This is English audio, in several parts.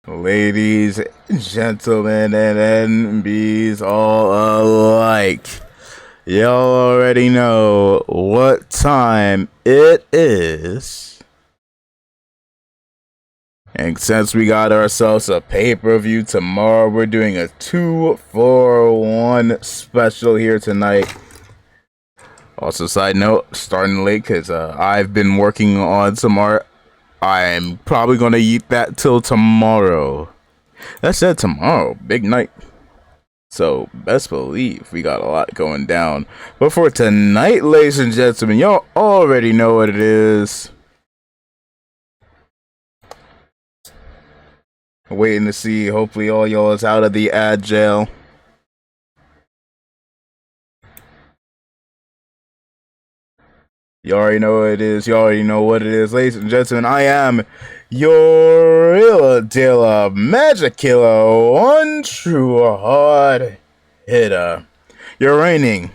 Ladies, gentlemen, and NBs all alike, y'all already know what time it is. And since we got ourselves a pay-per-view tomorrow, we're doing a 2-for-1 special here tonight. Also, side note, starting late because I've been working on some art. I'm probably going to eat that till tomorrow. That said, tomorrow, big night. So, best believe we got a lot going down. But for tonight, ladies and gentlemen, y'all already know what it is. Waiting to see, hopefully all y'all is out of the ad jail. You already know what it is. You already know what it is. Ladies and gentlemen, I am your real deal magic killer, one true hard hitter. Your reigning,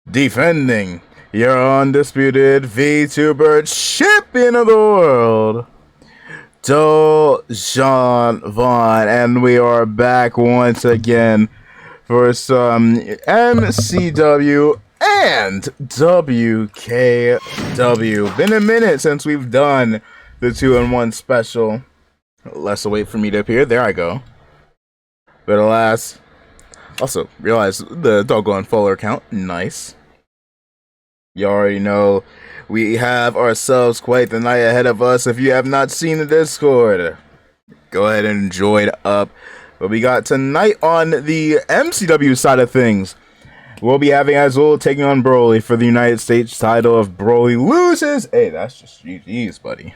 defending, your undisputed VTuber champion of the world, Jean Vaughn. And we are back once again for some MCW and WKW. Been a minute since we've done the 2-in-1 special. Less to wait for me to appear. There I go. But alas, also realize the doggone follower count. Nice. You already know we have ourselves quite the night ahead of us. If you have not seen the Discord, go ahead and enjoy it up. But we got tonight on the MCW side of things, we'll be having Azul taking on Broly for the United States title. If Broly loses, hey, that's just GG's, buddy.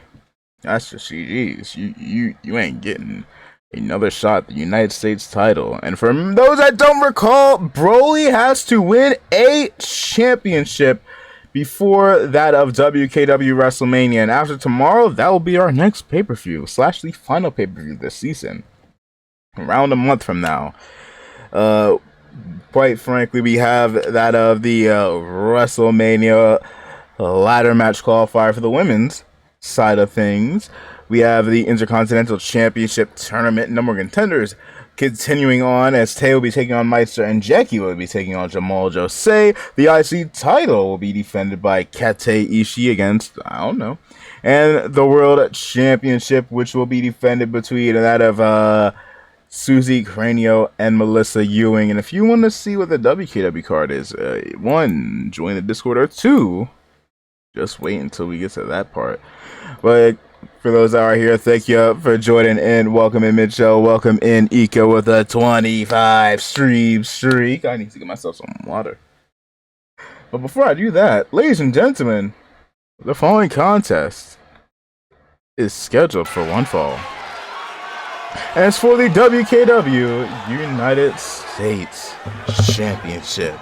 That's just GG's. You ain't getting another shot at the United States title. And for those that don't recall, Broly has to win a championship before that of WKW WrestleMania. And after tomorrow, that will be our next pay-per-view / the final pay-per-view this season. Around a month from now. Quite frankly, we have that of the WrestleMania ladder match qualifier for the women's side of things. We have the Intercontinental Championship Tournament number one contenders continuing on, as Tay will be taking on Meister and Jackie will be taking on Jamal Jose. The IC title will be defended by Kate Ishii against, I don't know. And the World Championship, which will be defended between that of Susie Cranio and Melissa Ewing. And if you want to see what the WKW card is, 1, join the Discord, or 2, just wait until we get to that part. But for those that are here, thank you for joining in. Welcome in Mcw, welcome in Ika with a 25 stream streak. I need to get myself some water. But before I do that, ladies and gentlemen, the following contest is scheduled for one fall. As for the WKW United States Championship,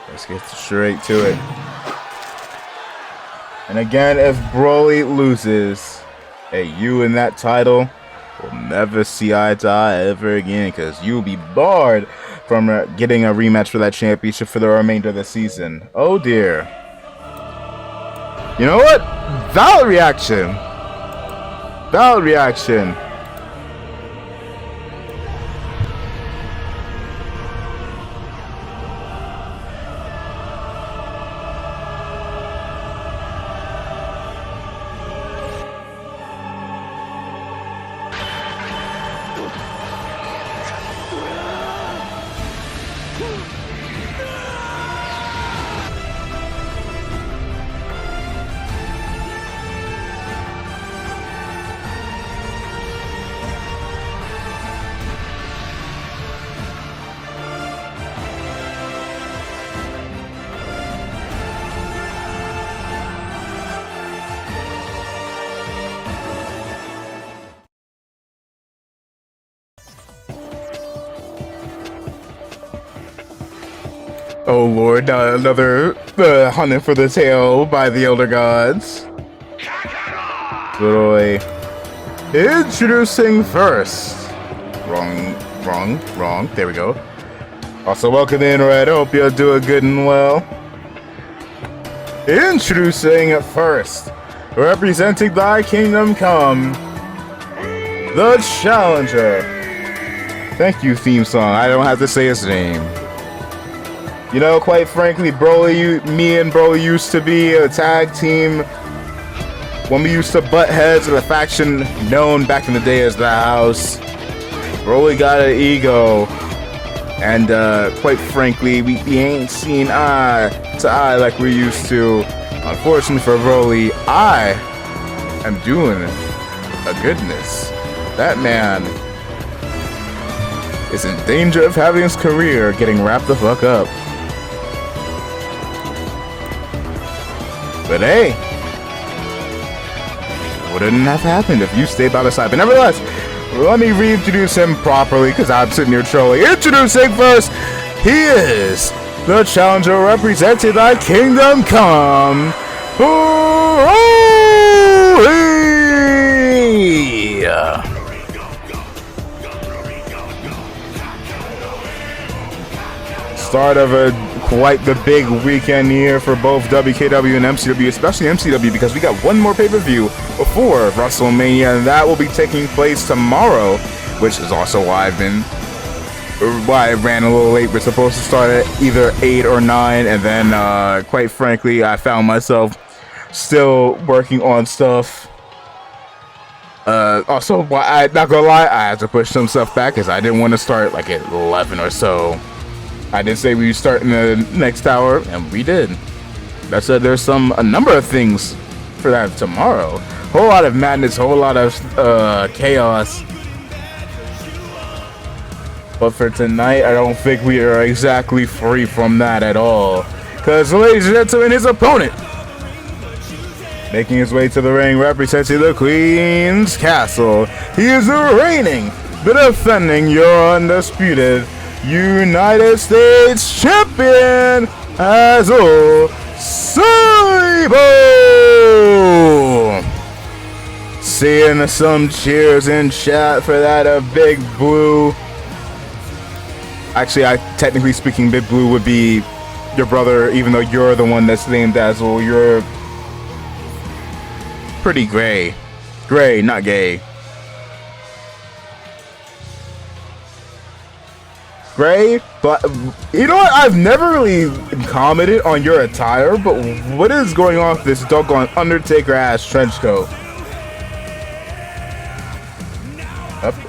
let's get straight to it. And again, if Broly loses, hey, you in that title will never see eye to eye ever again, because you'll be barred from getting a rematch for that championship for the remainder of the season. Oh dear. You know what? Valid reaction. Valid reaction. Oh lord, another hunting for the tail by the Elder Gods. Boy. Introducing first. Wrong. There we go. Also, welcome in, Red. Hope you're doing good and well. Introducing first, representing Thy Kingdom Come, the challenger. Thank you, theme song. I don't have to say his name. You know, quite frankly, me and Broly used to be a tag team when we used to butt heads with a faction known back in the day as the House. Broly got an ego, and quite frankly, we ain't seen eye to eye like we used to. Unfortunately for Broly, I am doing a goodness. That man is in danger of having his career getting wrapped the fuck up. But hey, wouldn't have happened if you stayed by the side. But nevertheless, let me reintroduce him properly because I'm sitting here trolling. Introducing first, he is the challenger representing thy kingdom come, Broly! Start of quite the big weekend here for both WKW and MCW, especially MCW, because we got one more pay-per-view before WrestleMania, and that will be taking place tomorrow, which is also why I ran a little late. We're supposed to start at either 8 or 9, and then quite frankly, I found myself still working on stuff. Also, I'm not gonna lie, I had to push some stuff back because I didn't want to start like at 11 or so. I did say we would start in the next hour, and we did. That said, there's a number of things for that tomorrow. Whole lot of madness, whole lot of chaos. But for tonight, I don't think we are exactly free from that at all. Because, ladies and gentlemen, his opponent, making his way to the ring, representing the Queen's Castle, he is the reigning, the defending, your undisputed United States Champion, Azul Saibo! Seeing some cheers in chat for that of Big Blue. Actually, technically speaking, Big Blue would be your brother, even though you're the one that's named Azul. You're pretty gray. Gray, not gay. Gray, but you know what? I've never really commented on your attire, but what is going on with this doggone Undertaker ass trench coat?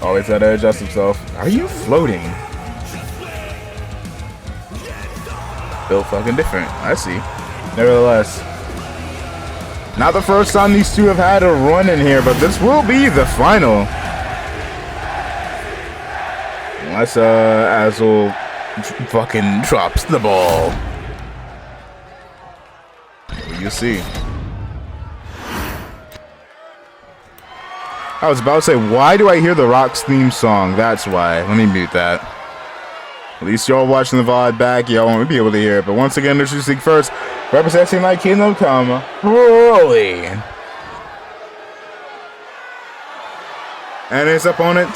Always had to adjust himself. Are you floating? Built fucking different. I see. Nevertheless, not the first time these two have had a run in here, but this will be the final. Unless Azul fucking drops the ball. You see. I was about to say, why do I hear the Rock's theme song? That's why. Let me mute that. At least y'all watching the VOD back, y'all won't be able to hear it. But once again, introducing first, representing my kingdom come, Broly. And his opponent,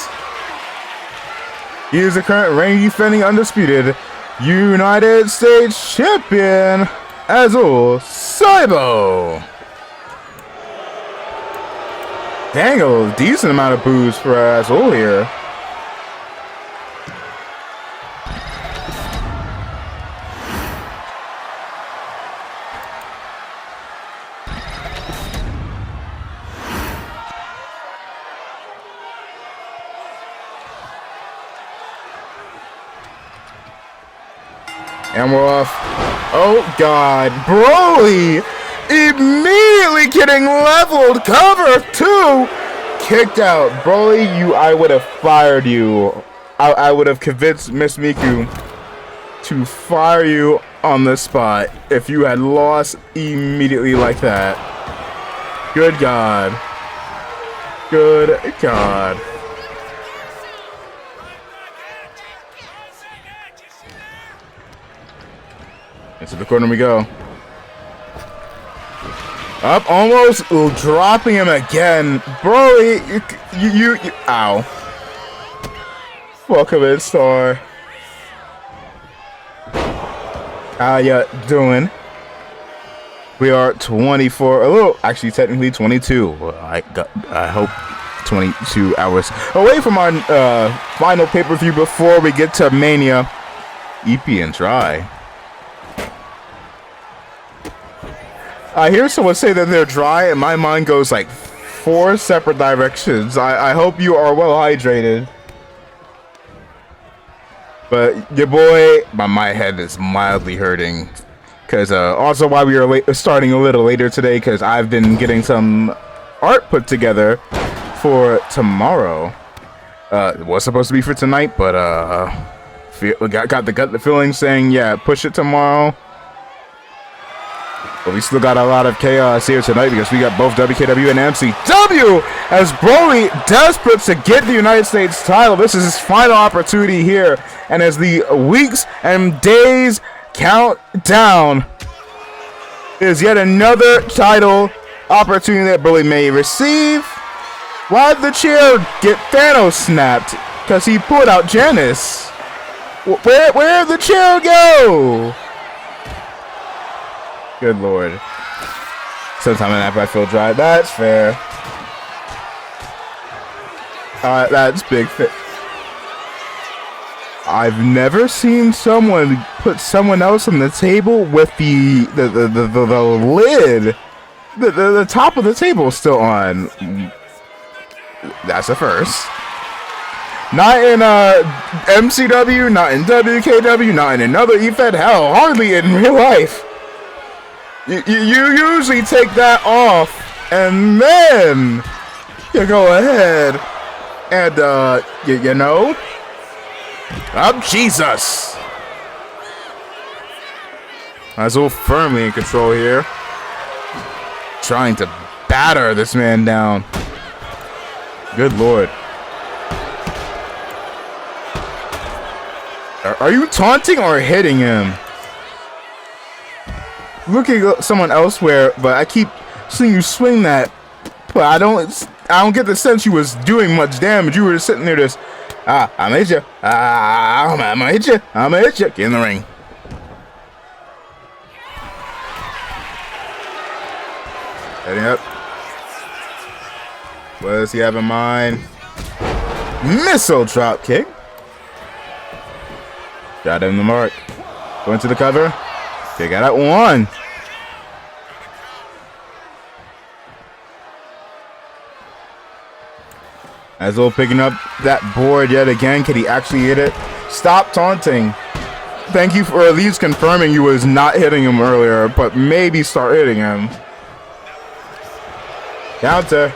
he is the current reigning, defending, undisputed United States Champion, Azul Saibo. Dang, a decent amount of boos for Azul here. And we're off. Oh, God. Broly immediately getting leveled. Cover 2. Kicked out. Broly, I would have fired you. I would have convinced Miss Mcw to fire you on the spot if you had lost immediately like that. Good God. Good God. Into the corner we go. Up, almost dropping him again. Broly, you ow. Welcome in, Star. How ya doing? We are 24, a little, actually technically 22. I hope 22 hours away from our final pay-per-view before we get to Mania. EP and Try. I hear someone say that they're dry, and my mind goes like 4 separate directions. I hope you are well hydrated. But your boy, my head is mildly hurting. Because also why we are starting a little later today, because I've been getting some art put together for tomorrow. It was supposed to be for tonight, but got the feeling saying, yeah, push it tomorrow. But we still got a lot of chaos here tonight because we got both WKW and MCW as Broly desperate to get the United States title. This is his final opportunity here. And as the weeks and days count down, is yet another title opportunity that Broly may receive. Why'd the chair get Thanos snapped? Because he pulled out Janice. Where'd the chair go? Good lord. Sometime after I feel dry. That's fair. That's big fit. I've never seen someone put someone else on the table with the lid. The top of the table is still on. That's a first. Not in MCW, not in WKW, not in another EFED, hell, hardly in real life. You usually take that off, and then you go ahead and, you know, Jesus. Azul firmly in control here. Trying to batter this man down. Good lord. Are you taunting or hitting him? Looking at someone elsewhere, but I keep seeing you swing that. But I don't get the sense you was doing much damage. You were just sitting there just, I'm gonna hit you. I'm gonna hit you. I'm gonna hit you. Get in the ring. Heading up. What does he have in mind? Missile drop kick. Got him the mark. Going to the cover. They got it one. Azul picking up that board yet again. Can he actually hit it? Stop taunting. Thank you for at least confirming you was not hitting him earlier, but maybe start hitting him. Counter.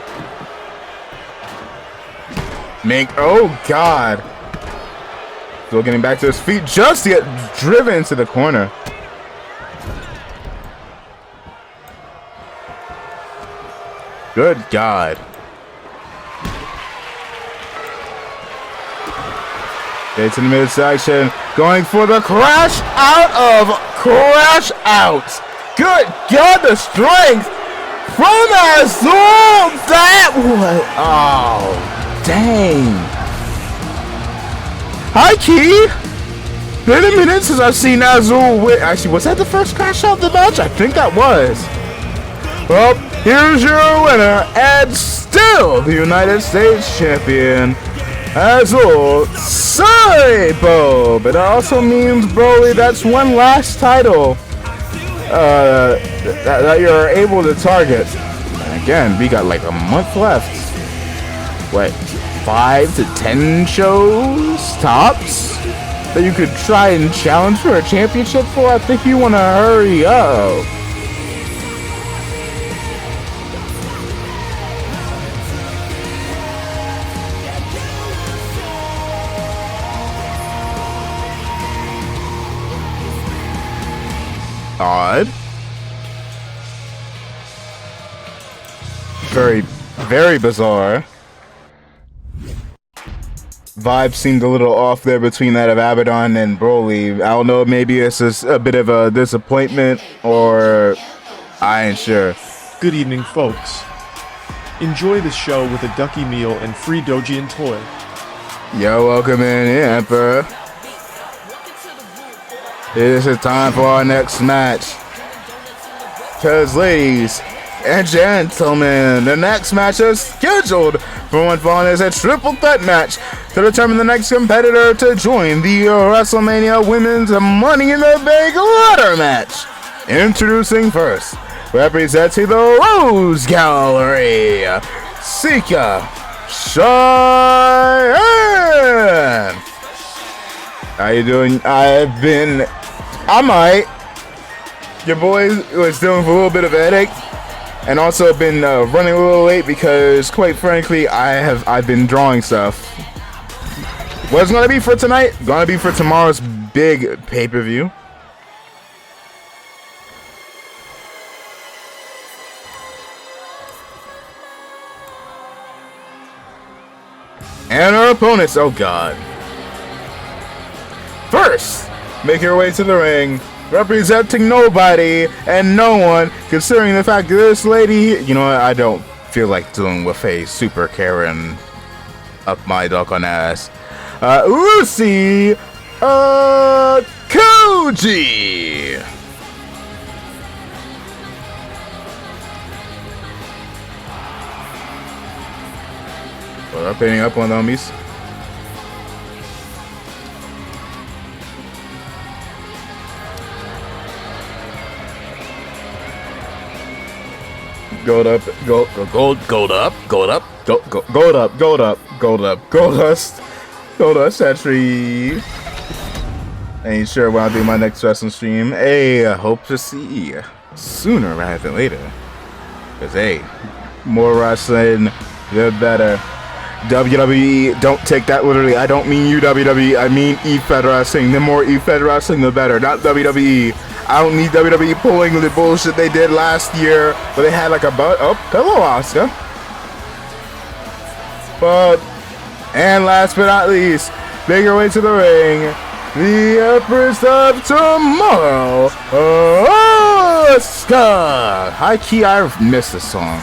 Oh God. Still getting back to his feet just to get driven into the corner. Good God. Okay, to the midsection. Going for the crash out of crash outs. Good God, the strength from Azul. That was. Oh, dang. Hi, Key. Been a minute since I've seen Azul win. Actually, was that the first crash out of the match? I think that was. Well, here's your winner, and still the United States champion, Azul Saibo. But it also means, Broly, that's one last title that you're able to target. And again, we got like a month left. What, 5 to 10 shows tops that you could try and challenge for a championship for? I think you want to hurry up. Odd. Very, very bizarre. Vibe seemed a little off there between that of Abaddon and Broly. I don't know, maybe it's just a bit of a disappointment, or I ain't sure. Good evening, folks. Enjoy the show with a ducky meal and free doji and toy. Yo, welcome in here, Emperor. It is time for our next match. Because, ladies and gentlemen, the next match is scheduled for one falling is a triple threat match to determine the next competitor to join the WrestleMania Women's Money in the Bank ladder match. Introducing first, representing the Rose Gallery, Sika Cheyenne. How you doing? I might. Your boy was dealing with a little bit of a headache, and also been running a little late because, quite frankly, I've been drawing stuff. What's gonna be for tonight? Gonna be for tomorrow's big pay-per-view. And our opponents, oh god. First, make your way to the ring, representing nobody and no one, considering the fact that this lady, you know what, I don't feel like dealing with a super Karen up my doggone ass. Lucy Koji. Well, painting up on the homies. Gold up, gold up, gold up, gold up, gold dust, century. Ain't sure when I'll do my next wrestling stream. Hey, I hope to see you sooner rather than later. Cause hey, more wrestling, the better. WWE, don't take that literally. I don't mean you, WWE. I mean E-Fed Wrestling. The more E-Fed Wrestling, the better. Not WWE. I don't need WWE pulling the bullshit they did last year, where they had like a butt. Oh, hello, Asuka. And last but not least, make your way to the ring, the Empress of Tomorrow, Asuka. High key, I missed this song.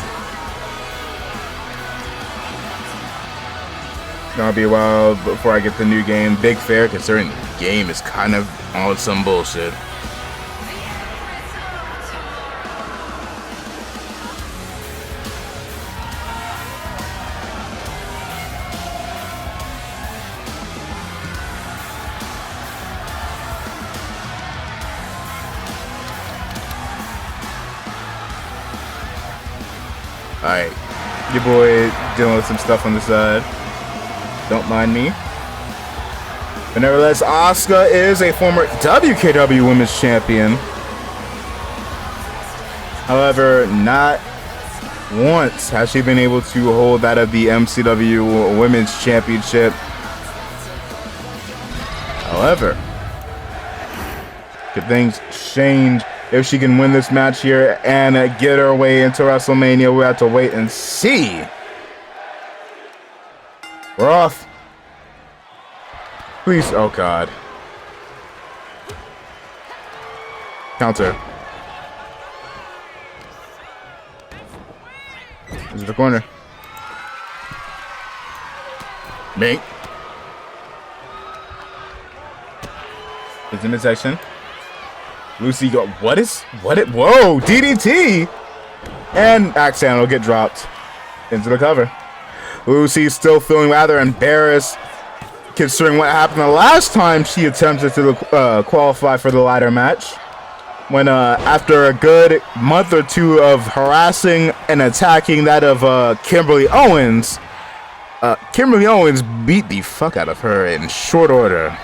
Gonna be a while before I get the new game. Big fair, considering the game is kind of on some bullshit. Alright, your boy dealing with some stuff on the side. Don't mind me. But nevertheless, Asuka is a former WKW Women's Champion. However, not once has she been able to hold that of the MCW Women's Championship. However, could things change if she can win this match here and get her way into WrestleMania? We'll have to wait and see. We're off. Please. Oh, God. Counter. This is the corner. Mate. It's in the section. Lucy go. What? Whoa! DDT! And Axe Handle will get dropped into the cover. Lucy's still feeling rather embarrassed, considering what happened the last time she attempted to qualify for the ladder match. When after a good month or two of harassing and attacking that of Kimberly Owens, Kimberly Owens beat the fuck out of her in short order.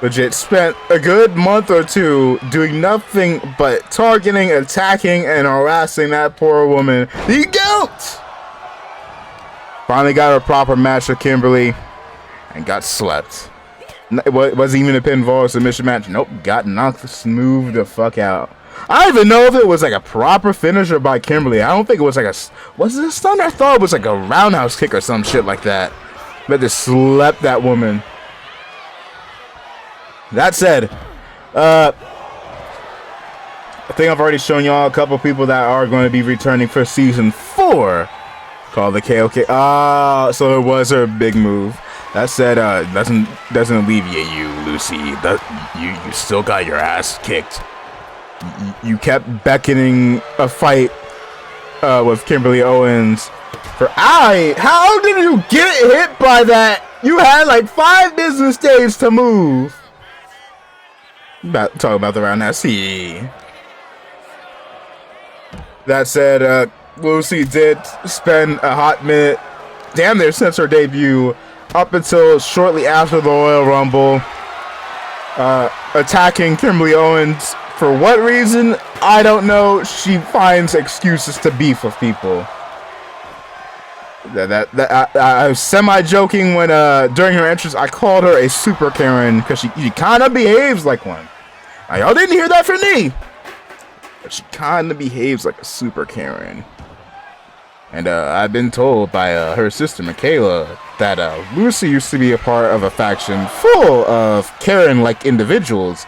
Legit spent a good month or two doing nothing but targeting, attacking, and harassing that poor woman. The GOAT! Finally got a proper match with Kimberly and got slept. It wasn't even a pinfall or submission match. Nope, got knocked smooth the fuck out. I don't even know if it was like a proper finisher by Kimberly. I don't think it was like a... Was it a stun? I thought it was like a roundhouse kick or some shit like that. But they slept that woman. That said, I think I've already shown y'all a couple people that are going to be returning for season 4, called the KOK. So it was her big move. That said, doesn't alleviate you, Lucy. You still got your ass kicked. You kept beckoning a fight with Kimberly Owens. How did you get hit by that? You had like 5 business days to move. Talk about the round now. See. That said, Lucy did spend a hot minute, damn near since her debut, up until shortly after the Royal Rumble, attacking Kimberly Owens. For what reason? I don't know. She finds excuses to beef with people. I was semi-joking when during her entrance I called her a super Karen because she kind of behaves like one. Now, y'all didn't hear that from me, but she kind of behaves like a super Karen. And I've been told by her sister Michaela that Lucy used to be a part of a faction full of Karen-like individuals,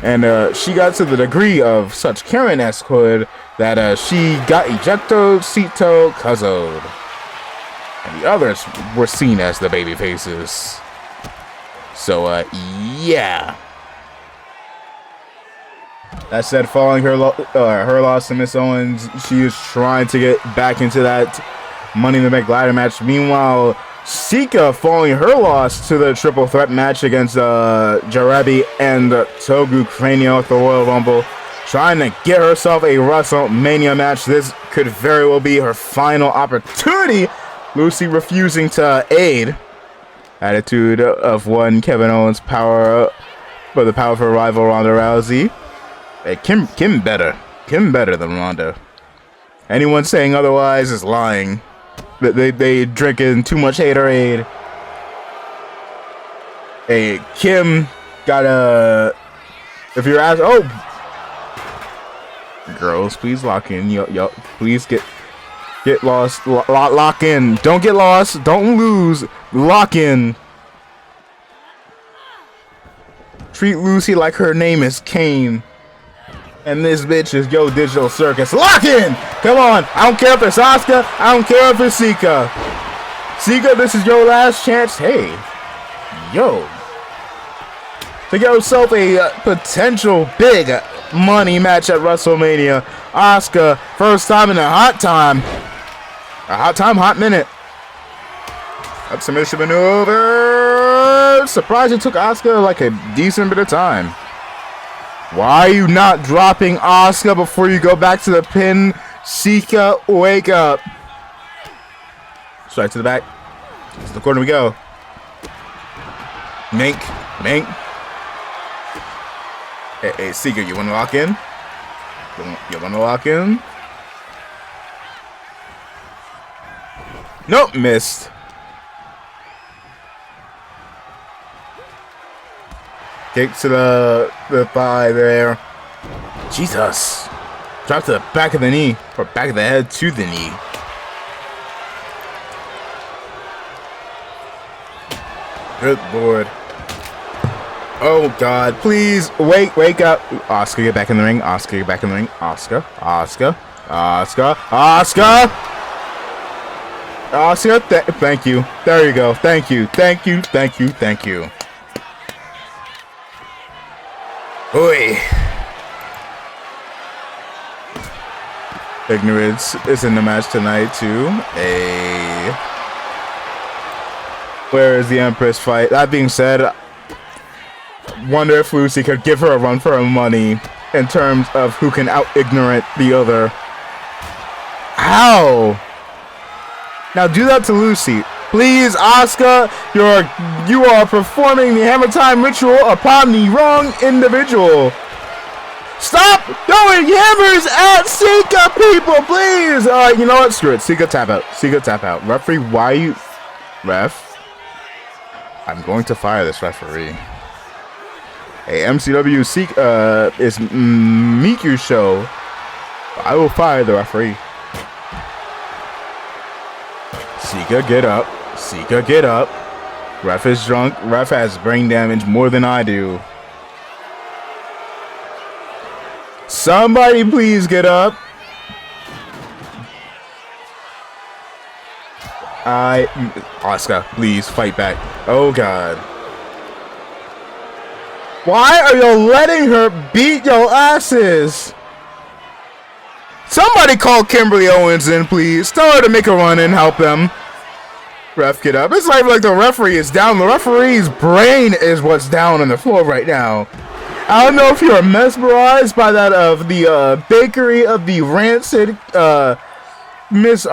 and she got to the degree of such Karen-esque hood that she got ejecto, cito, cuzzoed. And the others were seen as the baby faces. So, yeah. That said, following her loss to Miss Owens, she is trying to get back into that Money in the Bank ladder match. Meanwhile, Sika, following her loss to the triple threat match against Jarabi and Togu Cranio at the Royal Rumble, trying to get herself a WrestleMania match. This could very well be her final opportunity. Lucy refusing to aid. Attitude of one Kevin Owens power, but the powerful rival Ronda Rousey. Hey, Kim better. Kim better than Ronda. Anyone saying otherwise is lying. They drinking too much haterade. Hey, Kim got a. If you're asking, girls, please lock in. Yo, please get lost. Lock in. Don't get lost. Don't lose. Lock in. Treat Lucy like her name is Kane. And this bitch is Yo Digital Circus. Lock in! Come on. I don't care if it's Asuka. I don't care if it's Sika. Sika, this is your last chance. Hey. Yo. To get yourself a potential big money match at WrestleMania. Asuka, first time in a hot time. A hot time, hot minute. Up submission maneuver. Surprised it took Asuka like a decent bit of time. Why are you not dropping Asuka before you go back to the pin? Sika, wake up. Straight to the back. To the corner we go. Mink. Hey, Sika, you want to lock in? You want to lock in? Nope, missed. Kick to the thigh there. Jesus. Drop to the back of the knee. Or back of the head to the knee. Good lord. Oh god. Please wake up. Asuka, get back in the ring. Asuka, get back in the ring. Asuka. Thank you. There you go. Thank you. Oi. Ignorance is in the match tonight too. Where is the Empress fight? That being said, wonder if Lucy could give her a run for her money in terms of who can out-ignorant the other. How? Now do that to Lucy. Please, Asuka, you are performing the Hammer Time ritual upon the wrong individual. Stop throwing hammers at Sika, people, please. You know what? Screw it. Sika tap out. Referee, why you... Ref? I'm going to fire this referee. Hey, MCW Sika is Mcw show. I will fire the referee. Sika, get up. Ref is drunk. Ref has brain damage more than I do. Somebody please get up. Asuka, please fight back. Oh god. Why are you letting her beat your asses? Somebody call Kimberly Owens in, please. Tell her to make a run and help them. Ref, get up. It's like the referee is down. The referee's brain is what's down on the floor right now. I don't know if you're mesmerized by that of the bakery of the rancid Miss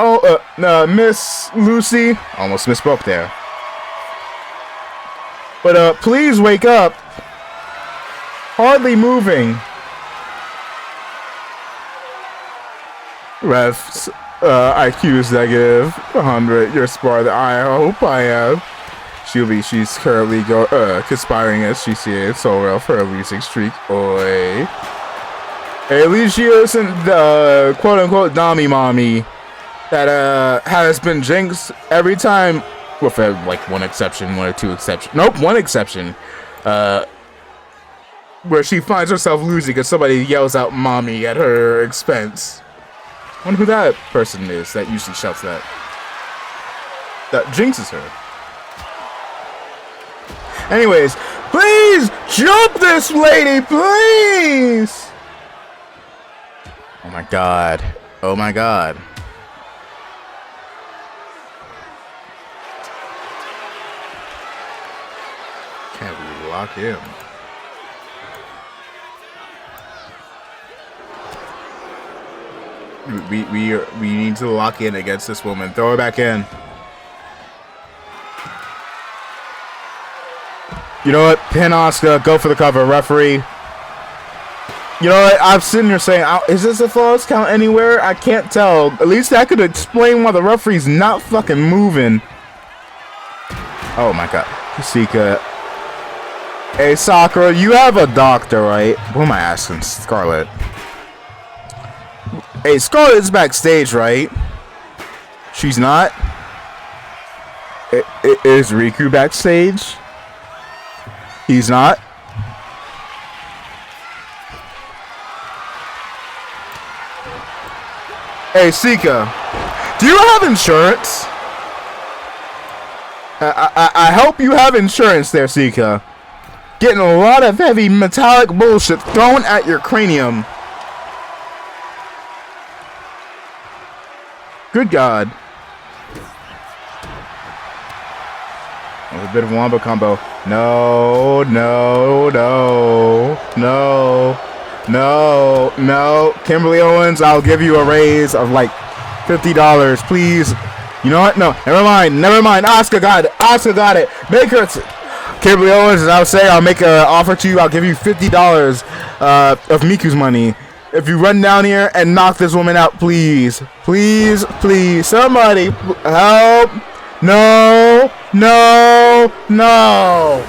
Lucy. Almost misspoke there. But please wake up. Hardly moving. Refs, IQ is negative 100. Your spar that I hope I have. She's currently conspiring as she sees so well for a losing streak. Oi. At least she isn't the quote unquote Dami Mommy that has been jinxed every time, with like one exception, one or two exceptions. Nope, one exception. Where she finds herself losing because somebody yells out "mommy" at her expense. I wonder who that person is that usually shouts that. That jinxes her. Anyways, please jump this lady, please! Oh my god. Oh my god. Can't we lock in? We need to lock in against this woman. Throw her back in. You know what? Pin Asuka. Go for the cover. Referee. You know what? I'm sitting here saying, is this a false count anywhere? I can't tell. At least that could explain why the referee's not fucking moving. Oh my god. Sika. Hey, Sakura, you have a doctor, right? What am I asking? Scarlett. Hey, Scarlett's backstage, right? She's not? Is Riku backstage? He's not? Hey, Sika, do you have insurance? I hope you have insurance there, Sika. Getting a lot of heavy metallic bullshit thrown at your cranium. Good God. A bit of a wombo combo. No, no, no, no, no, no. Kimberly Owens, I'll give you a raise of like $50, please. You know what? No, never mind. Never mind. Asuka got it. Asuka got it. Make her. Kimberly Owens, as I would say, I'll make an offer to you. I'll give you $50 of Miku's money if you run down here and knock this woman out, please. Please, please. Somebody help. No, no, no.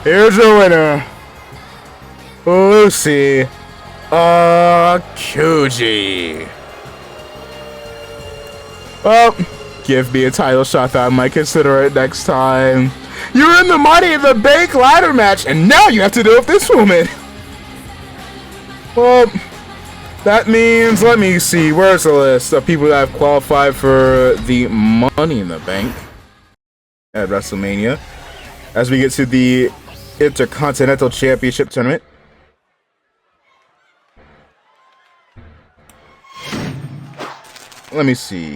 Here's your winner, Lucy Kuji. Well, give me a title shot that I might consider it next time. You're in the Money in the Bank ladder match, and now you have to deal with this woman. Well, that means, let me see, where's the list of people that have qualified for the Money in the Bank at WrestleMania as we get to the Intercontinental Championship Tournament. Let me see,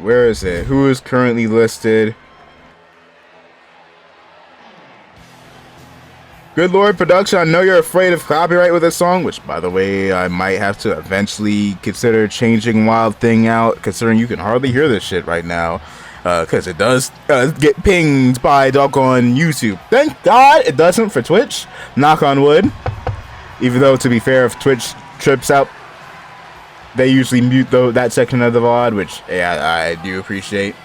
where is it? Who is currently listed? Good Lord Production, I know you're afraid of copyright with this song, which, by the way, I might have to eventually consider changing Wild Thing out, considering you can hardly hear this shit right now, because it does get pinged by doggone YouTube. Thank God it doesn't for Twitch, knock on wood. Even though, to be fair, if Twitch trips out, they usually mute that section of the VOD, which, yeah, I do appreciate.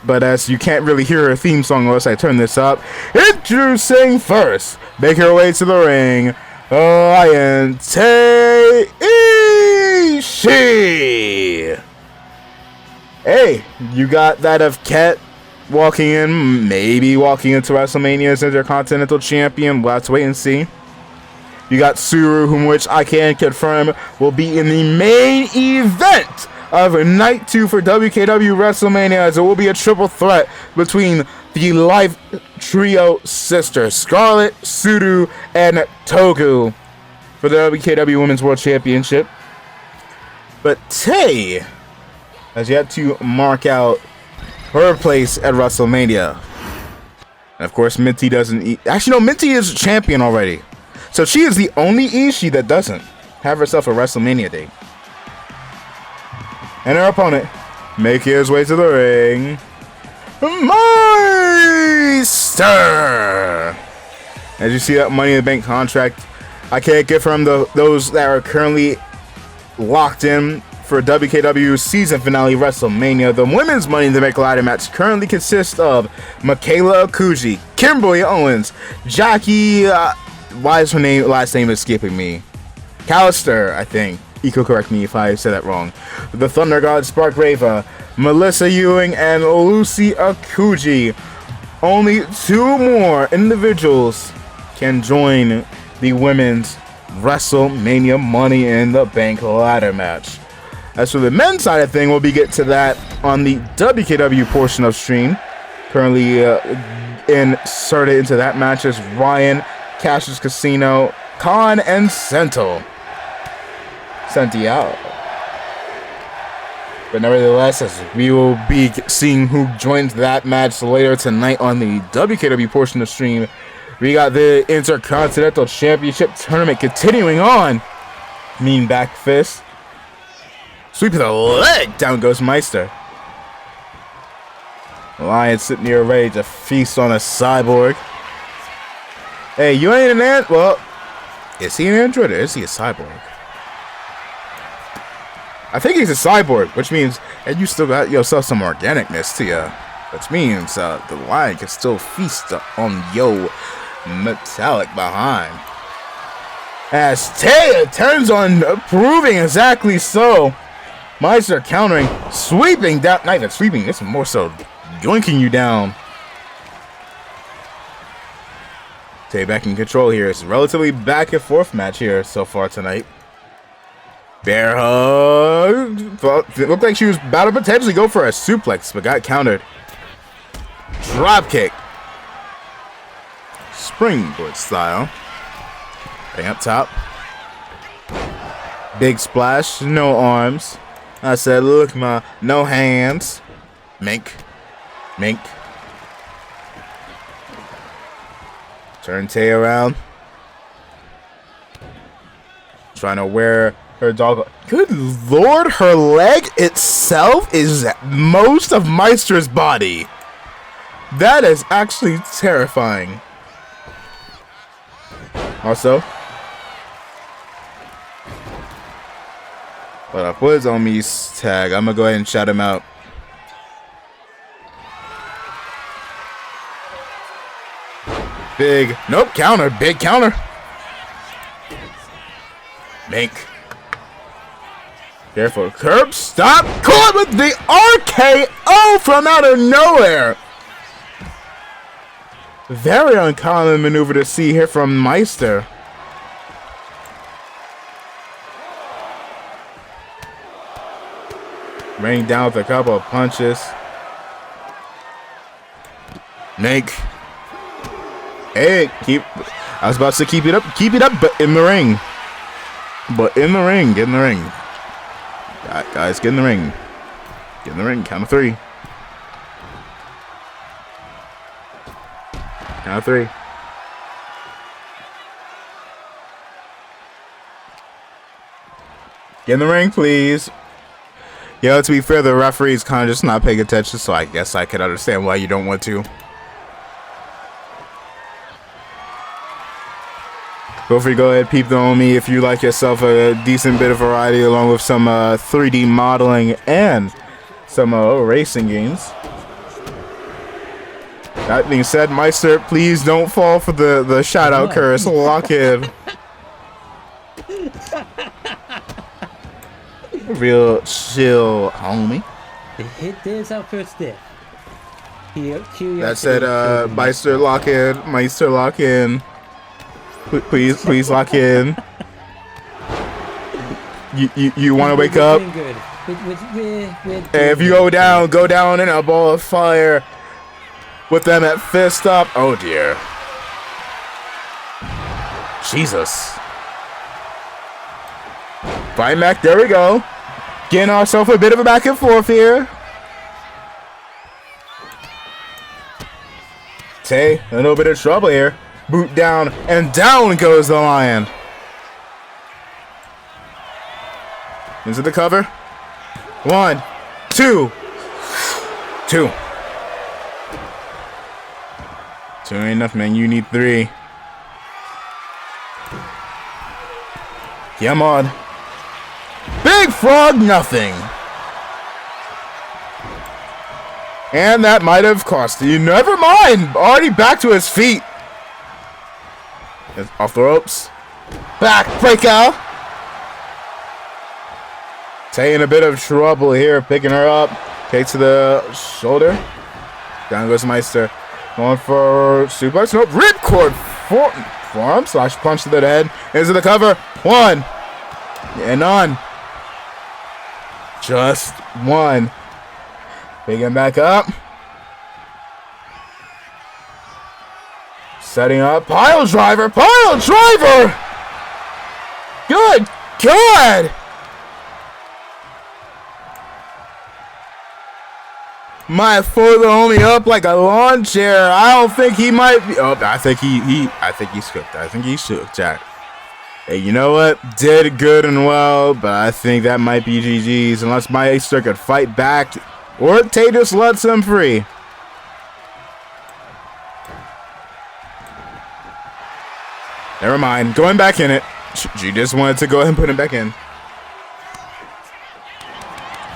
But as you can't really hear her theme song unless I turn this up, introducing first, make her way to the ring, Ryan Ishii. Hey, you got that of Ket walking in, maybe walking into WrestleMania as Intercontinental Champion. We'll have to wait and see. You got Suru, which I can confirm will be in the main event of Night 2 for WKW WrestleMania, as it will be a triple threat between the Live Trio sisters, Scarlett, Sudu, and Toku, for the WKW Women's World Championship. But Tay has yet to mark out her place at WrestleMania. And of course, Minty doesn't. Actually, no, Minty is champion already. So she is the only Ishii that doesn't have herself a WrestleMania date. And her opponent making his way to the ring, Meister. As you see that Money in the Bank contract, I can't give from those that are currently locked in for WKW season finale WrestleMania. The women's Money in the Bank ladder match currently consists of Mcw Wkw, Kimberly Owens, Jackie. Why is her last name escaping me? Callister, I think. You could correct me if I said that wrong. The Thunder God, Spark Rava, Melissa Ewing, and Lucy Akuji. Only 2 more individuals can join the women's WrestleMania Money in the Bank ladder match. As for the men's side of thing, we'll be getting to that on the WKW portion of stream. Currently inserted into that match is Ryan, Cassius Casino, Khan, and Santiago. But nevertheless, as we will be seeing who joins that match later tonight on the WKW portion of the stream, we got the Intercontinental Championship Tournament continuing on. Mean back fist. Sweep of the leg. Down goes Meister. Lion sitting here ready to feast on a cyborg. Hey, you ain't an ant? Well, is he an android or is he a cyborg? I think he's a cyborg, which means, and you still got yourself some organicness to you, which means the lion can still feast on your metallic behind. As Taya turns on, proving exactly so. Meister countering, sweeping down, not even sweeping, it's more so yoinking you down. Tay back in control here. It's a relatively back and forth match here so far tonight. Bear hug. It looked like she was about to potentially go for a suplex, but got countered. Drop kick. Springboard style. Bang up top. Big splash. No arms. I said, look, no hands. Mink. Turn Tay around. Trying to wear her dog. Good lord, her leg itself is most of Meister's body. That is actually terrifying. Also, what up? What is on me's tag? I'm gonna go ahead and shout him out. Big, nope, counter, big counter. Mink. Careful, curb, stop, caught with the RKO from out of nowhere. Very uncommon maneuver to see here from Meister. Raining down with a couple of punches. Mink. Hey, I was about to keep it up, but in the ring. Get in the ring. Guys, get in the ring. Get in the ring, count of 3. Count of 3. Get in the ring, please. Yo, to be fair, the referee's kind of just not paying attention, so I guess I can understand why you don't want to. Feel free to go ahead, peep on me if you like yourself a decent bit of variety, along with some 3D modeling and some racing games. That being said, Meister, please don't fall for the shout out curse. Lock in. Real chill, homie. Hit this out first step. That said, Meister lock in. Please lock in. You want to wake up? Hey, if you go down in a ball of fire with them at fist up. Oh dear. Jesus. Fighting back. There we go. Getting ourselves a bit of a back and forth here. Tay, a little bit of trouble here. Boot down, and down goes the Lion. Into the cover. 1, 2. 2. 2 ain't enough, man. You need 3. Come on. Big Frog, nothing. And that might have cost you. Never mind. Already back to his feet. Off the ropes. Back breaker. Tay in a bit of trouble here. Picking her up. Okay, to the shoulder. Down goes Meister. Going for suplex. Nope. Ripcord. Forearm slash punch to the head. Into the cover. 1. And on. Just 1. Picking back up. Setting up. Pile driver. Pile driver. Good God. Might fold the homie up like a lawn chair. I don't think he might be. Oh, I think he's cooked. I think he's shook, Jack. Hey, you know what? Did good and well, but I think that might be GG's unless Meister could fight back or Tay just lets him free. Never mind. Going back in it. She just wanted to go ahead and put him back in.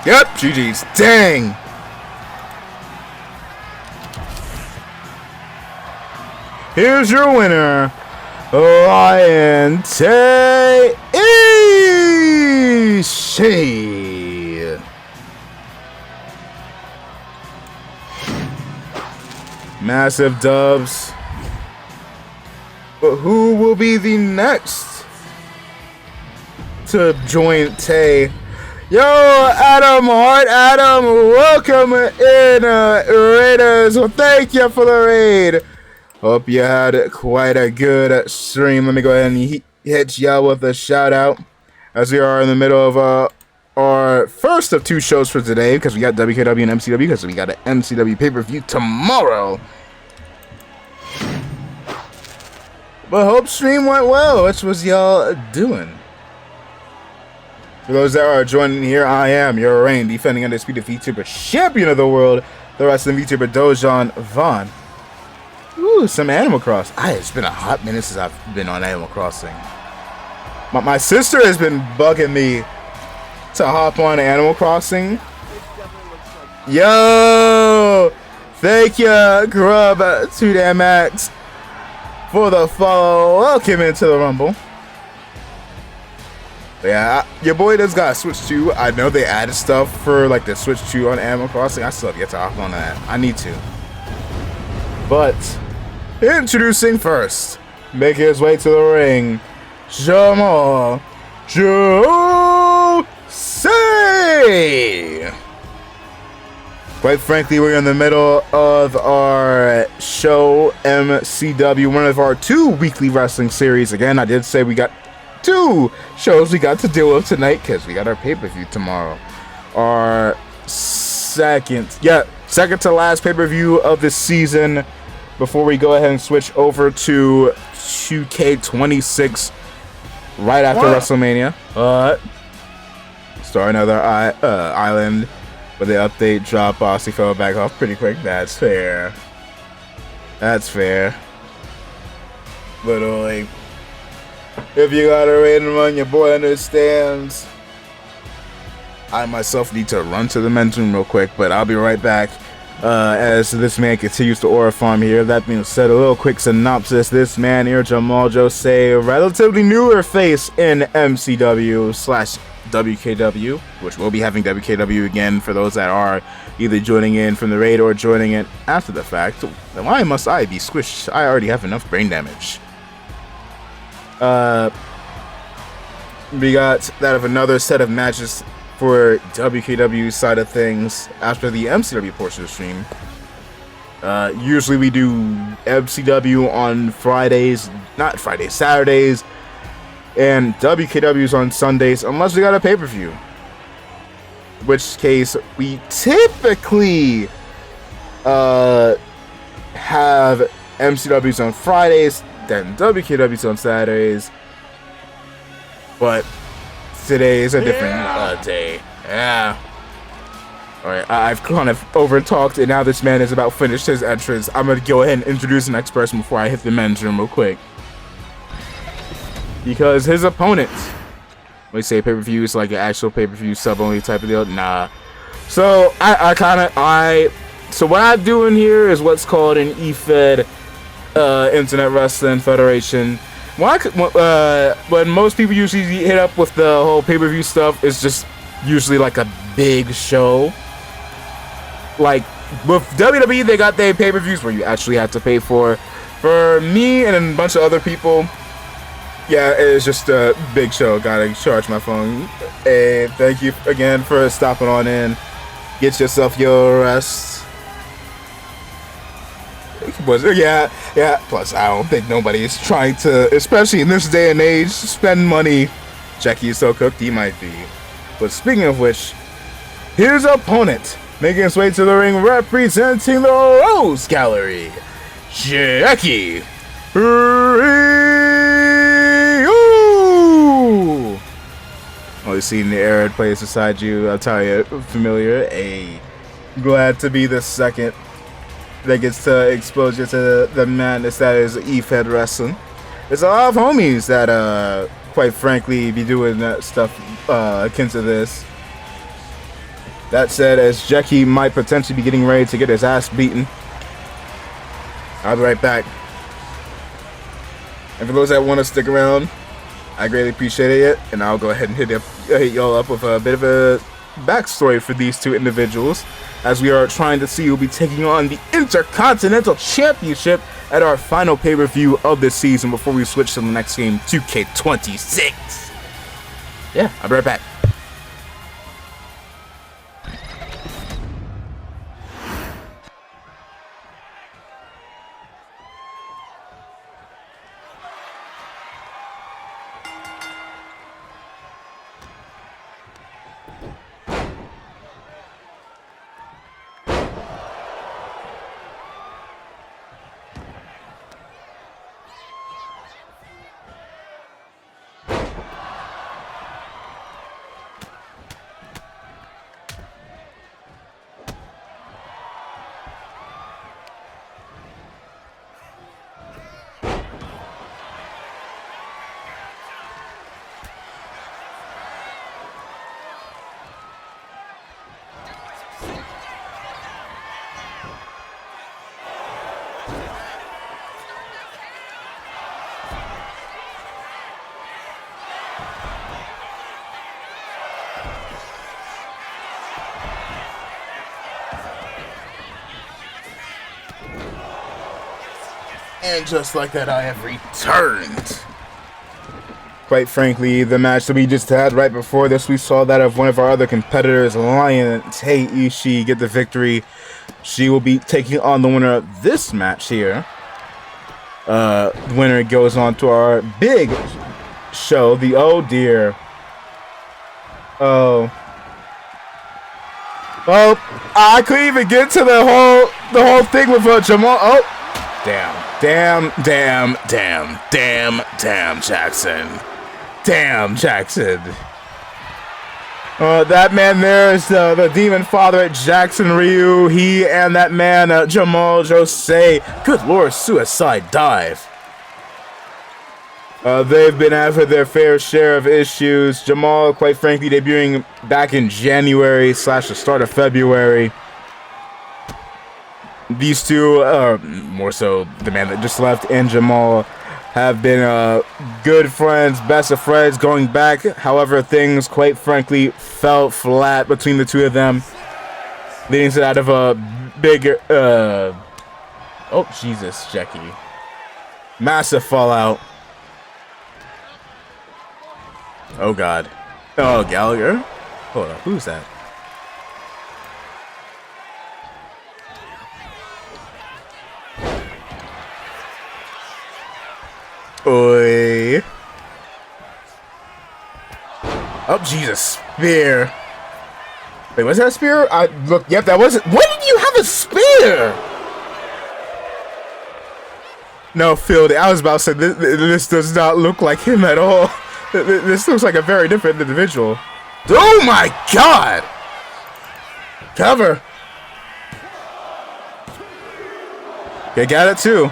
Yep, GG's. Dang. Here's your winner, Lion Tay Ishii. Massive dubs. But who will be the next to join Tay? Yo, Adam Hart, Adam, welcome in, Raiders. Well, thank you for the raid. Hope you had quite a good stream. Let me go ahead and hit y'all with a shout out as we are in the middle of our first of 2 shows for today, because we got WKW and MCW, because we got an MCW pay-per-view tomorrow. But hope stream went well. What was y'all doing? For those that are joining here, I am your reigning defending undisputed VTuber champion of the world, the wrestling VTuber Dojon Vaughn. Ooh, some Animal Crossing. It's been a hot minute since I've been on Animal Crossing. My sister has been bugging me to hop on Animal Crossing. Yo! Thank you, Grub, to the max, for the follow. Welcome into the Rumble. Yeah, your boy does got Switch 2. I know they added stuff for like the Switch 2 on Animal Crossing. I still have yet to hop on that. I need to. But introducing first, making his way to the ring, Jamal Jose. Quite frankly, we're in the middle of our show, MCW, one of our 2 weekly wrestling series. Again, I did say we got 2 shows we got to deal with tonight because we got our pay-per-view tomorrow. Our second to last pay-per-view of the season before we go ahead and switch over to 2K26 right after WrestleMania. Start another island with the update drop. Bossy fell back off pretty quick. That's fair. That's fair. Literally. If you got a raid and run, your boy understands. I myself need to run to the men's room real quick, but I'll be right back as this man continues to aura farm here. That being said, a little quick synopsis. This man here, Jamal Jose, a relatively newer face in MCW/WKW, which we'll be having WKW again for those that are either joining in from the raid or joining it after the fact. Why must I be squished? I already have enough brain damage. We got that of another set of matches for WKW side of things after the MCW portion of the stream. Usually we do MCW on Fridays, not Fridays, Saturdays, and WKW's on Sundays, unless we got a pay-per-view. In which case, we typically have MCW's on Fridays, then WKW's on Saturdays. But today is a different day. Yeah. Alright, I've kind of over-talked, and now this man is about finished his entrance. I'm gonna go ahead and introduce the next person before I hit the men's room real quick. Because his opponent, when we say pay-per-view, it's like an actual pay-per-view sub-only type of deal. Nah. So, so what I'm doing here is what's called an EFED, Internet Wrestling Federation. When most people usually hit up with the whole pay-per-view stuff, it's just usually like a big show. Like with WWE, they got their pay-per-views where you actually have to pay for. For me and a bunch of other people, yeah, it's just a big show. Gotta charge my phone. Hey, thank you again for stopping on in. Get yourself your rest. Yeah. Plus, I don't think nobody is trying to, especially in this day and age, spend money. Jackie is so cooked, he might be. But speaking of which, here's our opponent, making his way to the ring, representing the Rose Gallery, Jackie. Only seen the arid place beside you. I'll tell you, familiar. Glad to be the second that gets exposure to the madness that is EFED Wrestling. There's a lot of homies that, quite frankly, be doing that stuff akin to this. That said, as Jackie might potentially be getting ready to get his ass beaten, I'll be right back. And for those that want to stick around, I greatly appreciate it, and I'll go ahead and hit y'all up with a bit of a backstory for these two individuals, as we are trying to see who will be taking on the Intercontinental Championship at our final pay-per-view of this season before we switch to the next game, 2K26. Yeah, I'll be right back. And just like that, I have returned. Quite frankly, the match that we just had right before this, we saw that of one of our other competitors, Lion Tay Ishii, get the victory. She will be taking on the winner of this match here. The winner goes on to our big show, the Oh Dear. Oh, I couldn't even get to the whole thing with Jamal. Oh, damn, Jackson. Damn, Jackson. That man there is the demon father at Jackson Ryu. He and that man, Jamal Jose. Good Lord, suicide dive. They've been after their fair share of issues. Jamal, quite frankly, debuting back in January / the start of February. These two, more so the man that just left and Jamal, have been good friends, best of friends going back. However, things, quite frankly, fell flat between the two of them, leading to that of a bigger, oh, Jesus, Jackie. Massive fallout. Oh, God. Oh, Gallagher. Hold up, who's that? Oi. Oh, Jesus. Spear. Wait, was that a spear? Look, yep, that was it. When did you have a spear? No, Phil, I was about to say, this does not look like him at all. This looks like a very different individual. Oh my God! Cover. Okay, got it too.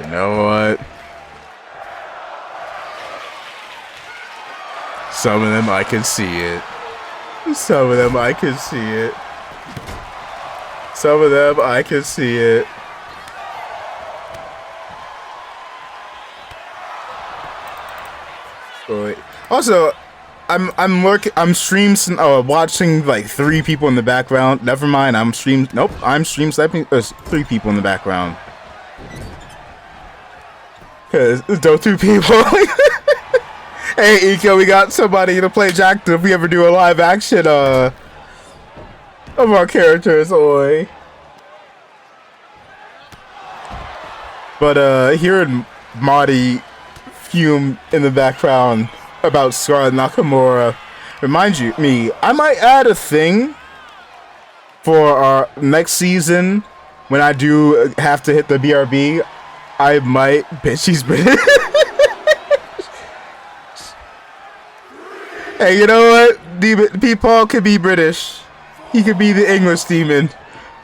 You know what? Some of them I can see it. Some of them I can see it. Some of them I can see it. Wait. Also, I'm watching like 3 people in the background. Never mind, I'm stream sniping 3 people in the background. Cause those 2 people. Hey, Eco, we got somebody to play Jack if we ever do a live action of our characters, oi. But hearing Marty fume in the background about Scarlett Nakamura reminds me, I might add a thing for our next season when I do have to hit the BRB. I might, bitch, she's British. Hey, you know what? P-Paul could be British. He could be the English demon.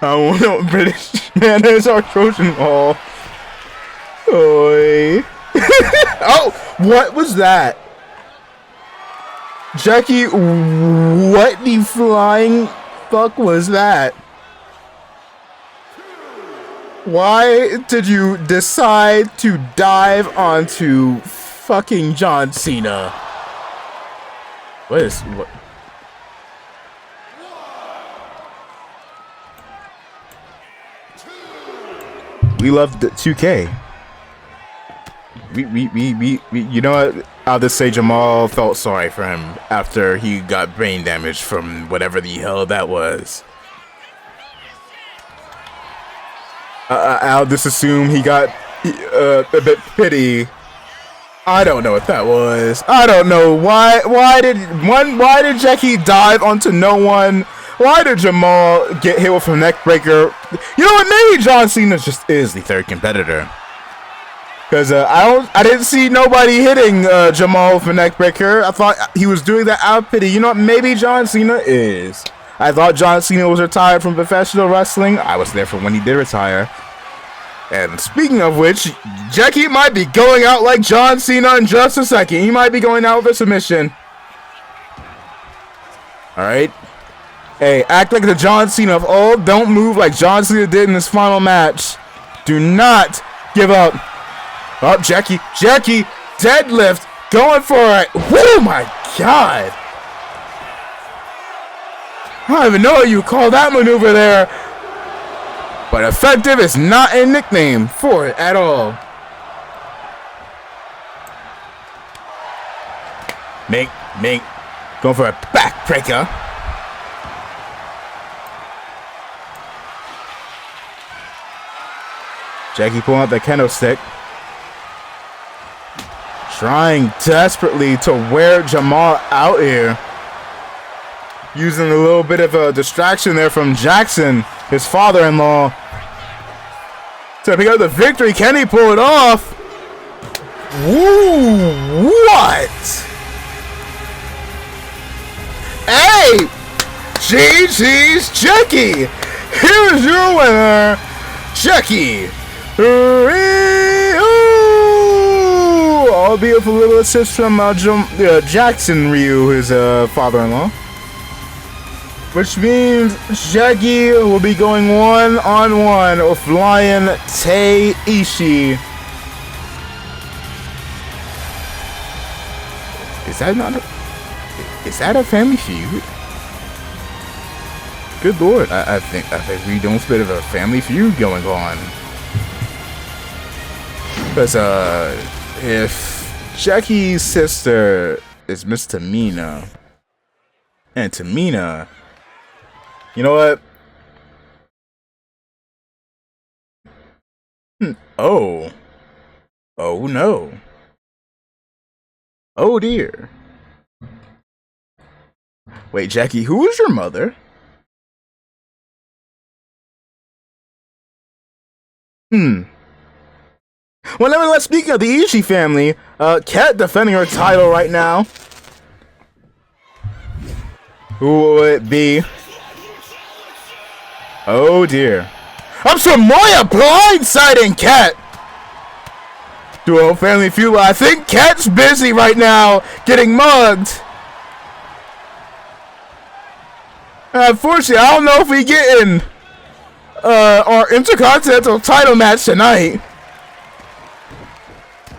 I want no British. Man, there's our Trojan Hall. Oi. Oh, what was that? Jackie, what the flying fuck was that? Why did you decide to dive onto fucking John Cena? What? We love the 2K. We you know what? I'll just say Jamal felt sorry for him after he got brain damage from whatever the hell that was. I'll just assume he got a bit pity. I don't know what that was. I don't know why did Jackie dive onto no one? Why did Jamal get hit with a neck breaker? You know what? Maybe John Cena just is the 3rd competitor. Cause I didn't see nobody hitting Jamal with a neck breaker. I thought he was doing that out of pity. You know what? Maybe John Cena is. I thought John Cena was retired from professional wrestling. I was there for when he did retire. And speaking of which, Jackie might be going out like John Cena in just a second. He might be going out with a submission. Alright. Hey, act like the John Cena of old. Don't move like John Cena did in his final match. Do not give up. Oh, Jackie, deadlift, going for it. Oh my God. I don't even know what you call that maneuver there. But effective is not a nickname for it at all. Mink, going for a backbreaker. Jackie pulling out the kendo stick. Trying desperately to wear Jamal out here. Using a little bit of a distraction there from Jackson, his father-in-law. To pick up the victory, can he pull it off? Woo! What? Hey! GG's Jackie! Here's your winner, Jackie! Albeit with a little assist from Jackson Ryu, his father-in-law. Which means Jackie will be going 1-on-1 with Lion Taishi. Is that a family feud? Good lord, I think we don't a bit of a family feud going on. Because if Jackie's sister is Miss Tamina. And Tamina, you know what? Oh. Oh no. Oh dear. Wait, Jackie, who is your mother? Well, nevertheless, speaking of the Ishii family, Kat defending her title right now. Who will it be? Oh dear. Samoa blindsiding Kat. Duo family feud. I think Kat's busy right now getting mugged. Unfortunately, I don't know if we get in our Intercontinental title match tonight.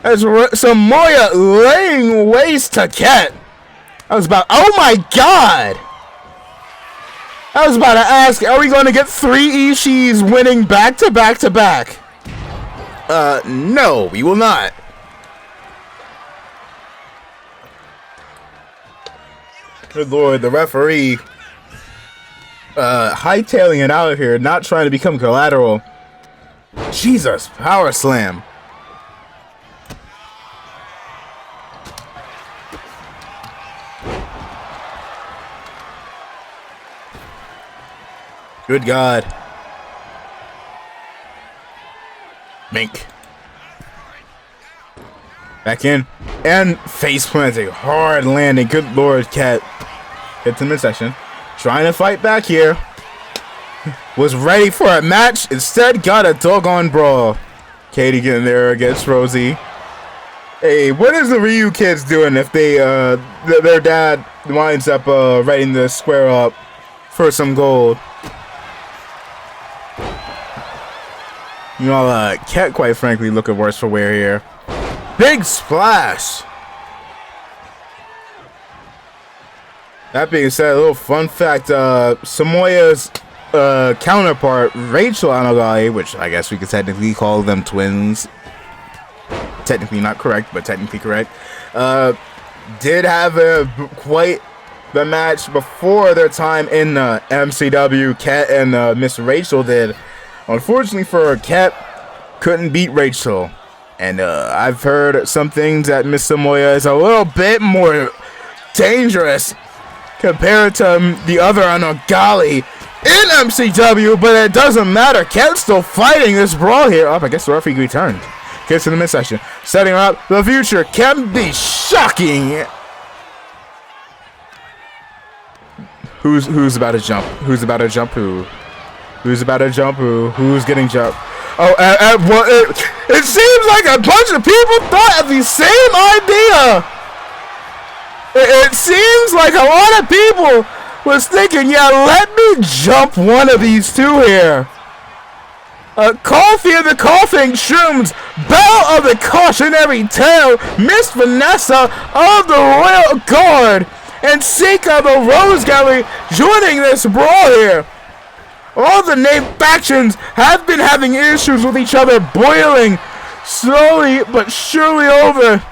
As Samoa laying waste to Kat. I was about, oh my god! I was about to ask, are we going to get 3 Ishis winning back to back to back? No, we will not. Good lord, the referee hightailing it out of here, not trying to become collateral. Jesus, power slam. Good God. Mink. Back in. And face planting. Hard landing. Good Lord, Kat. Hits him in session. Trying to fight back here. Was ready for a match. Instead, got a doggone brawl. Katie getting there against Rosie. Hey, what is the Ryu kids doing if they, their dad winds up, ready to square up for some gold? You know, Kat, quite frankly, looking worse for wear here. Big splash. That being said, a little fun fact, Samoa's counterpart, Rachel Anogai, which I guess we could technically call them twins. Technically not correct, but technically correct. Did have quite the match before their time in MCW. Kat and Miss Rachel did. Unfortunately for Kat, couldn't beat Rachel. And I've heard some things that Miss Samoa is a little bit more dangerous compared to the other Anogali in MCW, but it doesn't matter. Kat's still fighting this brawl here. I guess the referee returned. Gets in the midsection. Setting up the future can be shocking. Who's about to jump? Who's about to jump who? Who's about to jump who? Who's getting jumped? Oh, well, it seems like a bunch of people thought of the same idea. It seems like a lot of people was thinking, yeah, let me jump one of these two here. Coffee of the Coughing Shrooms, Belle of the Cautionary Tale, Miss Vanessa of the Royal Guard, and Sika the Rose Gallery joining this brawl here. All the named factions have been having issues with each other, boiling slowly but surely over.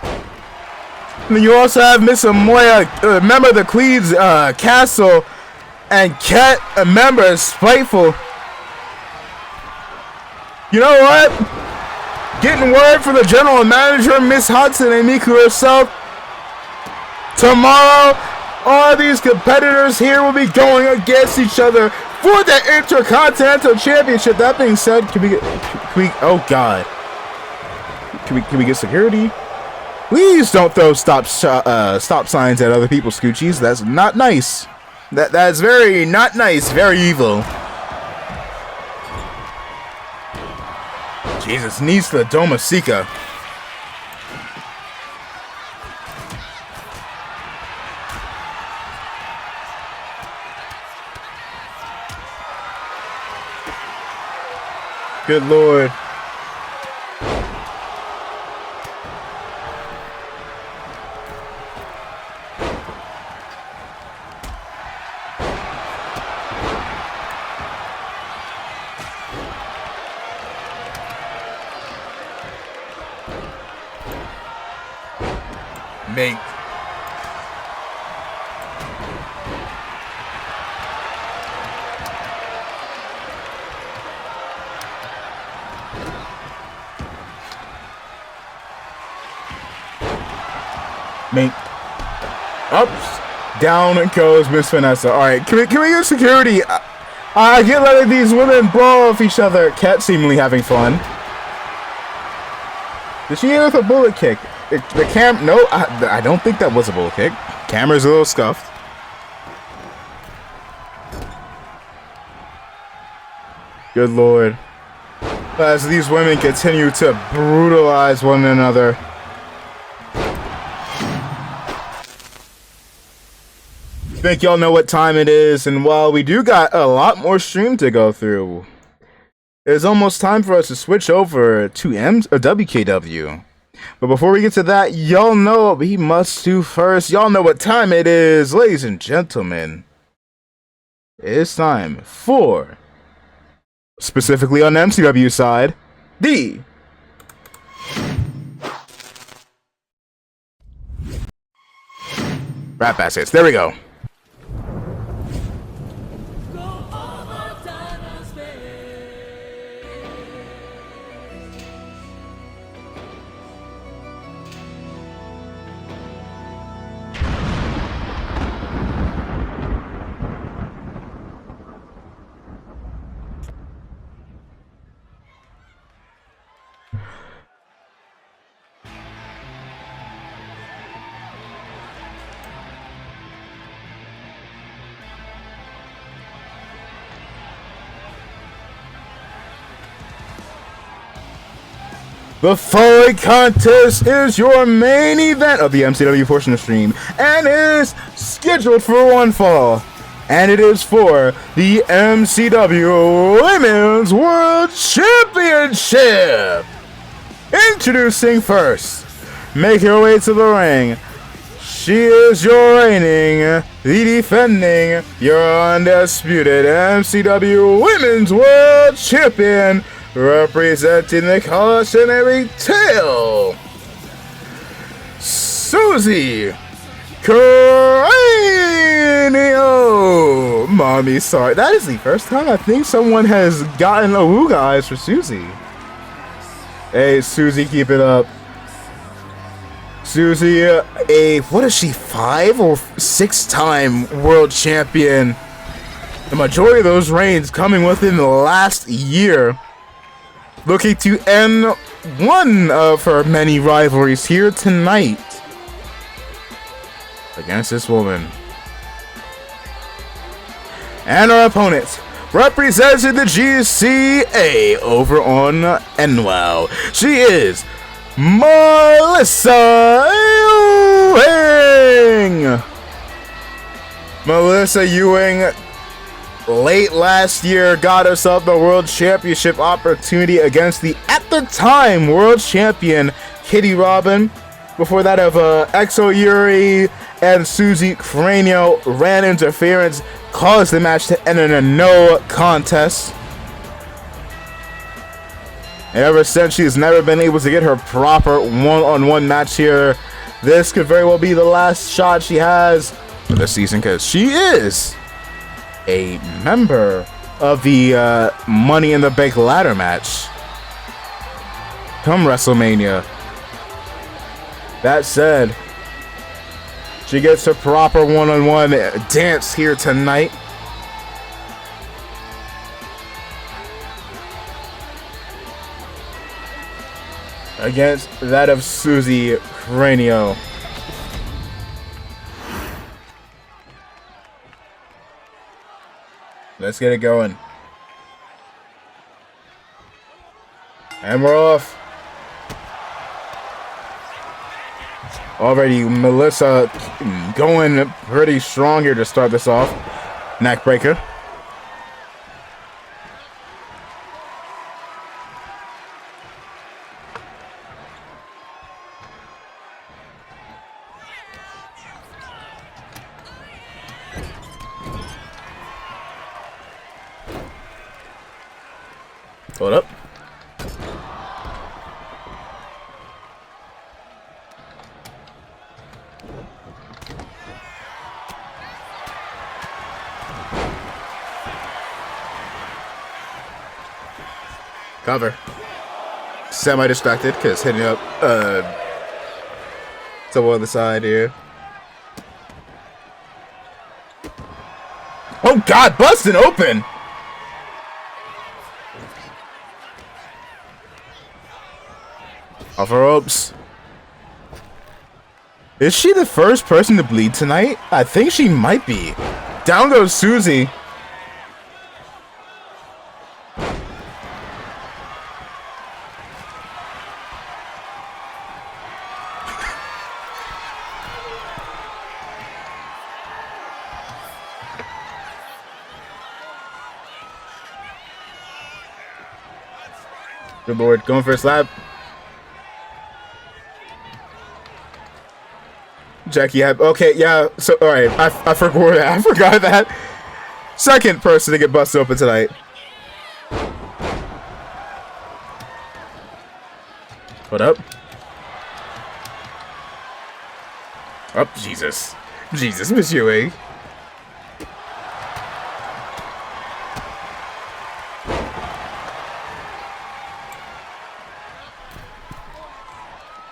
And then you also have Miss Amoya, a member of the Queen's Castle, and Kat, a member of Spiteful. You know what? Getting word from the general manager, Miss Hudson and Miku herself. Tomorrow, all these competitors here will be going against each other for the Intercontinental Championship. That being said, can we oh God. Can we get security? Please don't throw stop signs at other people's scoochies. That's not nice. That's very not nice, very evil. Jesus, needs the Domasika. Good Lord. Mate. Mate. Up, down goes Miss Vanessa. All right, can we get security? I get letting these women blow off each other. Cat seemingly having fun. Did she hit with a bullet kick? The cam? No, I don't think that was a bullet kick. Camera's a little scuffed. Good lord. As these women continue to brutalize one another. I think y'all know what time it is, and while we do got a lot more stream to go through, it's almost time for us to switch over to WKW. But before we get to that, y'all know what we must do first. Y'all know what time it is, ladies and gentlemen. It's time for, specifically on the MCW side, the Rap Assets. There we go. The following contest is your main event of the MCW portion of the stream and is scheduled for one fall. And it is for the MCW Women's World Championship. Introducing first, make your way to the ring. She is your reigning, the defending, your undisputed MCW Women's World Champion, representing the cautionary tale, Susie Cranial. Mommy, sorry. That is the first time I think someone has gotten a woo guys for Susie. Hey, Susie, keep it up. Susie, what is she, 5 or 6-time world champion? The majority of those reigns coming within the last year. Looking to end one of her many rivalries here tonight against this woman. And our opponent, representing the GCA over on NWOW, she is Melissa Ewing. Melissa Ewing, late last year, got herself the World Championship opportunity against the, at the time, World Champion Kitty Robin. Before that, of Exo Yuri and Susie Cranial ran interference, caused the match to end in a no contest. And ever since, she's never been able to get her proper one-on-one match here. This could very well be the last shot she has for the season, because she is a member of the Money in the Bank ladder match come WrestleMania. That said, she gets her proper one-on-one dance here tonight. Against that of Susie Cranial. Let's get it going. And we're off. Already Melissa going pretty strong here to start this off. Neck breaker. Hold up. cover. Semi-distracted because hitting up to one other side here. Oh God, busting open! Off her ropes. Is she the first person to bleed tonight? I think she might be. Down goes Susie. Good lord, going for a slap. Jackie had okay, yeah. So all right, I forgot that. I forgot that. Second person to get busted open tonight. What up? Oh Jesus, Miss Ewing.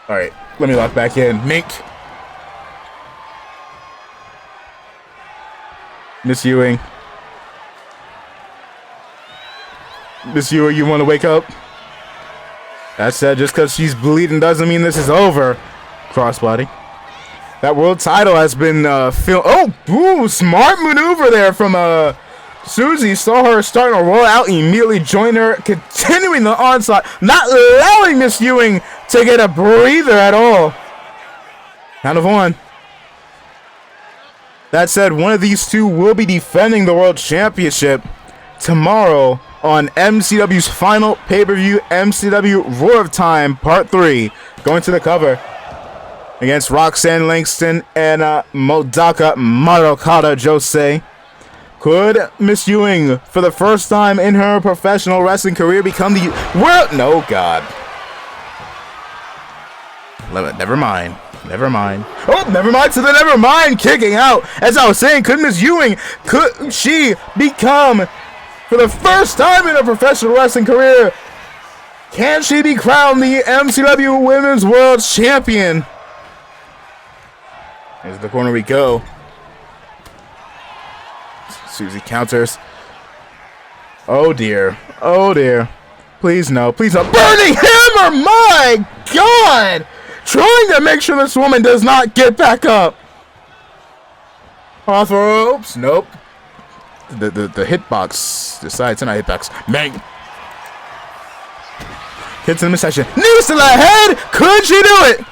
All right, let me lock back in. Mink. Miss Ewing. Miss Ewing, you want to wake up? That said, just because she's bleeding doesn't mean this is over. Crossbody. That world title has been filmed. Oh, ooh, smart maneuver there from Susie. Saw her starting to roll out, immediately joined her, continuing the onslaught, not allowing Miss Ewing to get a breather at all. Count of one. That said, one of these two will be defending the World Championship tomorrow on MCW's final pay-per-view, MCW Roar of Time Part 3. Going to the cover against Roxanne Langston and Modaka Marokata Jose. Could Miss Ewing, for the first time in her professional wrestling career, become the world? No, God. Never mind. Never mind. Oh, never mind to the never mind. Kicking out. As I was saying, could Miss Ewing, could she become, for the first time in her professional wrestling career, can she be crowned the MCW Women's World Champion? Here's the corner we go. Susie counters. Oh dear. Oh dear. Please no. Please no. Burning Hammer! My God! Trying to make sure this woman does not get back up. Off ropes. Nope. The hitbox decides to not hitbox. Bang. Hits in the midsection. Knees to the head. Could she do it?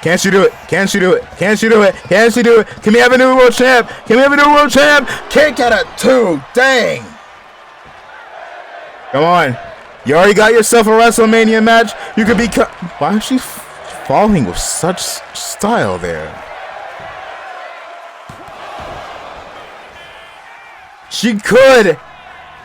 Can she do it? Can she do it? Can she do it? Can she do it? Can we have a new world champ? Can we have a new world champ? Kick out of two. Dang. Come on. You already got yourself a WrestleMania match. You could be. Why is she falling with such style there? She could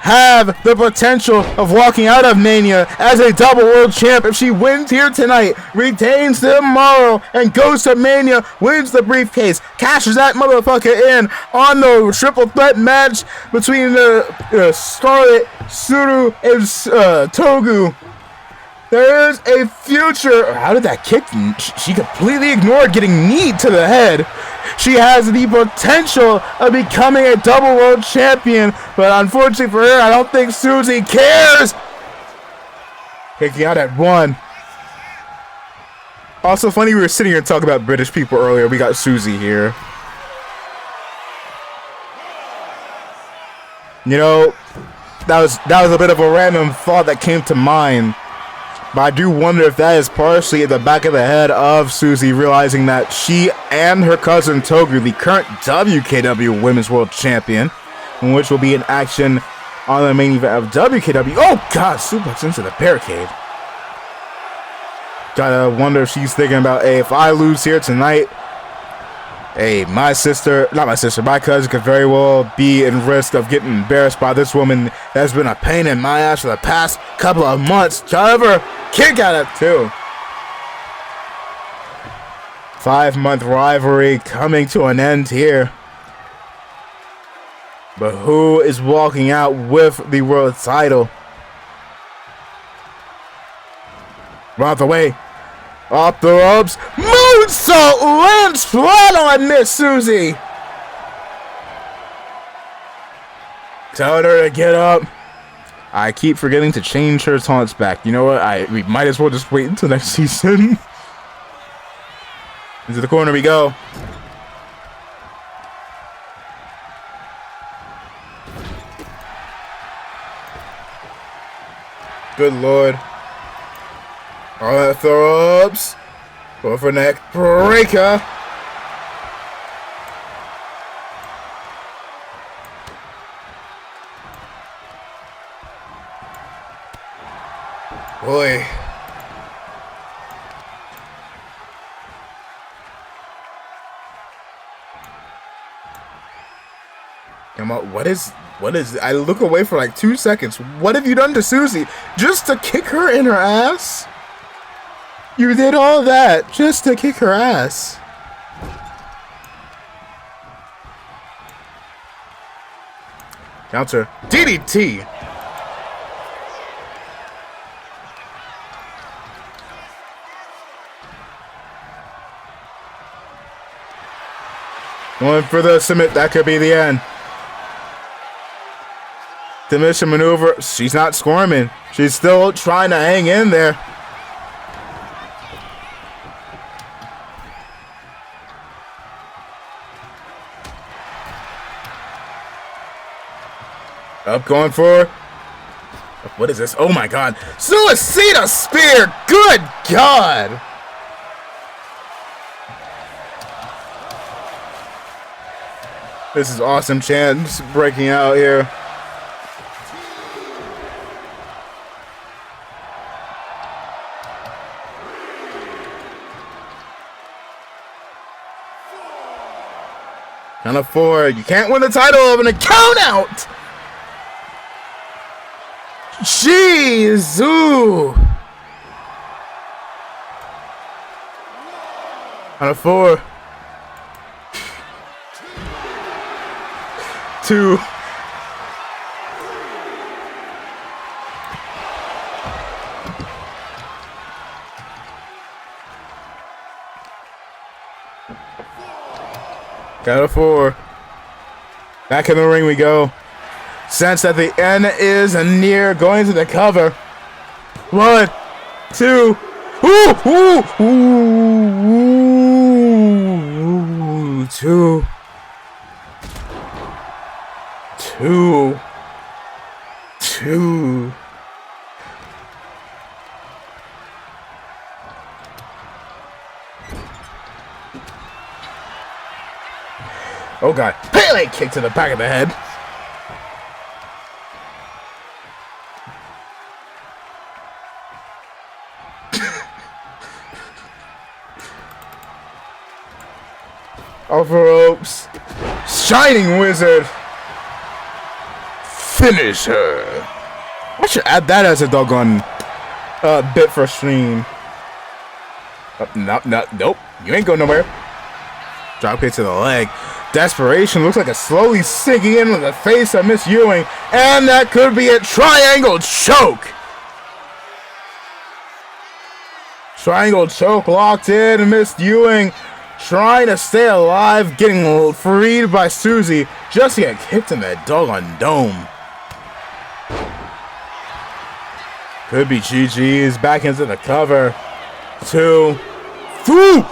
have the potential of walking out of Mania as a double world champ if she wins here tonight, retains tomorrow, and goes to Mania, wins the briefcase, cashes that motherfucker in on the triple threat match between Scarlett, Suru, and Togu. There is a future. How did that kick? She completely ignored getting kneed to the head. She has the potential of becoming a double world champion, but unfortunately for her, I don't think Susie cares. Kicking out at one. Also funny, we were sitting here talking about British people earlier. We got Susie here. You know, that was a bit of a random thought that came to mind. But I do wonder if that is partially at the back of the head of Susie, realizing that she and her cousin Togu, the current WKW Women's World Champion, which will be in action on the main event of WKW. Oh God, suplex into the barricade. Gotta wonder if she's thinking about, hey, if I lose here tonight, hey, my cousin could very well be in risk of getting embarrassed by this woman that's been a pain in my ass for the past couple of months. However, kick out of two. 5-month rivalry coming to an end here. But who is walking out with the world title? Run out the way. Off the ropes. Moonsault lands flat on Miss Susie. Telling her to get up. I keep forgetting to change her taunts back. You know what? We might as well just wait until next season. Into the corner we go. Good lord. All that throw-ups. Go for neck breaker. Boy. Come on, what is I look away for like 2 seconds. What have you done to Susie? Just to kick her in her ass? You did all that just to kick her ass. Counter. DDT. Going for the submit. That could be the end. Submission maneuver. She's not squirming. She's still trying to hang in there. Up, going for. What is this? Oh my god. Suicida Spear. Good god. This is awesome chance breaking out here. Count of 4. You can't win the title of a count out. Jeez. Ooh. Count of 4. 2. Count of 4. Back in the ring we go. Sense that the end is near. Going to the cover. 1, 2. Ooh, ooh, ooh, 2. 2. 2. Oh god. Pele kick to the back of the head. Off the ropes. Shining Wizard. Finish her. I should add that as a doggone bit for stream. Nope. You ain't going nowhere. Drop kick to the leg. Desperation looks like it's slowly sinking in with the face of Miss Ewing. And that could be a triangle choke. Triangle choke locked in. And Miss Ewing trying to stay alive. Getting freed by Susie. Just to get kicked in that doggone dome. Could be GG's. Back into the cover. 2. 3.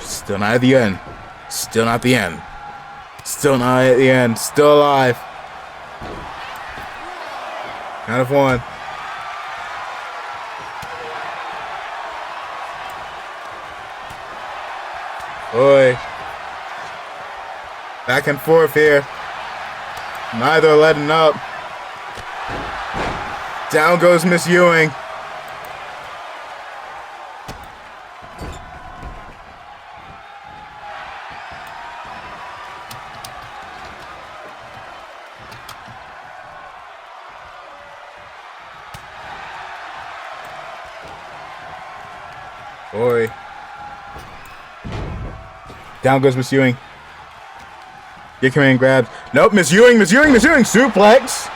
Still not at the end. Still not the end. Still not at the end. Still alive. Count of 1. Boy. Back and forth here. Neither letting up. Down goes Miss Ewing. Boy. Down goes Miss Ewing. Get command grabs. Nope, Miss Ewing. Suplex.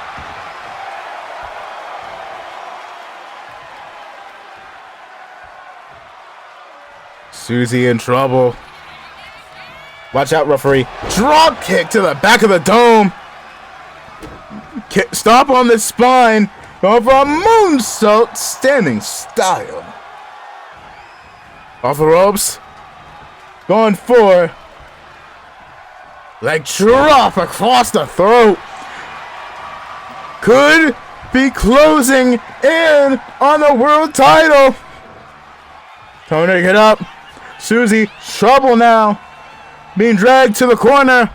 Susie in trouble. Watch out, referee. Drop kick to the back of the dome. Stop on the spine. Going for a moonsault, standing style. Off the ropes. Going for leg drop across the throat. Could be closing in on the world title. Trying to get up. Susie, trouble now. Being dragged to the corner.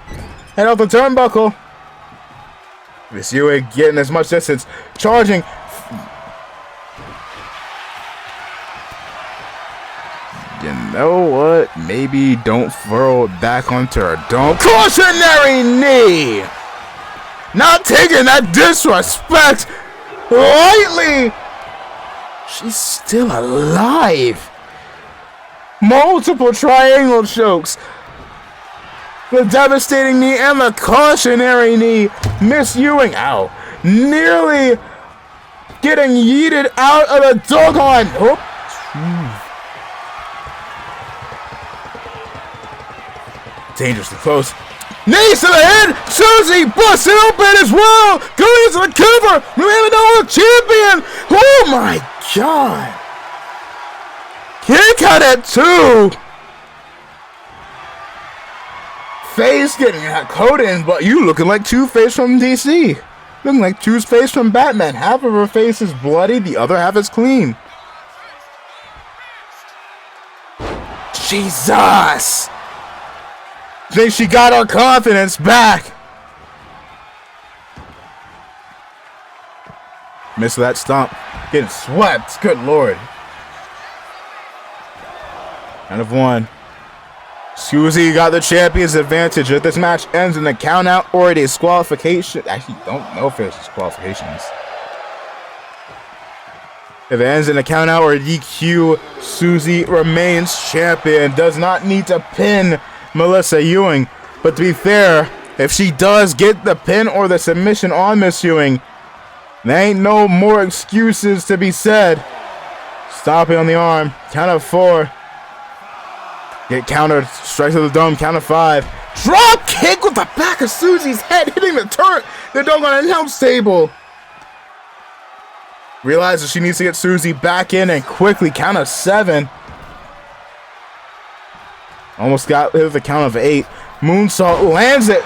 Head off the turnbuckle. Miss Ewing getting as much distance. Charging. You know what? Maybe don't throw it back onto her dome. Cautionary knee! Not taking that disrespect lightly. She's still alive. Multiple triangle chokes. The devastating knee and the cautionary knee. Miss Ewing, ow, nearly getting yeeted out of the doggone. Dangerously close. Knees to the head. Susie busts it open as well. Going into the cover. We have another champion. Oh my God. Kick out at 2. Face getting that coat in, but you looking like Two-Face from DC. Looking like Two-Face from Batman. Half of her face is bloody, the other half is clean. Jesus! Think she got her confidence back. Missed that stomp. Getting swept. Good Lord. Kind of one. Susie got the champion's advantage. If this match ends in a count out or a disqualification, actually don't know if it's disqualifications. If it ends in a count out or a DQ, Susie remains champion. Does not need to pin Melissa Ewing. But to be fair, if she does get the pin or the submission on Miss Ewing, there ain't no more excuses to be said. Stopping on the arm. Count of 4. Get countered. Strike to the dome. Count of 5. Drop kick with the back of Susie's head, hitting the turret. The doggone announce table. Realizes she needs to get Susie back in and quickly. Count of 7. Almost got the count of 8. Moonsault lands it.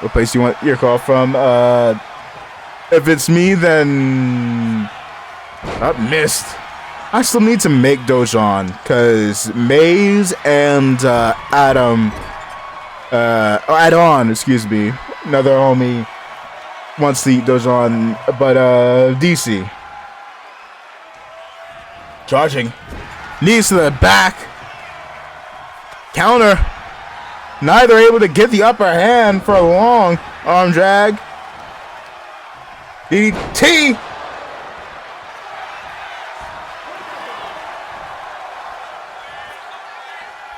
What place do you want your call from? If it's me, then missed. I still need to make Dojon because Maze and Adam, excuse me, another homie wants to eat Dojon, but DC. Charging. Knees to the back. Counter. Neither able to get the upper hand for a long arm drag. DDT.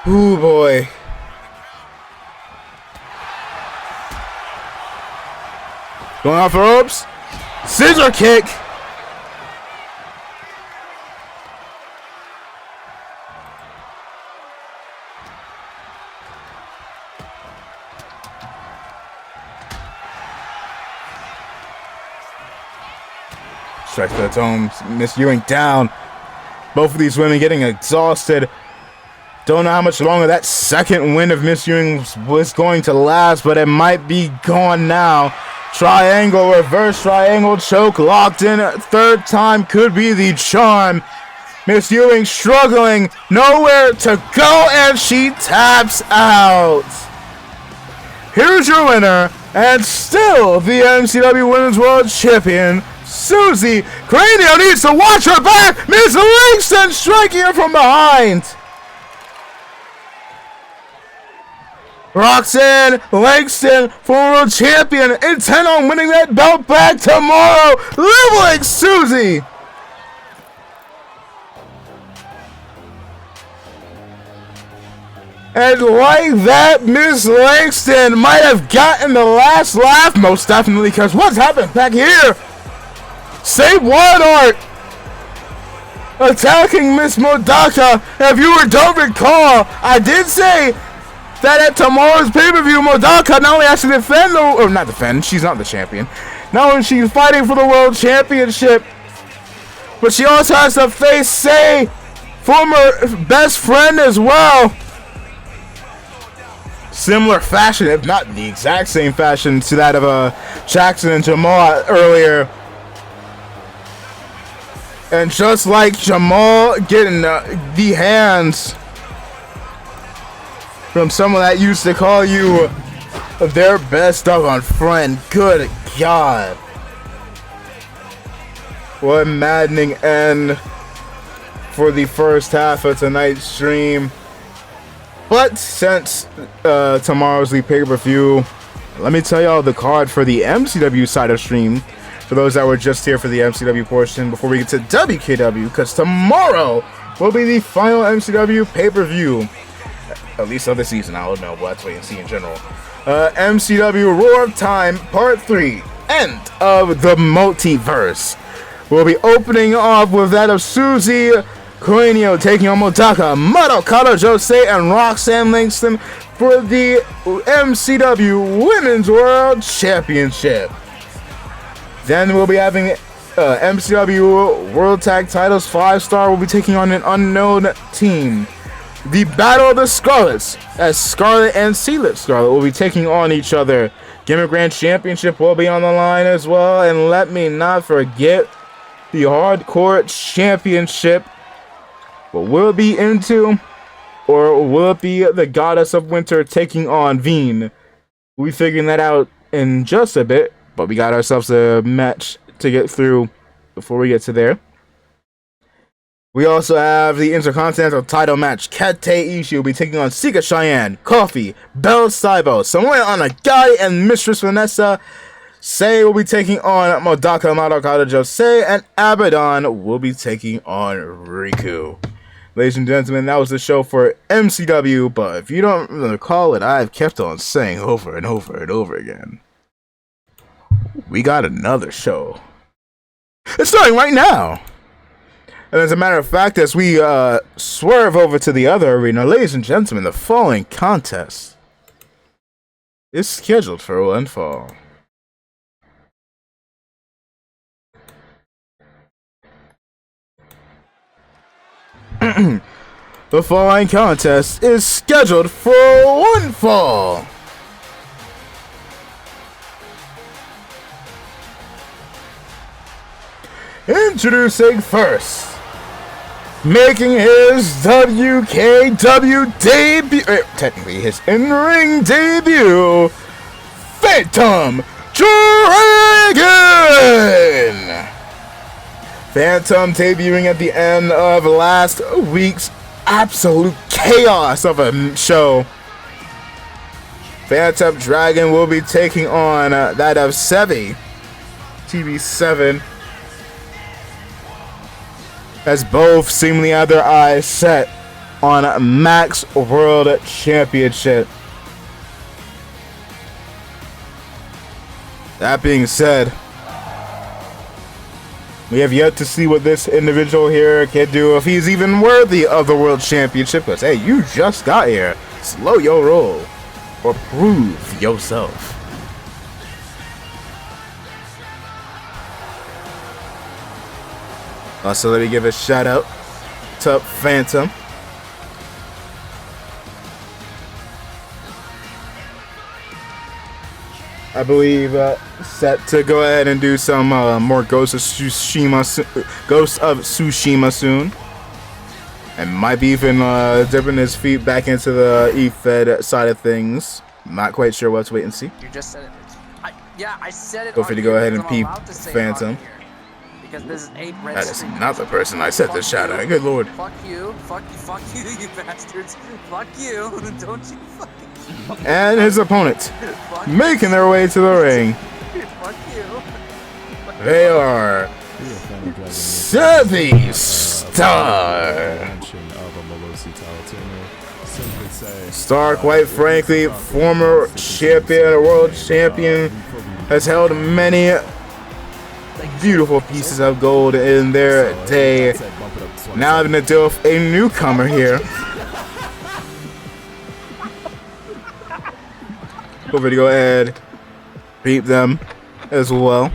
Ooh boy. Going off the ropes. Scissor kick. Strike to the dome. Miss Ewing down. Both of these women getting exhausted. Don't know how much longer that second win of Miss Ewing was going to last, but it might be gone now. Triangle, reverse triangle, choke, locked in. Third time could be the charm. Miss Ewing struggling, nowhere to go, and she taps out. Here's your winner, and still the MCW Women's World Champion, Susie. Cranial needs to watch her back. Miss Langston striking her from behind. Roxanne Langston, former world champion, intent on winning that belt back tomorrow, leveling Susie. And like that, Miss Langston might have gotten the last laugh, most definitely, because what's happened back here? Say what, Art? attacking Miss Modaka. If you don't recall, I did say that at tomorrow's pay-per-view, Modaka not only has to defend, or not defend, she's not the champion. Not only she's fighting for the world championship, but she also has to face, say, former best friend as well. Similar fashion, if not the exact same fashion, to that of Jackson and Jamal earlier. And just like Jamal getting the hands from someone that used to call you their best doggone friend, good God. What a maddening end for the first half of tonight's stream. But since tomorrow's the pay-per-view, let me tell y'all the card for the MCW side of stream. For those that were just here for the MCW portion, before we get to WKW, because tomorrow will be the final MCW pay-per-view. At least of the season, I don't know, but let's wait and see in general. MCW Roar of Time Part 3, End of the Multiverse. We'll be opening off with that of Susie Coenio taking on Modaka, Madokata Jose, and Roxanne Langston for the MCW Women's World Championship. Then we'll be having MCW World Tag Titles 5-star will be taking on an unknown team. The Battle of the Scarlets, as Scarlet and Sealet Scarlet will be taking on each other. Gimmick Grand Championship will be on the line as well. And let me not forget the Hardcore Championship. What will it be into? Or will it be the Goddess of Winter taking on Veen? We'll be figuring that out in just a bit. But we got ourselves a match to get through before we get to there. We also have the Intercontinental title match. Kate Ishii will be taking on Sika Cheyenne, Coffee, Belle Saibo, Samoa Anagai, and Mistress Vanessa. Say will be taking on Modaka Madokata Jose, and Abaddon will be taking on Riku. Ladies and gentlemen, that was the show for MCW, but if you don't recall it, I've kept on saying over and over and over again. We got another show. It's starting right now. And as a matter of fact, as we swerve over to the other arena, ladies and gentlemen, the following contest is scheduled for one fall. The following contest is scheduled for one fall. Introducing first, making his WKW debut, technically his in-ring debut, Phantom Dragon! Phantom debuting at the end of last week's absolute chaos of a show. Phantom Dragon will be taking on that of Sevi, TV7. As both seemingly have their eyes set on Max World Championship. That being said, we have yet to see what this individual here can do, if he's even worthy of the World Championship. Because, hey, you just got here. Slow your roll. Or prove yourself. Also, let me give a shout out to Phantom. I believe set to go ahead and do some more Ghost of Tsushima soon. And might be even dipping his feet back into the E-Fed side of things. Not quite sure what to wait and see. You just said it. Yeah, I said it. Feel free to go ahead and peep Phantom. Because this is 8 red. That is not the person I said this shout out. Good lord. Fuck you, you bastards. Fuck you. Don't you fucking. And his opponent making their way to the ring. Fuck you. They are Sevi Star. Star, quite frankly, former champion, world champion, has held many beautiful pieces of gold in their day. Now having to deal with a newcomer here. Over to go ahead, beat them as well.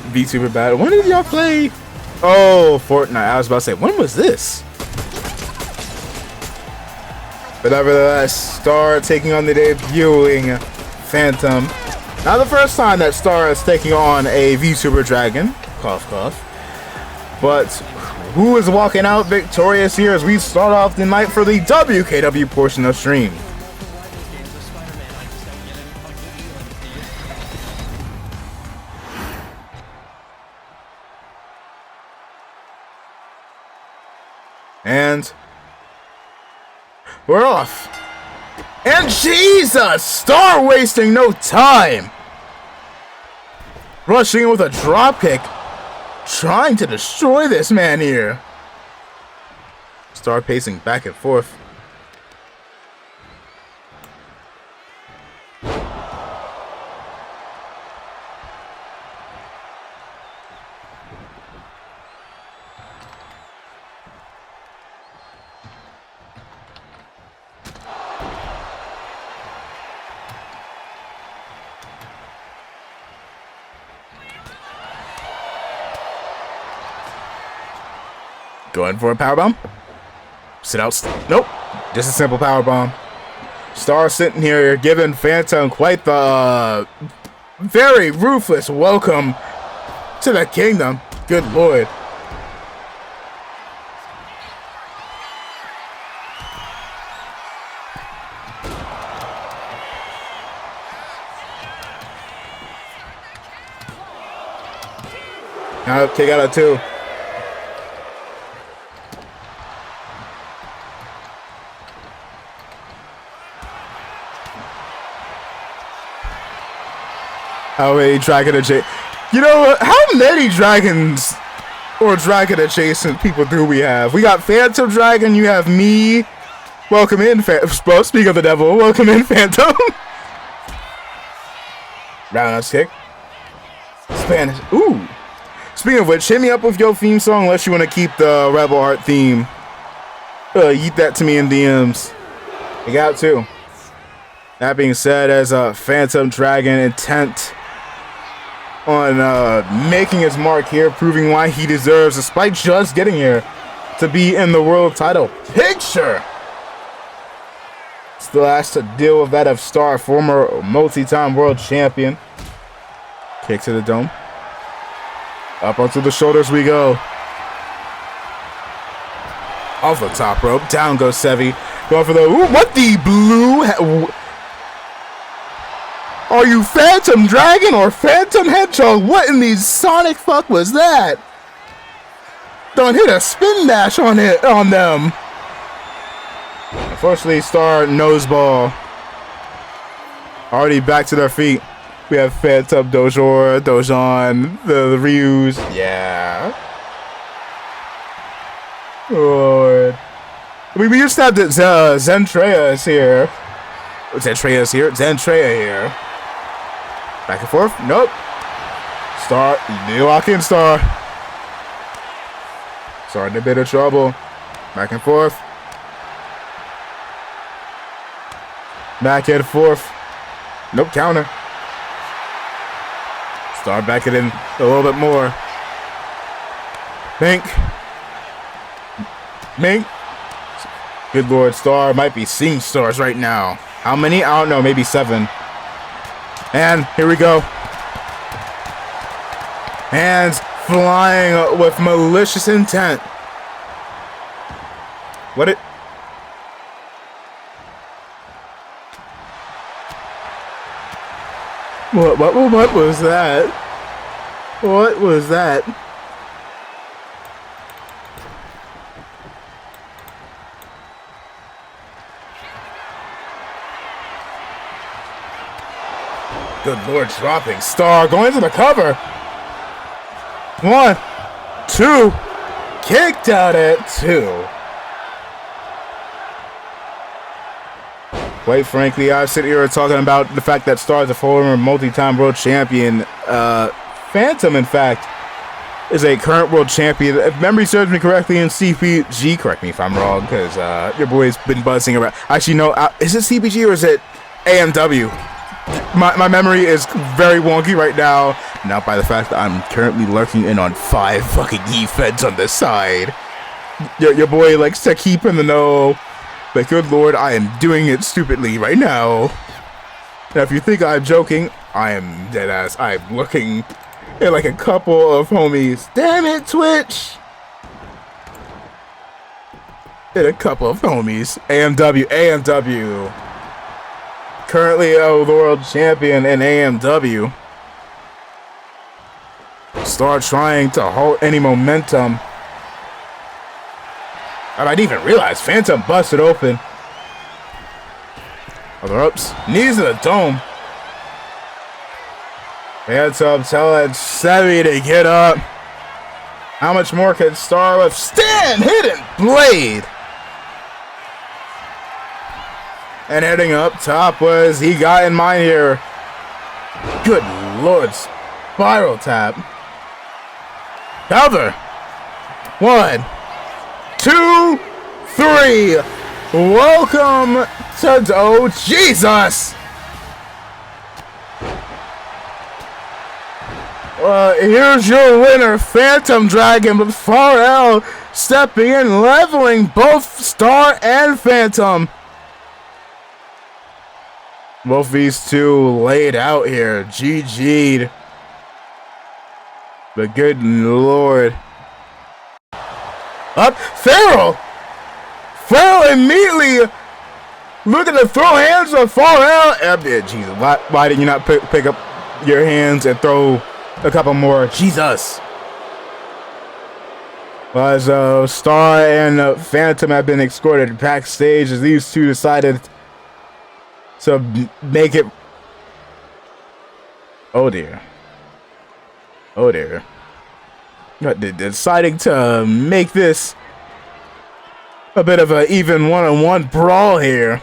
VTuber battle. When did y'all play? Oh, Fortnite. I was about to say, when was this? But nevertheless, Star taking on the debuting Phantom. Not the first time that Star is taking on a VTuber dragon. Cough, cough. But who is walking out victorious here as we start off the night for the WKW portion of stream? And we're off. And Jesus! Star wasting no time. Rushing in with a dropkick. Trying to destroy this man here. Star pacing back and forth. Going for a powerbomb. Sit out. Nope. Just a simple powerbomb. Star sitting here giving Phantom quite the very ruthless welcome to the kingdom. Good lord. Now kick out of two. How many dragon adjacent? You know what? How many dragons or dragon adjacent people do we have? We got Phantom Dragon. You have me. Welcome in, well, speak of the devil. Welcome in, Phantom. Roundhouse kick. Spanish. Ooh. Speaking of which, hit me up with your theme song unless you want to keep the Rebel Heart theme. Yeet that to me in DMs. You got to. That being said, as a Phantom Dragon intent on making his mark here, proving why he deserves, despite just getting here, to be in the world title picture. Still has to deal with that of Star, former multi-time world champion. Kick to the dome. Up onto the shoulders we go. Off the top rope. Down goes Sevi. Going for the... Ooh, what the blue... Are you Phantom Dragon or Phantom Hedgehog? What in the Sonic fuck was that? Don't hit a spin dash on them. Unfortunately, Star noseball. Already back to their feet. We have Phantom Dojan, the Ryus. Yeah. Lord. We used to have the Zentreya here. Zentreya here. Back and forth. Nope. Star. You lock in, Star. Star in a bit of trouble. Back and forth. Back and forth. Nope. Counter. Star back it in a little bit more. Mink. Good lord. Star might be seeing stars right now. How many? I don't know. Maybe 7. And here we go. Hands flying with malicious intent. What it? What was that? What was that? Good lord, dropping. Star going to the cover. 1, 2. Kicked out at 2. Quite frankly, I sit here talking about the fact that Star is a former multi-time world champion. Phantom, in fact, is a current world champion. If memory serves me correctly in CPG, correct me if I'm wrong, because your boy's been buzzing around. Actually, no, is it CPG or is it AMW? My memory is very wonky right now. Now by the fact that I'm currently lurking in on 5 fucking E-feds on the side. Your boy likes to keep in the know. But good lord, I am doing it stupidly right now. Now if you think I'm joking, I am dead ass. I'm looking at like a couple of homies. Damn it, Twitch! At a couple of homies. AMW. Currently the world champion in AMW. Start trying to halt any momentum. I didn't even realize Phantom busted open. Other ups. Knees to the dome. Phantom telling Sevy to get up. How much more can Star withstand? Hidden blade. And heading up top was he got in mind here. Good lord. Spiral tap. Cover. 1, 2, 3. Welcome to Oh Jesus. Here's your winner, Phantom Dragon, with Pharrell stepping in, leveling both Star and Phantom. Both these two laid out here. GG'd. But good lord. Up, Farrell immediately looking to throw hands on Pharrell. Jesus, why did you not pick up your hands and throw a couple more? Jesus. As Star and Phantom have been escorted backstage as these two decided to make it. Oh dear. Deciding to make this a bit of an even one-on-one brawl here.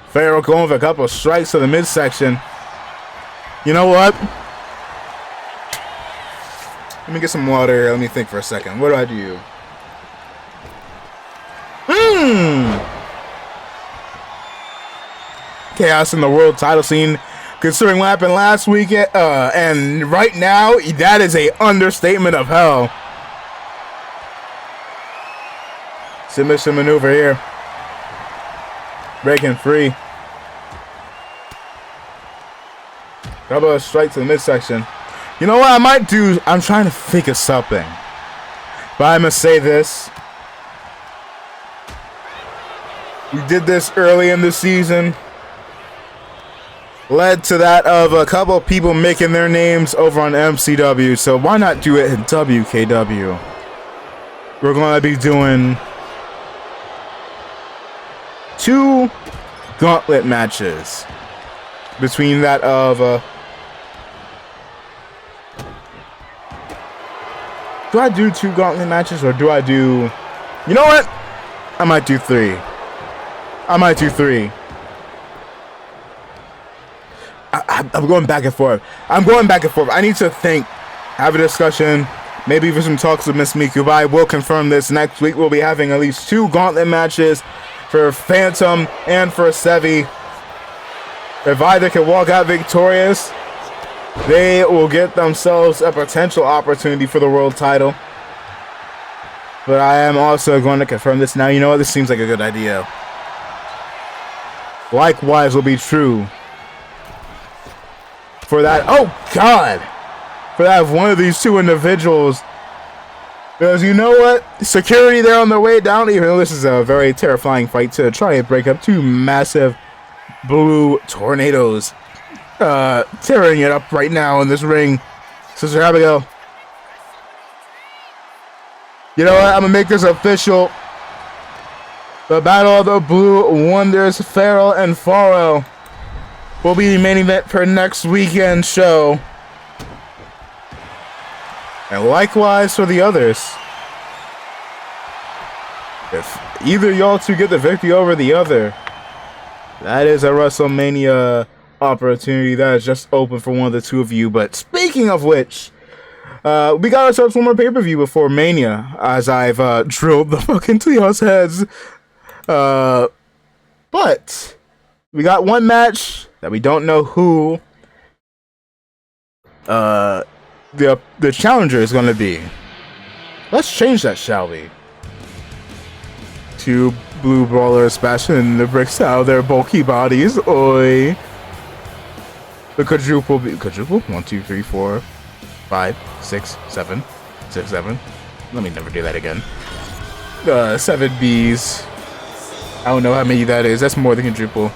Farrell going for a couple of strikes to the midsection. You know what? Let me get some water here. Let me think for a second. What do I do? Chaos in the world title scene. Considering what happened last week, and right now, that is a understatement of hell. Submission maneuver here. Breaking free. Couple of strikes to the midsection. You know what I might do? I'm trying to think of something. But I must say this. We did this early in the season. Led to that of a couple of people making their names over on MCW. So why not do it in WKW? We're going to be doing 2 gauntlet matches. Between that of... do I do 2 gauntlet matches or do I do... You know what? I might do 3. I'm going back and forth. I need to think, have a discussion, maybe even some talks with Miss Mcw, but I will confirm this next week. We'll be having at least 2 gauntlet matches for Phantom and for Sevy. If either can walk out victorious, they will get themselves a potential opportunity for the world title. But I am also going to confirm this now. You know what? This seems like a good idea. Likewise will be true for that. Oh God! For that of one of these 2 individuals. Because you know what? Security there on their way down. Even though this is a very terrifying fight to try and break up 2 massive blue tornadoes. Tearing it up right now in this ring. Sister Abigail. You know what? I'm going to make this official. The Battle of the Blue Wonders, Farrell and Pharrell, will be the main event for next weekend show. And likewise for the others. either y'all two get the victory over the other. That is a WrestleMania opportunity that is just open for one of the two of you. But speaking of which, we got ourselves one more pay-per-view before Mania, as I've drilled the fuck into y'all's heads. But we got one match that we don't know who the challenger is going to be. Let's change that, shall we? Two blue brawlers smashing the bricks out of their bulky bodies. Oi. The quadruple. 1, 2, 3, 4, 5, 6, 7. 6, 7. Let me never do that again. 7 Bs. I don't know how many that is. That's more than quadruple.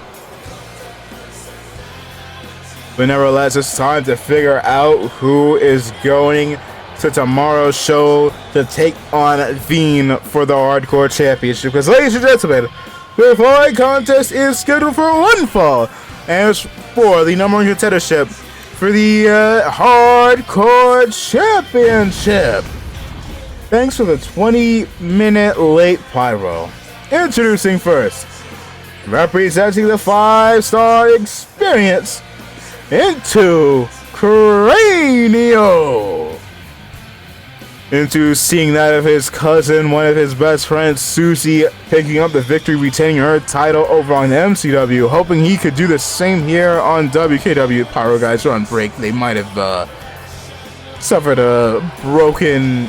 But nevertheless, it's time to figure out who is going to tomorrow's show to take on Veen for the Hardcore Championship. Because, ladies and gentlemen, the following contest is scheduled for one fall, and it's for the number one contendership for the Hardcore Championship. Thanks for the 20-minute late pyro. Introducing first, representing the 5-star experience, into Cranio. Into seeing that of his cousin, one of his best friends, Susie, picking up the victory, retaining her title over on MCW, hoping he could do the same here on WKW. Pyro guys are on break. They might have suffered a broken...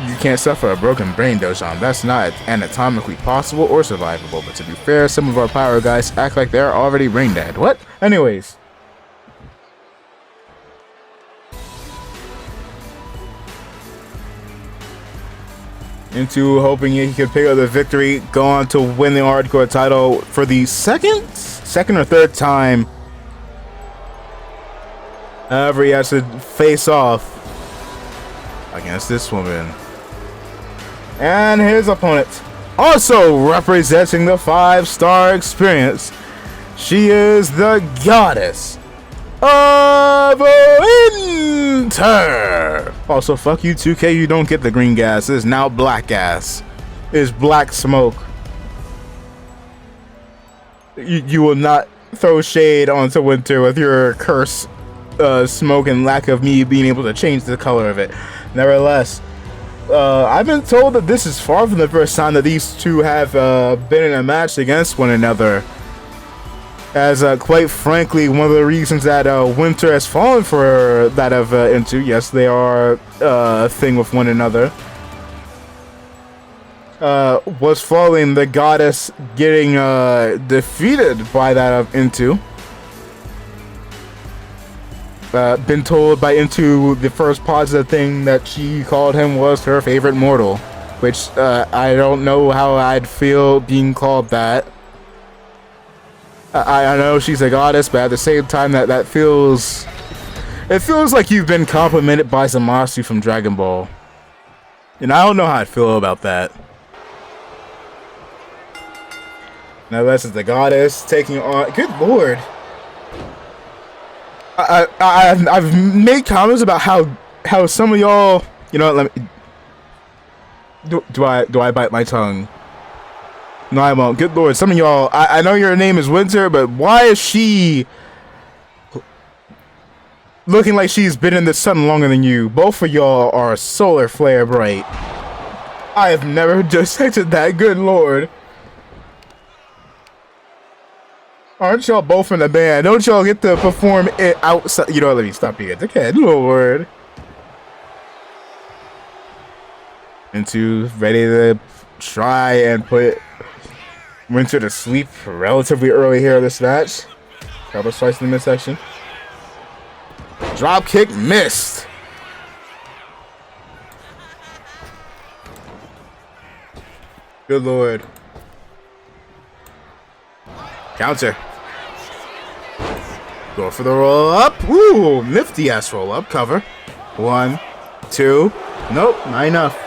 You can't suffer a broken brain, Dojam. That's not anatomically possible or survivable. But to be fair, some of our Pyro guys act like they're already brain dead. What? Anyways. Into hoping he could pick up the victory, go on to win the Hardcore title for the second or third time. However, he has to face off against this woman. And his opponent, also representing the 5-star experience, she is the goddess of winter. Also, fuck you, 2K. You don't get the green gas. It is now black gas. It is black smoke. You will not throw shade onto winter with your curse, smoke, and lack of me being able to change the color of it. Nevertheless, I've been told that this is far from the first time that these two have been in a match against one another. As quite frankly, one of the reasons that Winter has fallen for that of Into, yes, they are a thing with one another, was following the goddess getting defeated by that of Into. Been told by Into the first positive thing that she called him was her favorite mortal, which I don't know how I'd feel being called that. I know she's a goddess, but at the same time, that feels... It feels like you've been complimented by Zamasu from Dragon Ball. And I don't know how I'd feel about that. Now this is the goddess taking on... Good lord! I've made comments about how some of y'all... You know what, let me... Do I bite my tongue? No, I won't. Good lord, some of y'all, I know your name is Winter, but why is she looking like she's been in the sun longer than you? Both of y'all are solar flare bright. I have never dissected that, good lord. Aren't y'all both in the band? Don't y'all get to perform it outside? You know, let me stop being a dickhead, lord. Into ready to try and put Winter to sleep relatively early here in this match. Couple strikes in the midsection. Drop kick missed. Good lord. Counter. Go for the roll up. Ooh, nifty ass roll up. Cover. 1, 2. Nope, not enough.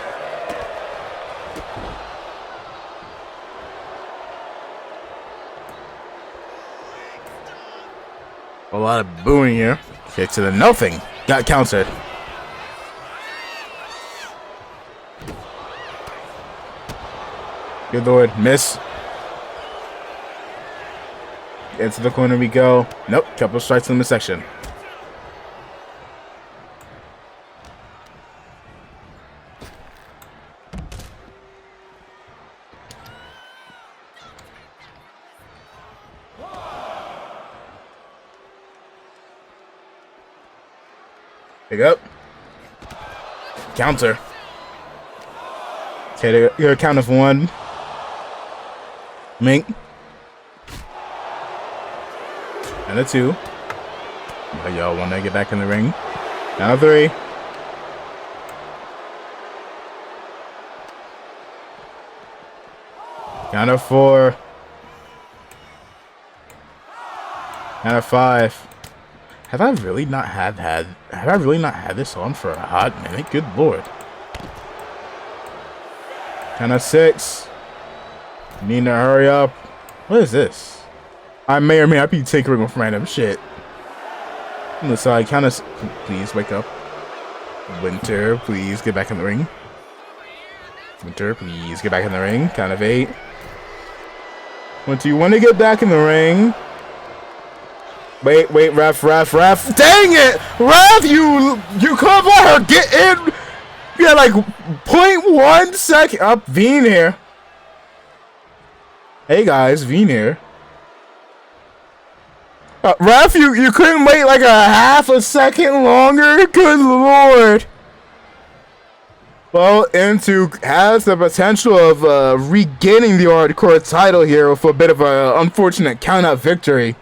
A lot of booing here. Kick to the nothing. Got countered. Good lord. Miss. Into the corner we go. Nope. Couple strikes in the section. Pick up. Counter. Okay, you're a count of 1. Mink. And a 2. Y'all want to get back in the ring. Count of 3. Count of 4. Count of 5. Have I really not had this on for a hot minute? Good lord. Count of 6. Need to hurry up. What is this? I may or may not be tinkering with random shit. On the side, count of... Please wake up. Winter, please get back in the ring. Winter, please get back in the ring. Count of 8. Winter, you want to get back in the ring? Wait, ref. Dang it! Ref, you could let her get in. Yeah, like 0.1 second. Up, Veen here. Hey guys, Veen here. Ref, you couldn't wait like a half a second longer? Good lord. Well, Into has the potential of regaining the hardcore title here with a bit of an unfortunate count-out victory.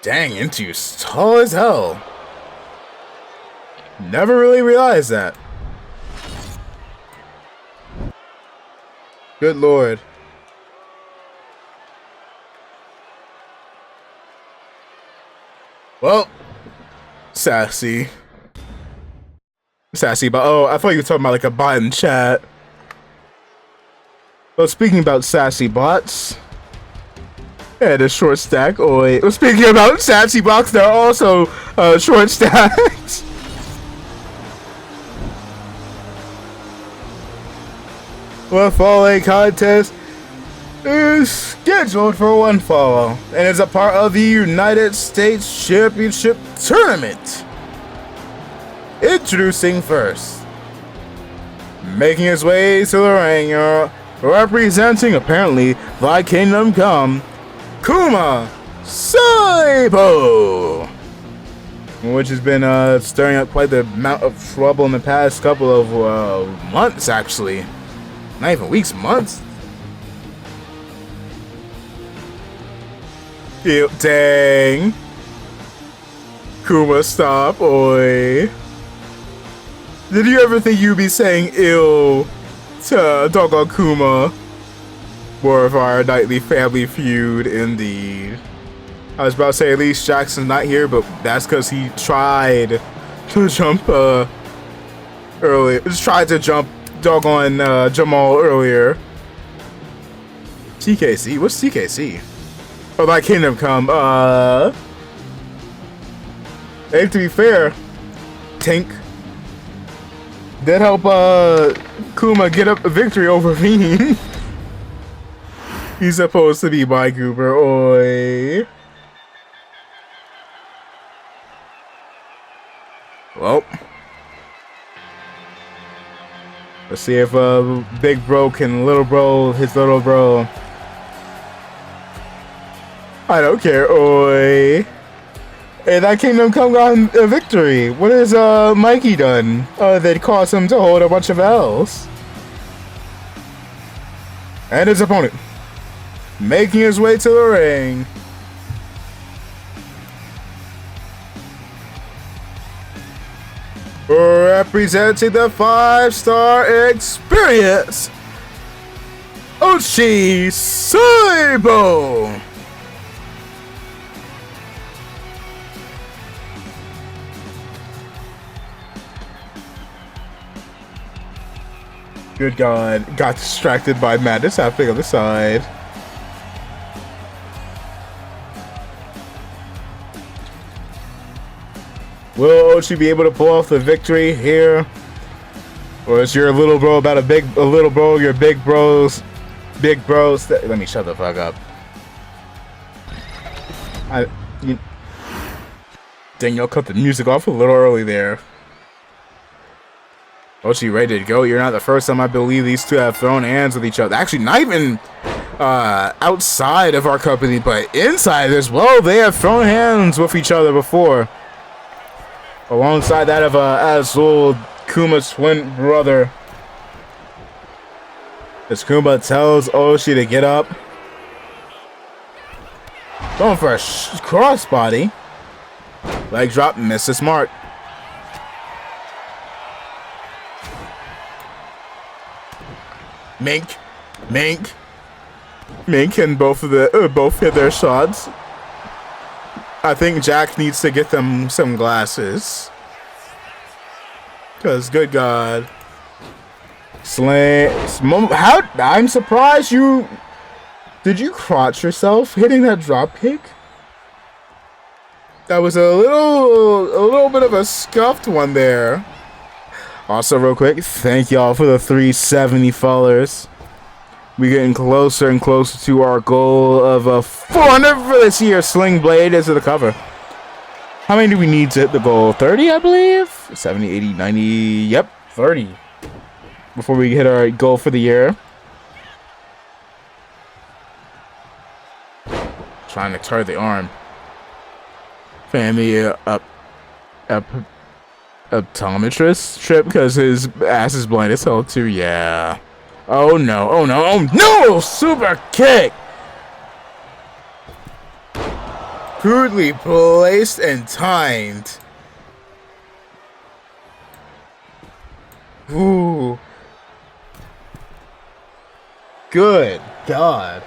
Dang, Intu's tall as hell. Never really realized that. Good lord. Well, sassy, but oh, I thought you were talking about like a bot in chat. Well, speaking about sassy bots. Yeah, the short stack. Oh wait. Well, speaking about sassy bots, they're also short stacks. Well, following contest is scheduled for 1 fall and is a part of the United States Championship Tournament. Introducing first, making his way to the ring, representing apparently the Kingdom Come, Kuma Saibo, which has been stirring up quite the amount of trouble in the past couple of months, actually. Not even weeks, months. Ew, dang. Kuma, stop, oi. Did you ever think you'd be saying ill to doggone Kuma? More of our nightly family feud, indeed. I was about to say at least Jackson's not here, but that's because he tried to jump earlier. Just tried to jump doggone Jamal earlier. TKC? What's TKC? Oh, that Kingdom Come. Hey, to be fair, Tink did help Kuma get up a victory over me. He's supposed to be my goober, oi. Well, let's see if Big Bro can his little bro. I don't care, oi. Hey, that Kingdom Come got a victory. What has Mikey done that caused him to hold a bunch of L's? And his opponent, making his way to the ring. Representing the 5-star experience, Ochi Saibo. Good God, got distracted by madness happening on the side. Will Ochi be able to pull off the victory here? Or is your little bro about a little bro, your big bros, let me shut the fuck up. Daniel cut the music off a little early there. Oh, she ready to go? You're not the first time I believe these two have thrown hands with each other. Actually, not even outside of our company, but inside as well. They have thrown hands with each other before. Alongside that of Azul, Kuma's twin brother. As Kuma tells Oshi to get up. Going for a crossbody. Leg drop, misses mark. Mink, and both hit their shots. I think Jack needs to get them some glasses. Cause good God, I'm surprised you. Did you crotch yourself hitting that drop kick? That was a little bit of a scuffed one there. Also, real quick, thank y'all for the 370 followers. We're getting closer and closer to our goal of 400 for this year. Sling Blade is the cover. How many do we need to hit the goal? 30, I believe? 70, 80, 90. Yep, 30. Before we hit our goal for the year. Trying to turn the arm. Family optometrist trip because his ass is blind as hell too. Yeah. Oh no. Oh no. Oh no. Super kick. Crudely placed and timed. Ooh. Good God.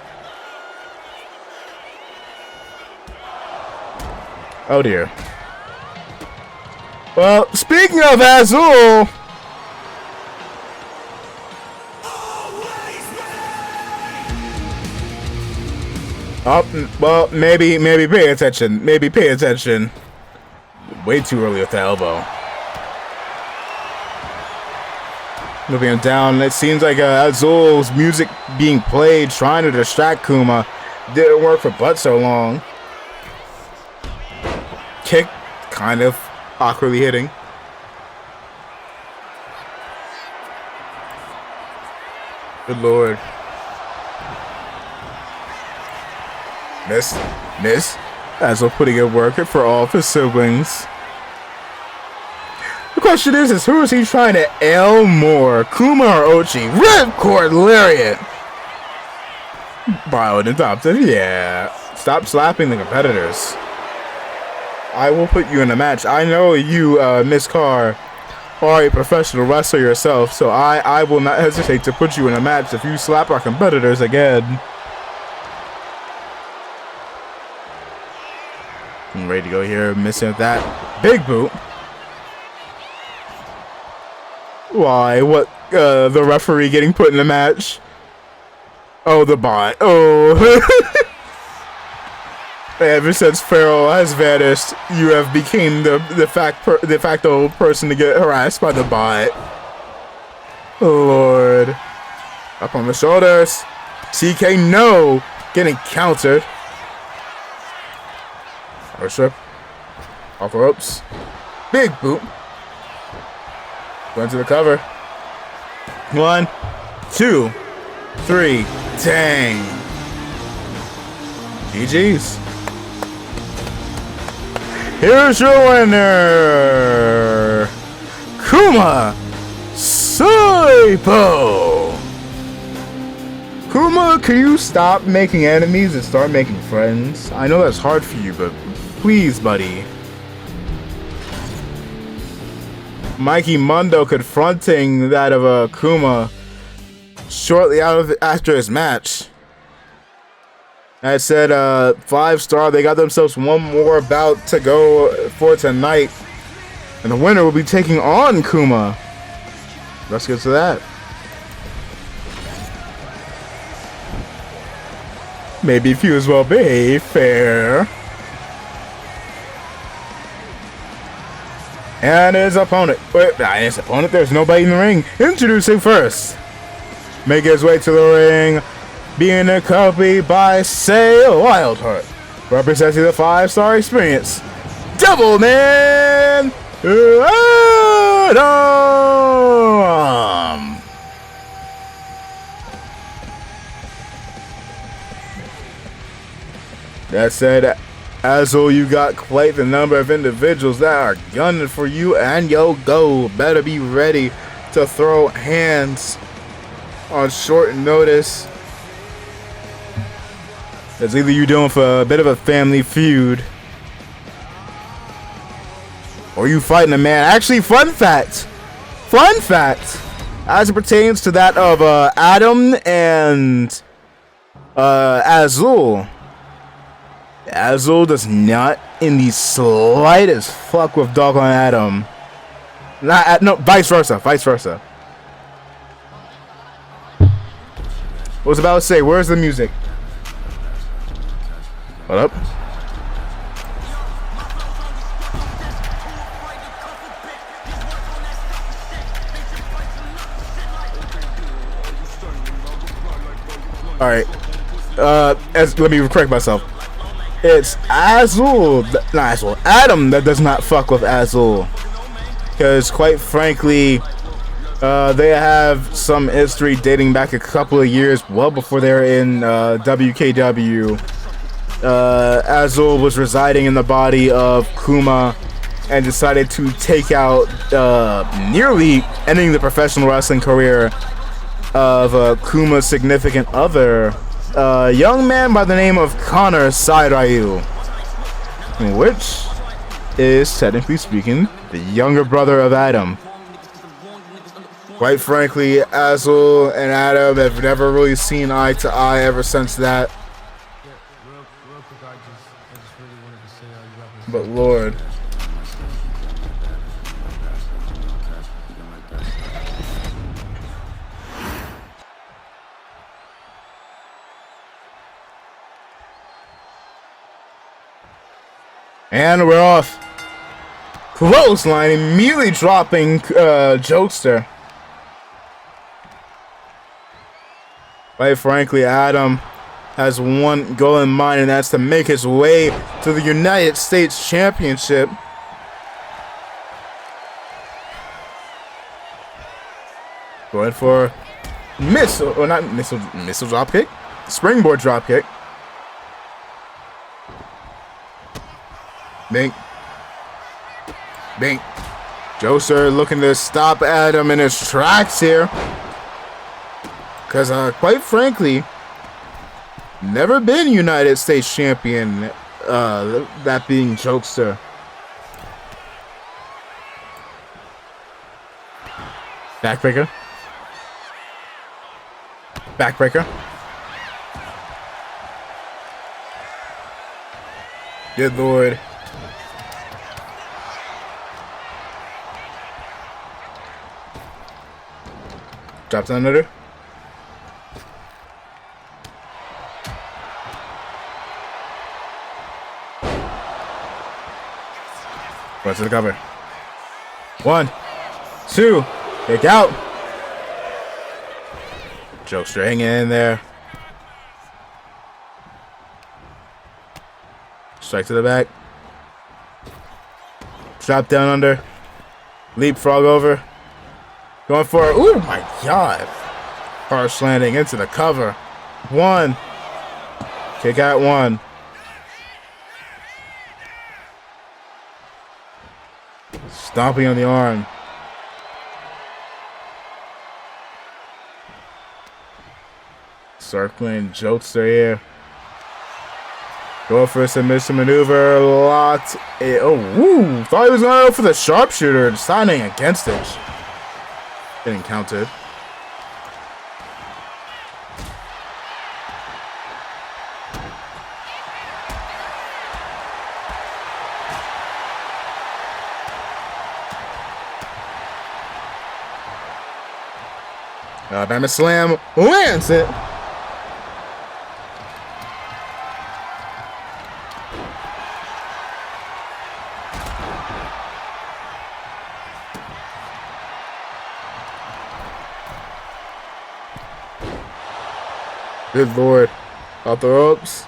Oh dear. Well, speaking of Azul, well, maybe pay attention. Maybe pay attention. Way too early with the elbow. Moving him down. It seems like Azul's music being played, trying to distract Kuma, didn't work for but so long. Kick, kind of awkwardly hitting. Good Lord. Miss. Azul putting in work for all of his siblings. The question is who is he trying to ail more? Kuma or Ochi? Ripcord Lariat! Borrowed and adopted? Yeah. Stop slapping the competitors. I will put you in a match. I know you, Miss Carr, are a professional wrestler yourself, so I will not hesitate to put you in a match if you slap our competitors again. I'm ready to go here, missing that big boot. Why? What? The referee getting put in a match? Oh, the bot. Oh. Ever since Farrell has vanished, you have become de facto person to get harassed by the bot. Oh, Lord. Up on the shoulders. TK, no. Getting countered. Worship. Off the ropes. Big boot. Going to the cover. 1, 2, 3. Dang. GG's. Here's your winner, Kuma Saipo. Kuma, can you stop making enemies and start making friends? I know that's hard for you, but please, buddy. Mikey Mundo confronting that of Kuma shortly after his match. I said 5-star. They got themselves one more bout to go for tonight. And the winner will be taking on Kuma. Let's get to that. Maybe if he was well behaved, fair. And his opponent. Wait, his opponent? There's nobody in the ring. Introducing first. Make his way to the ring. Being accompanied by Say Wildheart. Representing the 5-star experience. Devilman Adam! That said, Azul, you got quite the number of individuals that are gunning for you and your goal. Better be ready to throw hands on short notice. It's either you doing for a bit of a family feud, or you fighting a man. Actually, fun fact, as it pertains to that of Adam and Azul. Azul does not in the slightest fuck with Doggone Adam. No, vice versa. I was about to say, where's the music? Hold up. All right. Let me correct myself. It's Azul, not Azul, Adam that does not fuck with Azul. Because quite frankly, they have some history dating back a couple of years, well before they were in WKW. Azul was residing in the body of Kuma and decided to take out, nearly ending the professional wrestling career of Kuma's significant other, a young man by the name of Connor Sairyu, which is, technically speaking, the younger brother of Adam. Quite frankly, Azul and Adam have never really seen eye to eye ever since that. But Lord. And we're off. Clothesline, immediately dropping Jokester. Quite frankly, Adam has one goal in mind, and that's to make his way to the United States Championship. Going for missile, or not missile drop kick, springboard drop kick. Bink. Bink. Jokester looking to stop Adam in his tracks here. Because, quite frankly, never been United States champion, that being Jokester. Backbreaker. Backbreaker. Good Lord. Drops down under. Runs to the cover. 1, 2, kick out. Jokester hanging in there. Strike to the back. Drop down under. Leapfrog over. Going for it. Oh my God. Harsh landing into the cover. 1. Kick out 1. Stomping on the arm. Circling Jokester here. Go for a submission maneuver. Locked. Oh, woo. Thought he was going to go for the sharpshooter. Deciding against it. Getting counted. Alabama Slam lands it. Good lord. Off the ropes.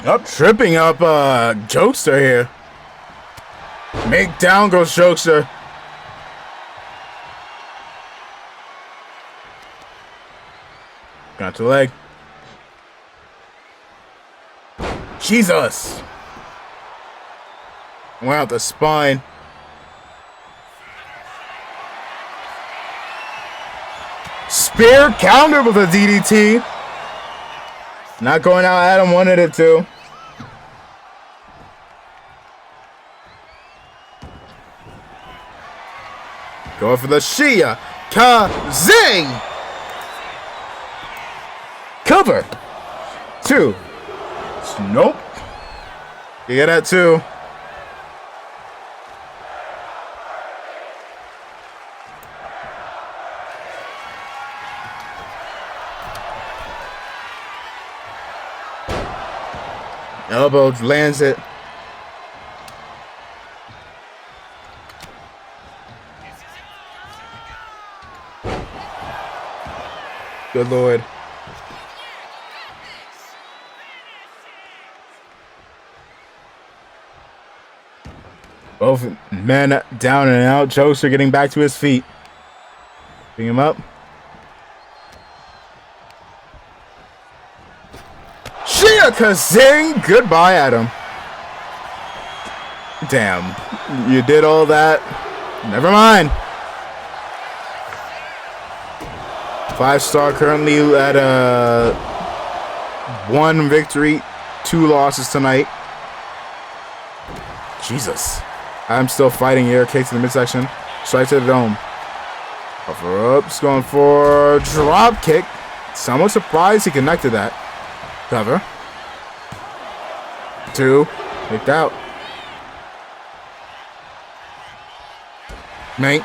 Up, tripping up Jokester here. Make down goes Jokester. Got to the leg. Jesus. Went out the spine. Spear counter with a DDT. Not going out. Adam wanted it to. Going for the Shia Kazing. Cover. 2. Nope. You get that too. Elbow lands it. Good lord. Both men down and out. Jokester getting back to his feet. Bring him up. Shia Kazing! Goodbye, Adam. Damn. You did all that. Never mind. 5-star currently at 1 victory, 2 losses tonight. Jesus. I'm still fighting air kicks in the midsection. Strike to the dome. Cover up. Just going for drop kick. Somewhat surprised he connected that. Cover. 2. Kicked out. Mate.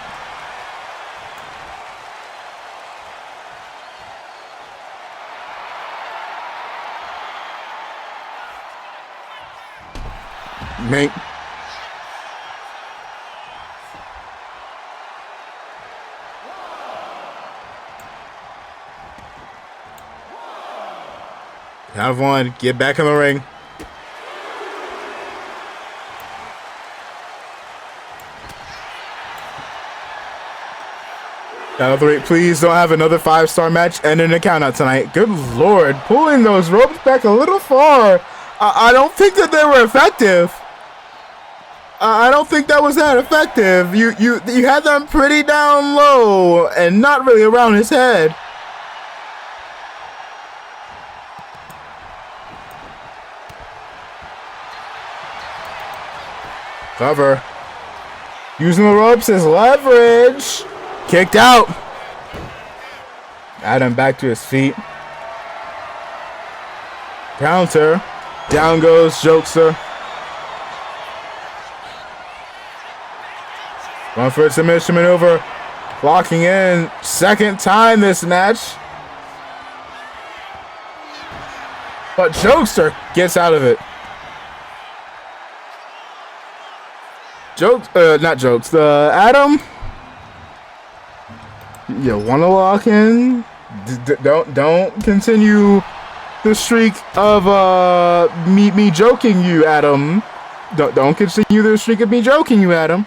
Mate. Count of 1. Get back in the ring. Count of 3. Please don't have another 5-star match and an count out tonight. Good lord. Pulling those ropes back a little far. I don't think that they were effective. I don't think that was that effective. You had them pretty down low and not really around his head. Cover. Using the ropes as leverage. Kicked out. Adam back to his feet. Counter. Down goes Jokester. Going for a submission maneuver. Locking in. Second time this match. But Jokester gets out of it. Not Jokes. Adam. You want to lock in? Don't continue the streak of me joking you, Adam. Don't continue the streak of me joking you, Adam.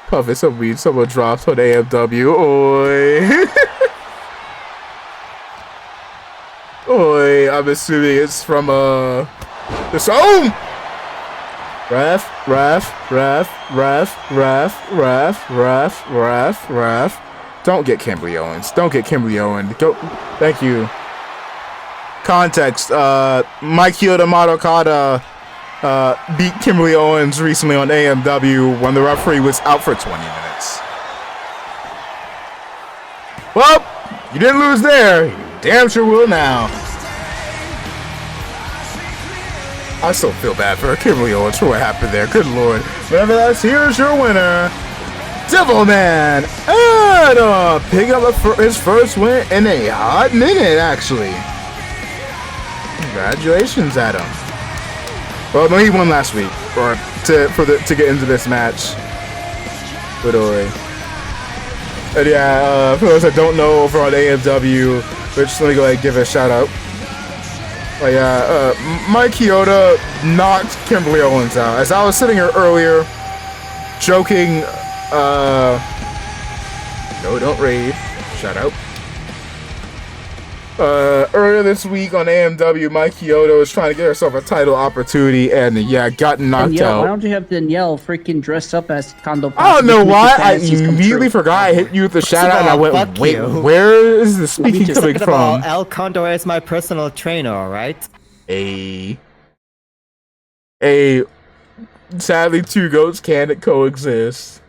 Puff it, some weed, someone drops on AMW. Oi. Oi, I'm assuming it's from the song. Ref. Don't get Kimberly Owens. Don't get Kimberly Owens. Go. Thank you. Context. Mcw Wkw beat Kimberly Owens recently on AMW when the referee was out for 20 minutes. Well, you didn't lose there. You damn sure will now. I still feel bad for Kimberly Owens for what happened there. Good lord. Nevertheless, here's your winner, Devilman Adam, picking up his first win in a hot minute, actually. Congratulations, Adam. Well, no, he won last week, or to get into this match. But and yeah, for those that don't know, over on AMW, which let me go ahead and give a shout out. Oh yeah, Mike Chioda knocked Kimberly Owens out. As I was sitting here earlier, joking, no, don't rave. Shout out. Earlier this week on AMW, Mike Chioda was trying to get herself a title opportunity, and yeah, got knocked out. Why don't you have Danielle freaking dressed up as Kondo? I don't know why. I immediately forgot I hit you with the shout out, and I went, wait, where is the speaking coming from? El Condor is my personal trainer, alright? Sadly, two goats can't coexist.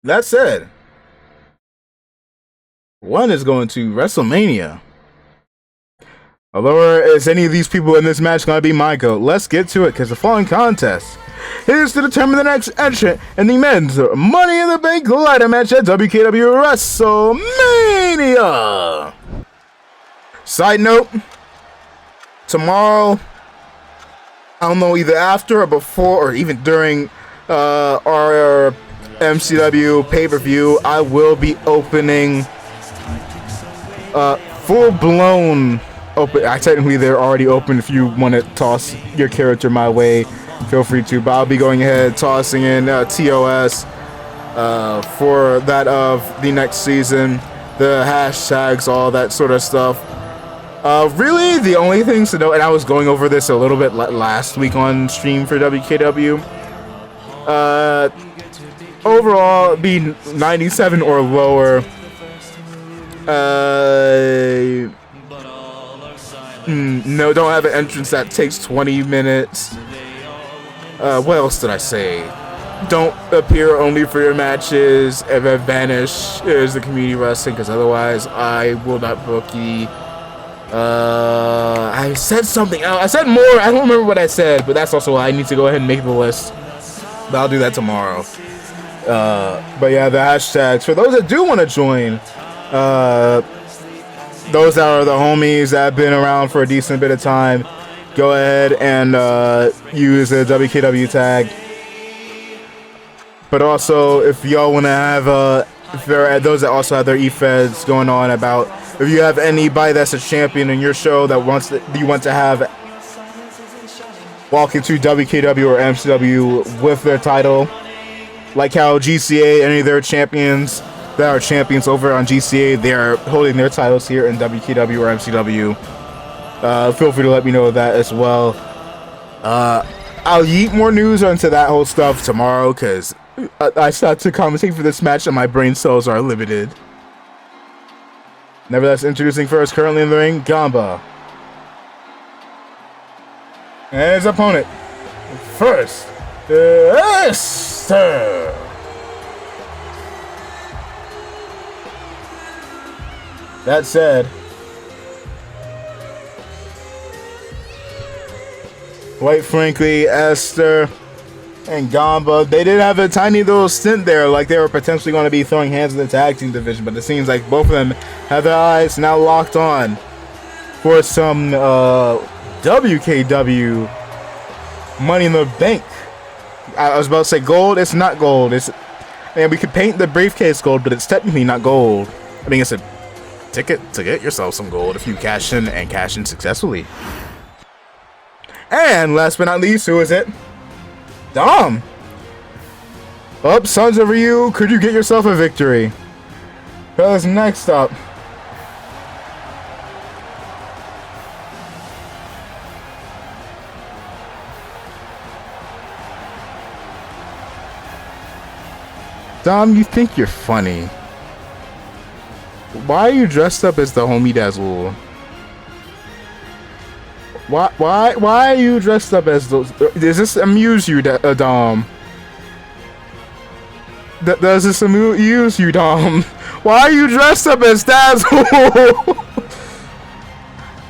That said, one is going to WrestleMania. Although, is any of these people in this match going to be my goat? Let's get to it, because the following contest is to determine the next entrant in the men's Money in the Bank ladder match at WKW WrestleMania. Side note, tomorrow, I don't know, either after or before or even during our MCW pay-per-view, I will be opening full-blown open. Technically, they're already open. If you want to toss your character my way, feel free to. But I'll be going ahead tossing in TOS for that of the next season, the hashtags, all that sort of stuff. Really, the only things to know, and I was going over this a little bit last week on stream for WKW. Overall, be 97 or lower. No, don't have an entrance that takes 20 minutes. What else did I say? Don't appear only for your matches. If vanish is the community wrestling, because otherwise I will not book you. I said something else. I said more. I don't remember what I said, but that's also why I need to go ahead and make the list. But I'll do that tomorrow. But yeah, the hashtags for those that do want to join. Those that are the homies that have been around for a decent bit of time, go ahead and use the WKW tag. But also, if y'all want to have, if there are those that also have their e-feds going on about, if you have anybody that's a champion in your show that you want to have walk into WKW or MCW with their title, like how GCA, any of their champions that are champions over on GCA, they are holding their titles here in WKW or MCW. Feel free to let me know that as well. I'll yeet more news onto that whole stuff tomorrow, because I start to commentate for this match and my brain cells are limited. Nevertheless, introducing first, currently in the ring, Gamba. And his opponent, first, Esther. That said, quite frankly, Esther and Gamba, they did have a tiny little stint there, like they were potentially going to be throwing hands in the tag team division, but it seems like both of them have their eyes now locked on for some WKW Money in the Bank. I was about to say gold. It's not gold. And we could paint the briefcase gold, but it's technically not gold. I mean, it's a ticket to get yourself some gold if you cash in and cash in successfully. And last but not least, who is it? Dom. Up, Sons of Ryu, could you get yourself a victory? Fellas, next up. Dom, you think you're funny. Why are you dressed up as the homie Dazzle? Why are you dressed up as those? Does this amuse you, Dom? Does this amuse you, Dom? Why are you dressed up as Dazzle?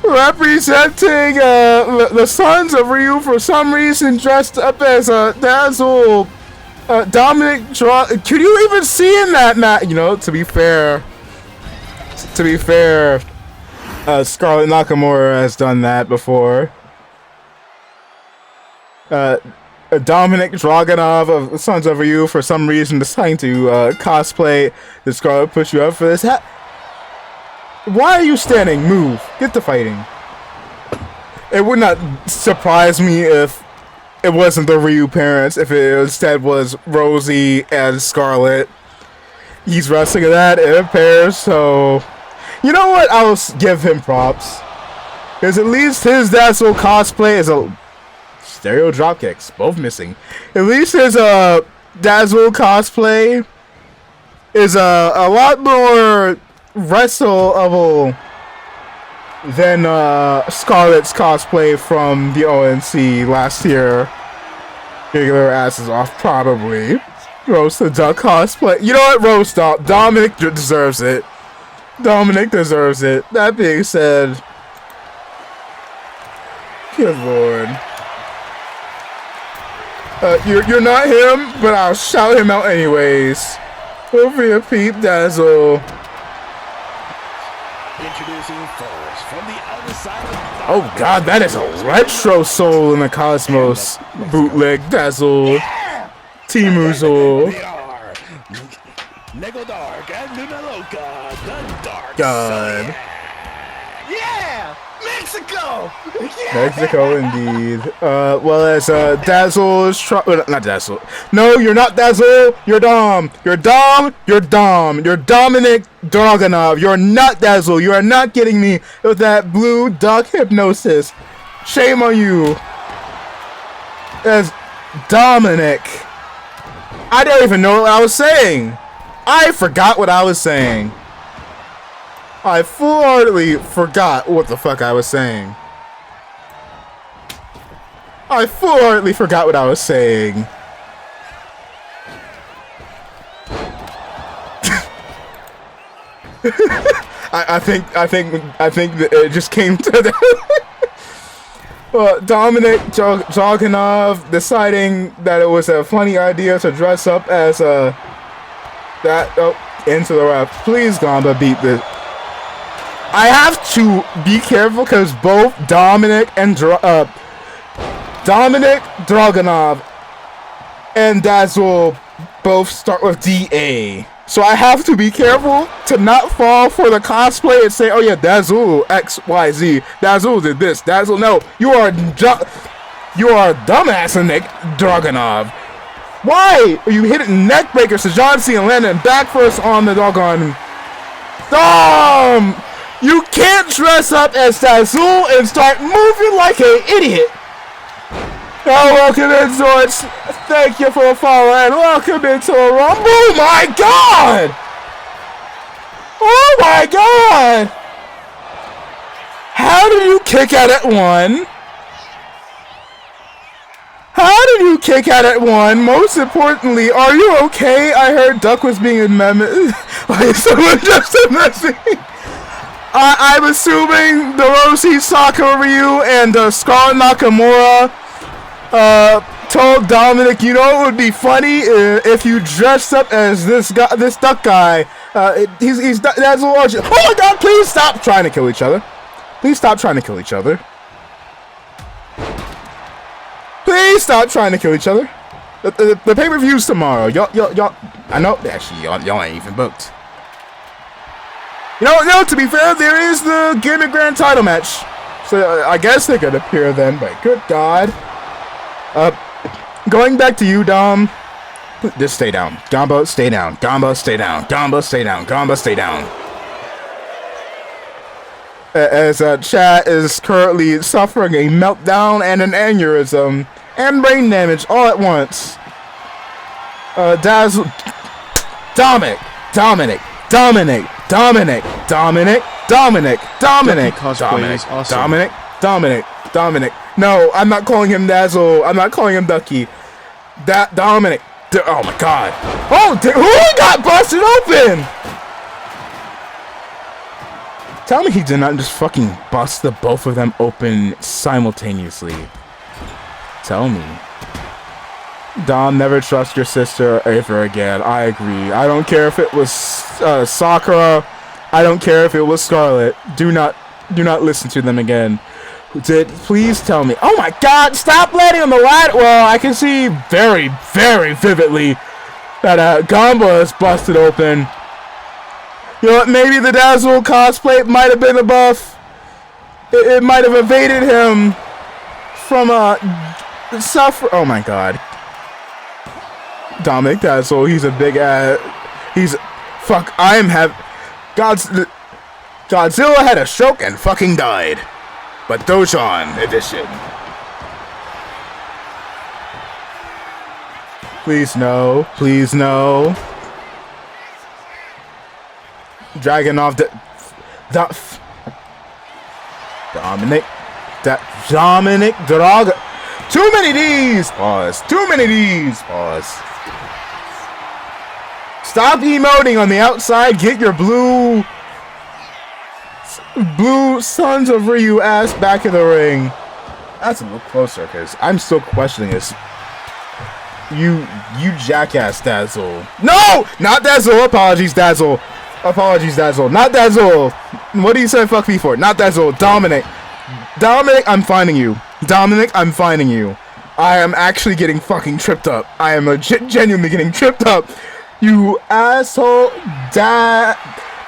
Representing the Sons of Ryu, for some reason dressed up as Dazzle. Dominic, could you even see in that match? You know, to be fair, Scarlett Nakamura has done that before. Dominic Dragunov of Sons of Ryu, for some reason, deciding to cosplay the Scarlett, push you up for this. Why are you standing? Move. Get to fighting. It would not surprise me if it wasn't the Ryu parents, if it instead was Rosie and Scarlet. He's wrestling that in a pair, so you know what? I'll give him props. Because at least his Dazzle cosplay is a stereo dropkicks, both missing. At least his Dazzle cosplay is a lot more wrestleable than Scarlett's cosplay from the ONC last year. Getting their asses off, probably. Roast the Duck cosplay. You know what? Roast up. Dominic deserves it. Dominic deserves it. That being said, good lord. You're not him, but I'll shout him out anyways. Over here, Peep Dazzle. Introducing first from the other side of the Oh god, that is a retro Soul in the Cosmos bootleg Dazzle. Timuzo. They are Nego Dark and Luna Loca, the Dark God. Zodiac. Yeah! Mexico! Mexico, indeed. Well, as Dazzle is not Dazzle. No, you're not Dazzle. You're Dom. You're Dom. You're Dom. You're Dominic Dragunov. You're not Dazzle. You are not getting me with that blue duck hypnosis. Shame on you. As Dominic. I don't even know what I was saying. I forgot what I was saying. I full-heartedly forgot what the fuck I was saying. I full-heartedly forgot what I was saying. I think that it just came to the well, Dominic Dragunov deciding that it was a funny idea to dress up as into the ref. Please, Gamba, beat this. I have to be careful because both Dominic Dragunov and Dazzle both start with DA. So I have to be careful to not fall for the cosplay and say, oh yeah, Dazzle XYZ. Dazzle did this. Dazzle, no. You are dumbass, Nick Dragunov. Why are you hitting neck breakers to John Cena and landing back first on the doggone Dom? You can't dress up as Dazzle and start moving like an idiot. Oh, welcome in, Zords. Thank you for following. Welcome into a Rumble. Oh my god! Oh my god! How did you kick out at one? How did you kick out at one? Most importantly, are you okay? I heard Duck was being amended. Like someone just messing. I'm assuming the Roshi Sakura Ryu and Scarlet Nakamura told Dominic, you know, it would be funny if you dressed up as this guy, this duck guy. He's that's a large. Oh my god! Please stop trying to kill each other. Please stop trying to kill each other. Please stop trying to kill each other. The pay-per-view's tomorrow. Y'all. I know. Actually, y'all ain't even booked. You know. To be fair, there is the Gimmick Grand Title match, so I guess they could appear then. But good god. Going back to you, Dom. Just stay down. Gamba, stay down. Gamba, stay down. Gamba, stay down. Gamba, stay down. As chat is currently suffering a meltdown and an aneurysm and brain damage all at once. Dazzle, Dominic, Dominic, Dominic, Dominic, Dominic, Dominic, Dominic, Cosplay is awesome. Dominic, Dominic, Dominic. No, I'm not calling him Dazzle. I'm not calling him Ducky. Dominic. Oh my god. Oh, who got busted open? Tell me he did not just fucking bust the both of them open simultaneously. Tell me. Dom, never trust your sister ever again. I agree. I don't care if it was Sakura. I don't care if it was Scarlet. Do not listen to them again. Please tell me. Oh my god, stop letting on the light. Well, I can see very, very vividly that Gamba is busted open. You know what, maybe the Dazzle cosplay might have been a buff. It might have evaded him from suffer. Oh my god. Dominic Dazzle, he's a big ass. Fuck, Godzilla had a stroke and fucking died. But Dojon edition. Please no. Please no. Dragunov. Dominic Draga. Too many D's. Pause. Too many D's. Pause. Stop emoting on the outside. Get your blue Sons of Ryu ass back in the ring. That's a little closer because I'm still questioning this. You jackass, Dazzle. No! Not Dazzle. Apologies, Dazzle. Apologies, Dazzle. Not Dazzle. What do you say fuck me for? Not Dazzle. Dominic, I'm finding you. Dominic, I'm finding you. I am actually getting fucking tripped up. I am genuinely getting tripped up. You asshole.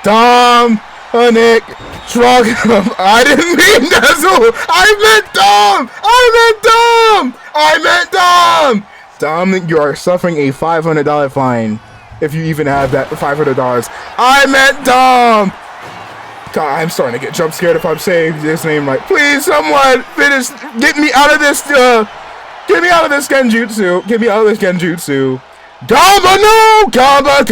Dominic Stroganoff. I didn't mean Dazzle. I meant Dom. Dominic, you are suffering a $500 fine. If you even have that $500. I meant Dom. God, I'm starting to get jump scared if I'm saying his name right. Please, someone finish. Get me out of this. Get me out of this genjutsu. Get me out of this genjutsu. Gamba no. Gamba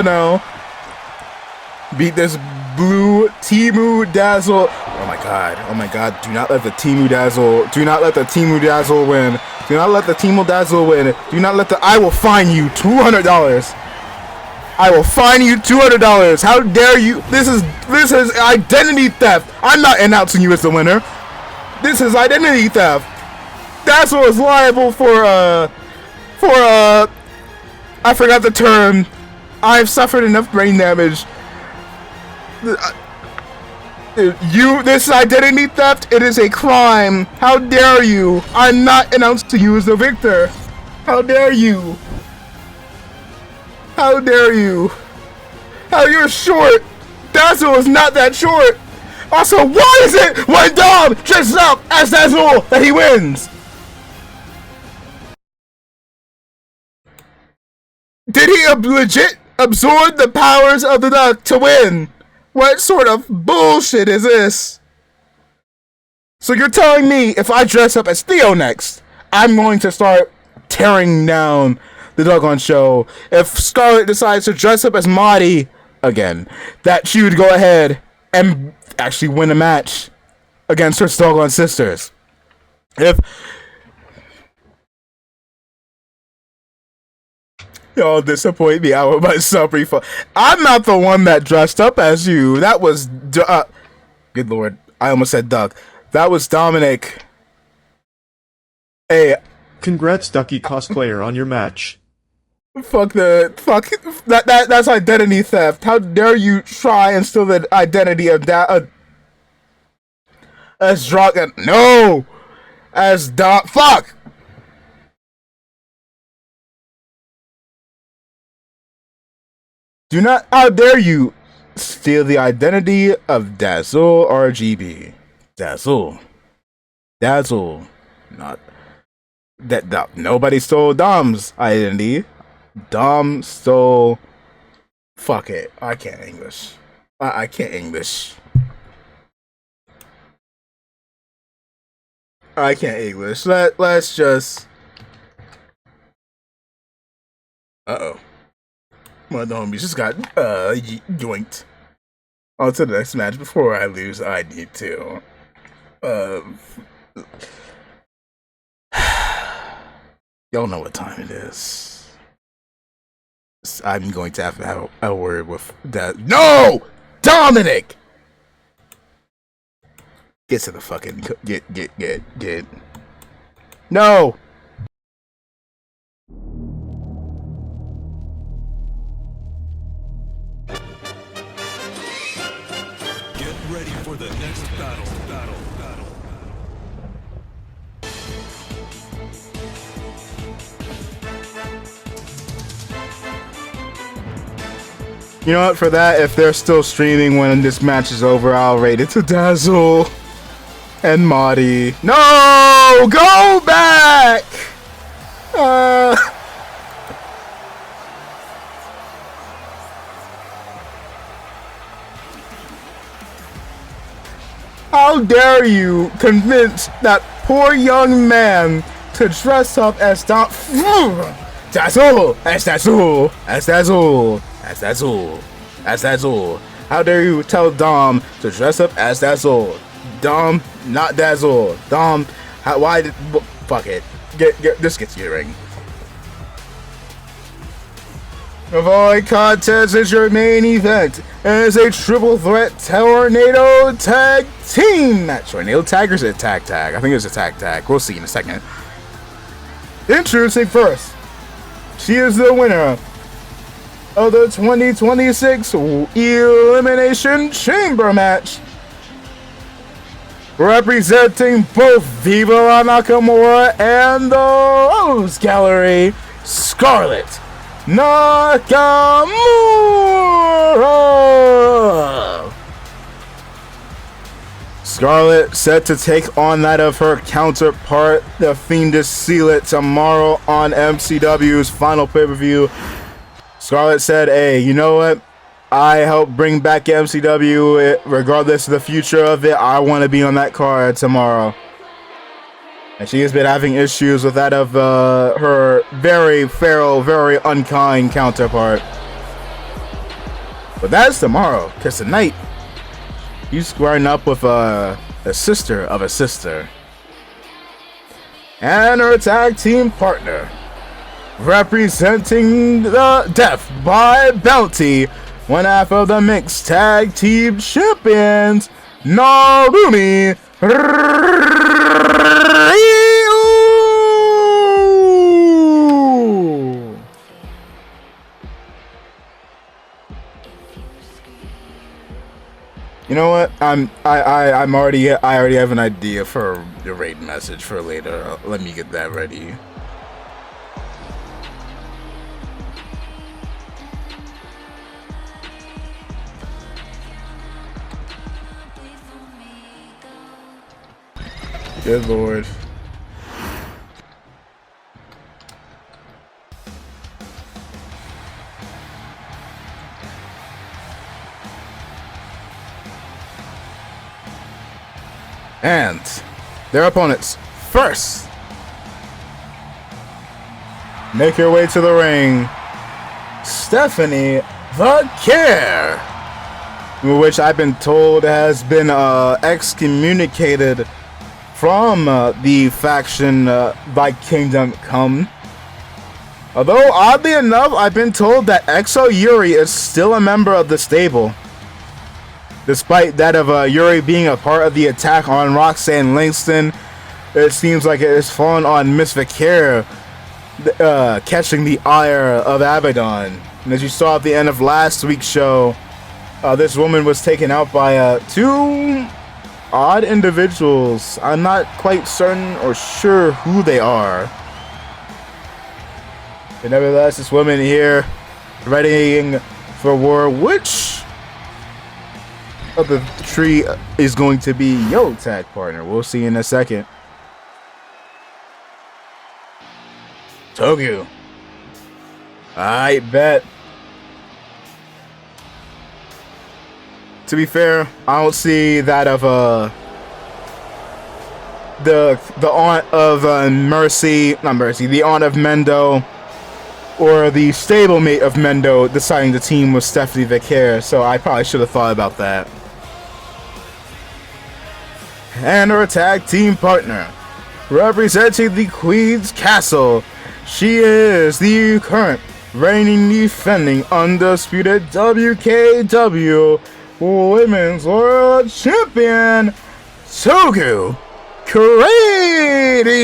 no. Beat this blue Temu Dazzle. Oh my god. Do not let the Temu Dazzle. Do not let the Temu Dazzle win. Do not let the Temu Dazzle win. Do not let the. I will fine you $200. I will fine you $200. How dare you? This is identity theft. I'm not announcing you as the winner. This is identity theft. Dazzle is liable for I forgot the term. I've suffered enough brain damage. This is identity theft. It is a crime. How dare you? I'm not announcing you as the victor. How dare you? How dare you? How you're short? Dazzle is not that short. Also, why is it when Dom dresses up as Dazzle that he wins? Did he legit absorb the powers of the duck to win? What sort of bullshit is this? So you're telling me if I dress up as Theo next, I'm going to start tearing down the doggone show. If Scarlett decides to dress up as Marty again, that she would go ahead and actually win a match against her doggone sisters. If y'all disappoint me, I will myself refund. I'm not the one that dressed up as you. That was good lord, I almost said Doug. That was Dominic. Hey, Congrats, Ducky cosplayer, on your match. fuck that's identity theft. How dare you try and steal the identity of that as Dragon? No, as fuck. Do not, how dare you steal the identity of Dazzle RGB. Dazzle, not that. Nobody stole Dom's identity. Dom stole. Fuck it. I can't English. I can't English. I can't English. Let's just. Uh-oh. One of the homies just got yoinked. On to the next match. Before I lose, I need to. Y'all know what time it is. I'm going to have a word with that. No! Dominic! Get to the fucking. Get. No! Get ready for the next battle. You know what? For that, if they're still streaming when this match is over, I'll rate it to Dazzle and Marty. No! Go back! How dare you convince that poor young man to dress up as Dazzle! As Dazzle! As Dazzle! As Dazzle! As Dazzle! How dare you tell Dom to dress up as Dazzle? Dom, not Dazzle. Dom, why did... Fuck it. This gets you a ring. Avoid contest is your main event. It is a triple threat tornado tag team match. Tornado tag or is it tag? I think it's a tag. We'll see in a second. Introducing first. She is the winner of the 2026 Elimination Chamber match. Representing both Viva La Nakamura and the Rose Gallery, Scarlett Nakamura. Scarlett set to take on that of her counterpart, the Fiendish Sealet, tomorrow on MCW's final pay-per-view. Scarlett said, hey, you know what? I helped bring back MCW. Regardless of the future of it, I want to be on that card tomorrow. And she has been having issues with that of her very feral, very unkind counterpart. But that's tomorrow, because tonight, he's squaring up with a sister of a sister. And her tag team partner, representing the Death by Bounty, one half of the mixed tag team champions, Narumi Ryu. You know what? I already have an idea for the raid message for later. Let me get that ready. Good lord. And their opponents first make her way to the ring, Stephanie the Care, which I've been told has been excommunicated from the faction by Kingdom Come. Although, oddly enough, I've been told that Exo Yuri is still a member of the stable, despite that of Yuri being a part of the attack on Roxanne Langston. It seems like it has fallen on Miss Vicare catching the ire of Abaddon. And as you saw at the end of last week's show, this woman was taken out by two odd individuals. I'm not quite certain or sure who they are. But nevertheless, this woman here readying for war. Which of the three is going to be your tag partner? We'll see in a second. Tokyo. I bet. To be fair, I don't see that of the aunt of Mercy, not Mercy, the aunt of Mendo, or the stablemate of Mendo deciding to team with Stephanie Vicare, so I probably should have thought about that. And her tag team partner, representing the Queen's Castle, she is the current reigning, defending, undisputed WKW Women's World Champion, Toku Cradio.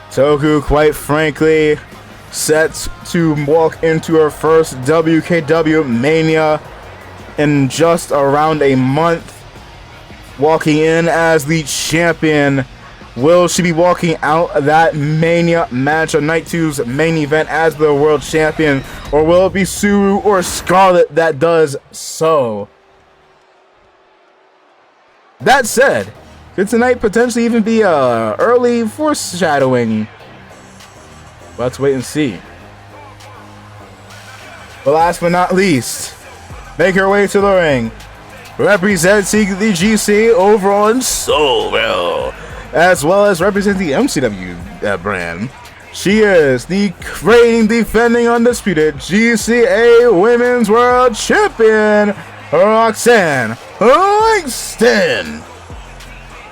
Toku, quite frankly, set to walk into her first WKW Mania in just around a month, walking in as the champion Will she be walking out that Mania match on Night 2's main event as the world champion, or will it be Suru or Scarlett that does so? That said, could tonight potentially even be a early foreshadowing? Let's wait and see. But last but not least, make her way to the ring, representing the GC overall in Soulville, as well as representing the MCW brand. She is the reigning, defending, undisputed GCA Women's World Champion, Roxanne Langston.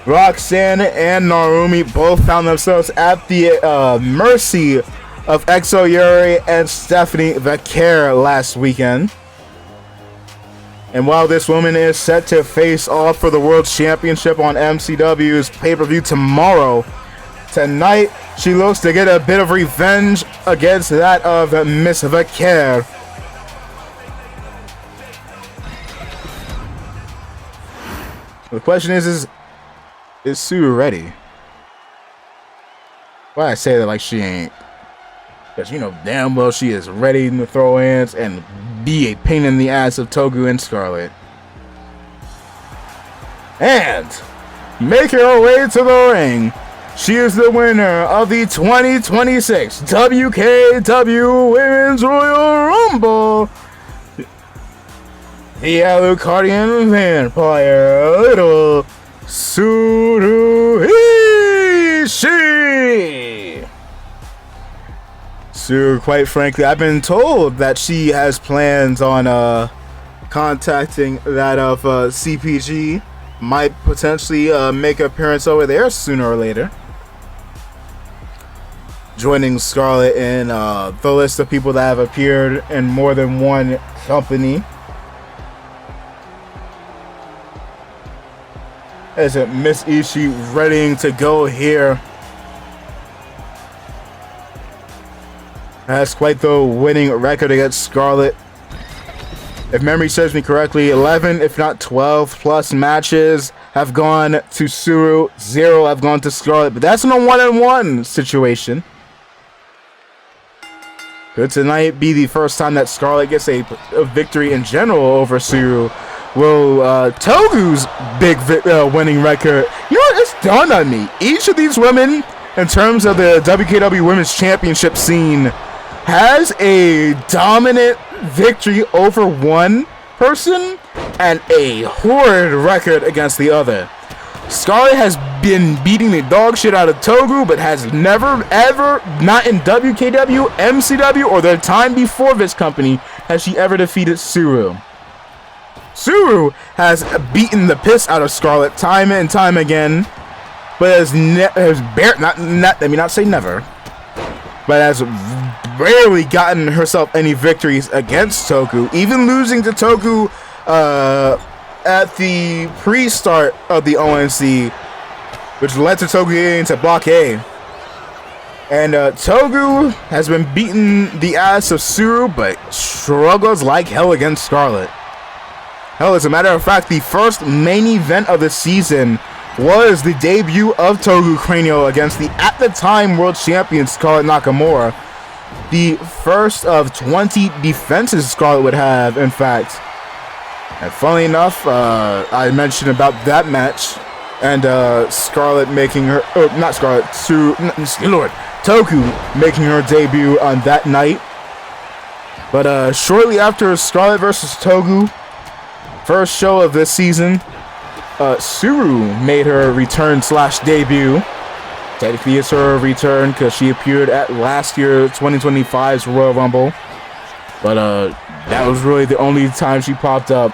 Roxanne and Narumi both found themselves at the mercy of Exo Yuri and Stephanie Vaquer last weekend. And while this woman is set to face off for the World Championship on MCW's pay-per-view tomorrow, tonight she looks to get a bit of revenge against that of Miss Vaquer. The question is Sue ready? Why I say that like she ain't? Because you know damn well she is ready to throw hands and be a pain in the ass of Togu and Scarlett. And make her way to the ring. She is the winner of the 2026 WKW Women's Royal Rumble. The Alucardian Vampire, Little Tsuruishi. So, quite frankly, I've been told that she has plans on contacting that of CPG. Might potentially make an appearance over there sooner or later. Joining Scarlett in the list of people that have appeared in more than one company. As Miss Ishii ready to go here. Has quite the winning record against Scarlett. If memory serves me correctly, 11, if not 12 plus matches have gone to Suru, 0 have gone to Scarlett, but that's in a 1-on-1 situation. Could tonight be the first time that Scarlett gets a victory in general over Suru? Will Togu's big winning record, you know what, it's dawned on me. Each of these women, in terms of the WKW Women's Championship scene, has a dominant victory over one person and a horrid record against the other. Scarlett has been beating the dog shit out of Togu, but has never, ever, not in WKW, MCW, or the time before this company, has she ever defeated Suru. Suru has beaten the piss out of Scarlett time and time again, but has not say never, but has rarely gotten herself any victories against Togu, even losing to Togu at the pre-start of the ONC, which led to Togu getting into Block A. And Togu has been beating the ass of Suru, but struggles like hell against Scarlett. Hell, as a matter of fact, the first main event of the season was the debut of Togu Cranial against the, at the time, world champion Scarlett Nakamura. The first of 20 defenses Scarlett would have, in fact. And funnily enough, I mentioned about that match, and Scarlett making her, not Scarlett, Togu making her debut on that night. But shortly after Scarlett versus Togu, first show of this season, Suru made her return / debut. Technically, it's her return because she appeared at last year 2025's Royal Rumble. But that was really the only time she popped up.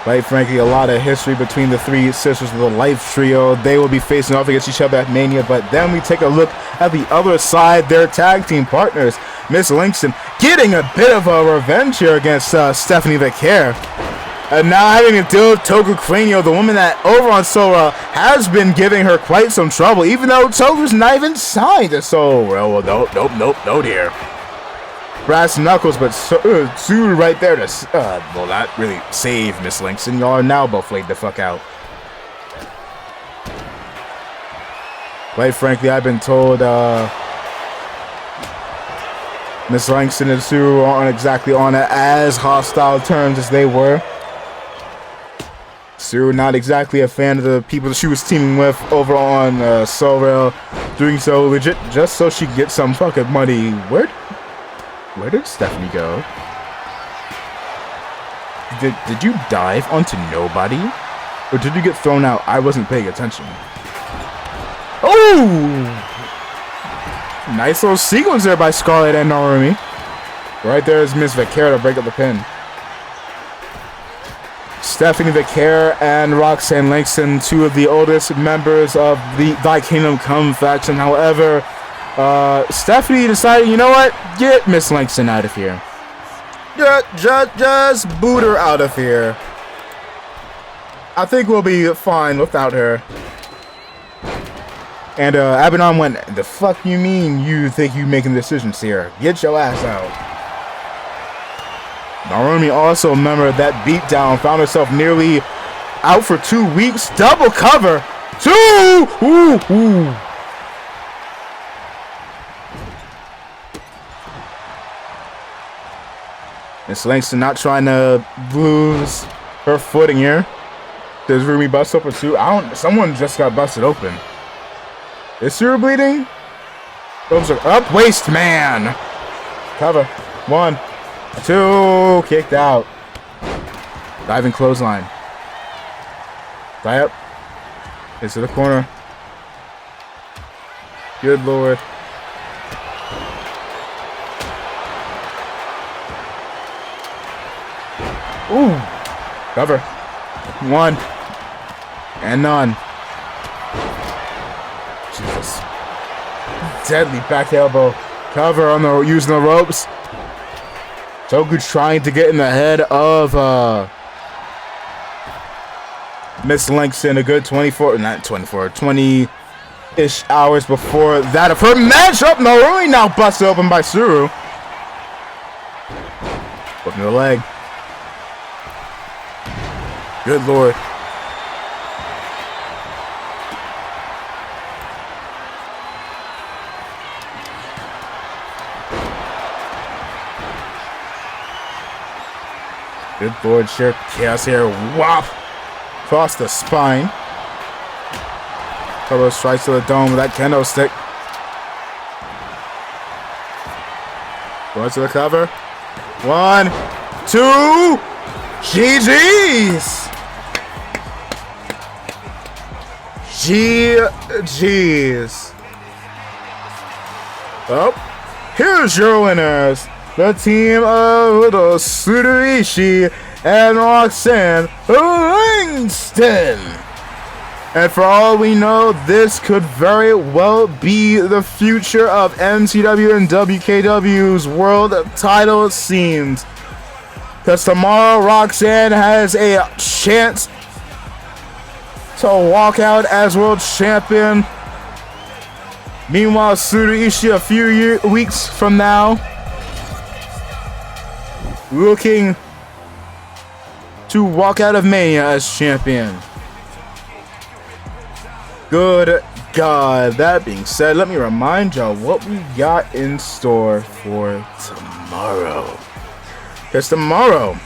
Quite frankly, a lot of history between the three sisters of the Life Trio. They will be facing off against each other at Mania. But then we take a look at the other side, their tag team partners. Miss Langston getting a bit of a revenge here against Stephanie Vaquer. And now having to deal with Togu Cranial, the woman that over on Sora has been giving her quite some trouble, even though Togu's not even signed to Sora. Well, no, dear. Brass knuckles, but Sue right there to, well, not really save Miss Langston. Y'all are now both laid the fuck out. Quite frankly, I've been told Miss Langston and Sue aren't exactly on as hostile terms as they were. Sue not exactly a fan of the people that she was teaming with over on Soul Rail, doing so legit just so she gets some fucking money. Where did Stephanie go? Did you dive onto nobody? Or did you get thrown out? I wasn't paying attention. Oh! Nice little sequence there by Scarlett and Narumi. Right there is Miss Vacare to break up the pin. Stephanie Vacare and Roxanne Langston, two of the oldest members of the Thy Kingdom Come faction. However, Stephanie decided, you know what? Get Miss Langston out of here. Just boot her out of here. I think we'll be fine without her. And Abaddon went, the fuck you mean you think you making decisions here? Get your ass out. Narumi also remembered that beatdown, found herself nearly out for 2 weeks. Double cover. 2! Ooh, ooh. Miss Langston not trying to lose her footing here. Does Rumi bust open too? Someone just got busted open. Is Suru bleeding? Those are up, waist man. Cover. 1, 2, kicked out. Diving clothesline. Tie up. Into the corner. Good lord. Ooh. Cover. 1. And none. Jesus. Deadly back elbow. Cover on the using the ropes. Toku trying to get in the head of Miss Langston a good 20-ish hours before that of her matchup. Narumi now busted open by Suru. Flipping the leg. Good lord. Good lord, sheer chaos here. Whop! Across the spine. Couple of strikes to the dome with that kendo stick. Going to the cover. 1, 2. GG's! GG's. Oh, here's your winners. The team of Little Tsuruishi and Roxanne Langston. And for all we know, this could very well be the future of MCW and WKW's world title scenes. Because tomorrow, Roxanne has a chance to walk out as world champion. Meanwhile, Tsuruishi a few weeks from now, looking to walk out of Mania as champion. Good God. That being said, let me remind y'all what we got in store for tomorrow. Because tomorrow,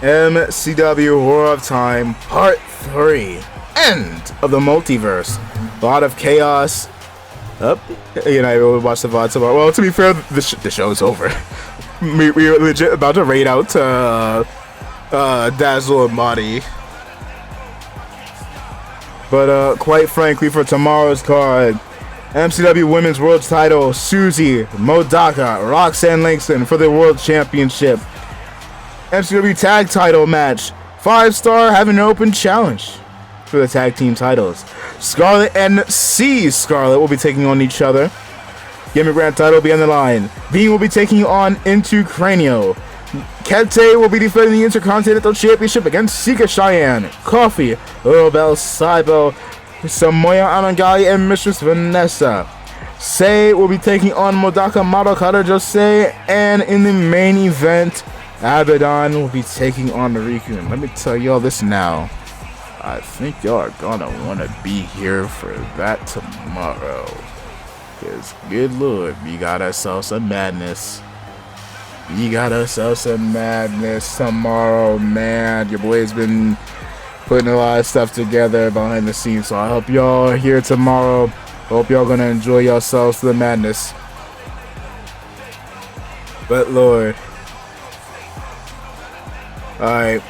MCW War of Time Part 3, End of the Multiverse. A lot of chaos. You know, we'll watch the VOD tomorrow. Well, to be fair, the show's over. We're legit about to raid out Dazzle and Marty. But quite frankly, for tomorrow's card, MCW Women's World Title, Susie, Modaka, Roxanne Langston for the World Championship. MCW Tag Title match, 5-star having an open challenge for the tag team titles. Scarlett and Scarlett will be taking on each other. Gimmick Grand title will be on the line. Bean will be taking on Into Cranio. Kente will be defending the Intercontinental Championship against Sika Cheyenne, Coffee, Little Bell Saibo, Samoya Amangali, and Mistress Vanessa. Sei will be taking on Modaka Madokata Jose, and in the main event, Abaddon will be taking on Riku. And let me tell y'all this now. I think y'all are gonna want to be here for that tomorrow. Cause good lord, we got ourselves some madness. We got ourselves some madness tomorrow, man. Your boy's been putting a lot of stuff together behind the scenes, so I hope y'all are here tomorrow. Hope y'all gonna enjoy yourselves to the madness. But lord. Alright.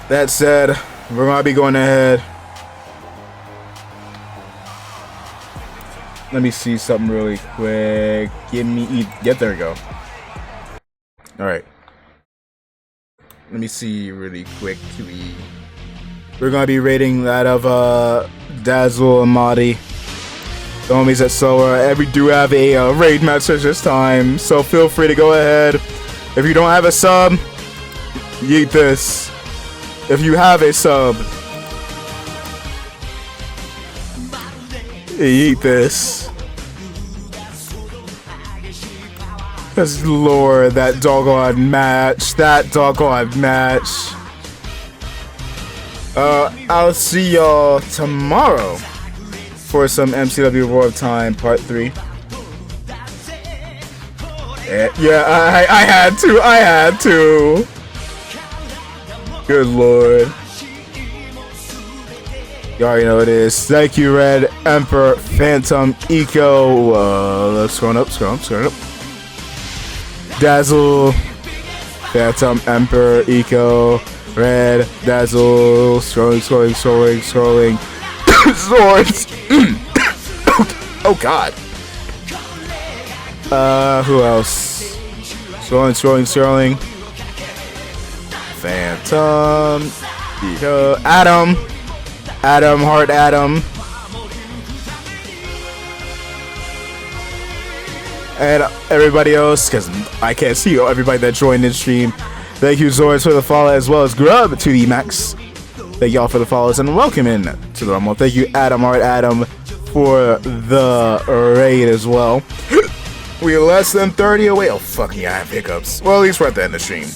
That said, we're gonna be going ahead. Let me see something really quick. Yep, there we go. Alright. Let me see really quickly. We're gonna be rating that of Dazzle and Madi. The homies at Soa. We do have a raid message this time, so feel free to go ahead. If you don't have a sub, yeet this. If you have a sub, eat this. Cause lord, that doggone match. I'll see y'all tomorrow for some MCW War of Time Part 3. Yeah, I had to. Good lord. You already know what it is. Thank you, Red Emperor, Phantom, Eco. Let's scroll up. Dazzle, Phantom, Emperor, Eco, Red, Dazzle, scrolling. Swords. Oh god. Who else? Scrolling. Phantom, Eco, Adam, Heart Adam. And everybody else, because I can't see everybody that joined this stream. Thank you, Zords, for the follow, as well as Grub to the max. Thank y'all for the follows and welcome in to the Rumble. Thank you, Heart Adam, for the raid as well. We're less than 30 away. Oh, fuck yeah, I have hiccups. Well, at least we're at the end of the stream.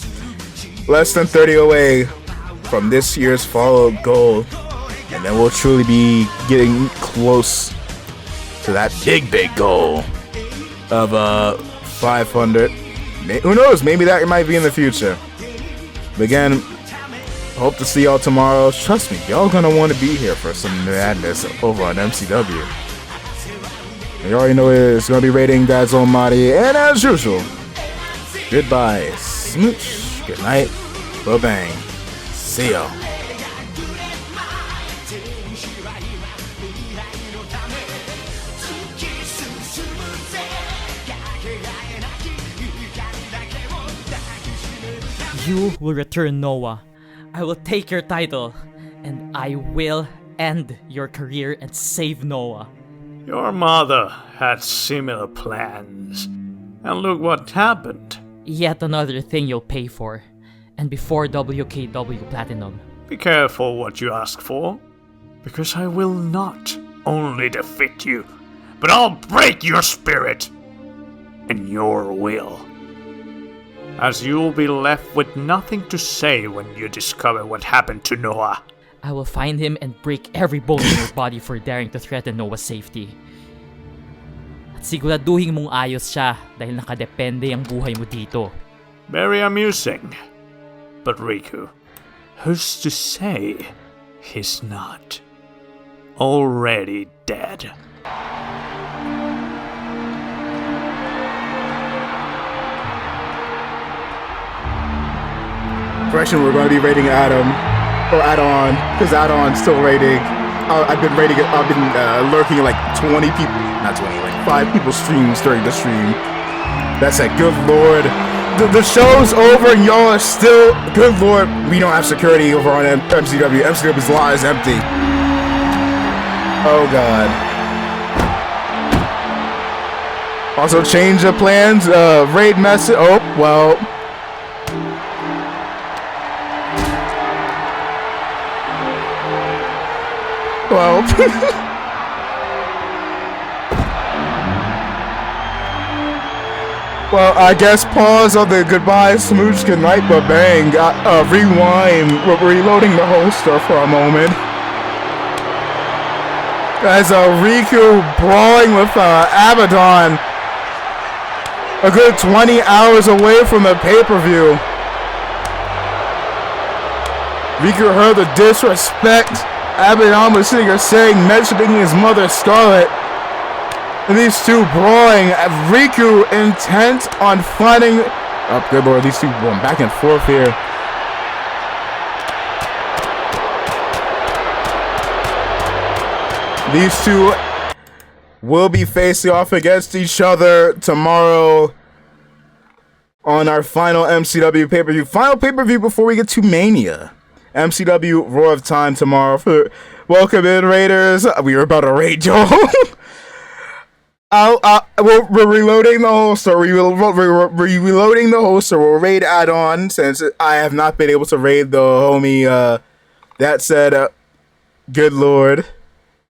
Less than 30 away from this year's follow goal. And then we'll truly be getting close to that big goal of 500. Who knows? Maybe that might be in the future. But again, hope to see y'all tomorrow. Trust me, y'all gonna want to be here for some madness over on MCW. You already know it's gonna be rating Dazzle Madi, and as usual, goodbye, smooch, good night, bang, see y'all. You will return Noah. I will take your title, and I will end your career and save Noah. Your mother had similar plans. And look what happened. Yet another thing you'll pay for. And before WKW Platinum. Be careful what you ask for. Because I will not only defeat you, but I'll break your spirit and your will. As you'll be left with nothing to say when you discover what happened to Noah. I will find him and break every bone in your body for daring to threaten Noah's safety. At siguraduhin mong ayos siya dahil nakadepende ang buhay mo dito. Very amusing. But Riku, who's to say he's not already dead? Correction, we're going to be rating Adam, or Add-on, because Add-on's still rating. I've been lurking at like 20 people, not 20, like 5 people's streams during the stream. That's it, good lord. The show's over and y'all are still, good lord, we don't have security over on MCW. MCW's lot is empty. Oh god. Also change of plans, raid message, oh, well. Well, well, I guess pause on the goodbye, smooch, good night, but bang, rewind, reloading the holster for a moment. As Riku brawling with Abaddon. A good 20 hours away from the pay-per-view. Riku heard the disrespect Abaddon was sitting here saying, mentioning his mother Scarlet. And these two brawling. Riku intent on finding... Oh, good lord, these two going back and forth here. These two will be facing off against each other tomorrow on our final MCW pay-per-view. Final pay-per-view before we get to Mania. MCW Roar of Time tomorrow. Welcome in, Raiders. We were about to raid y'all. We're reloading the holster. We're reloading the holster. We'll raid add-on since I have not been able to raid the homie. That said, good lord.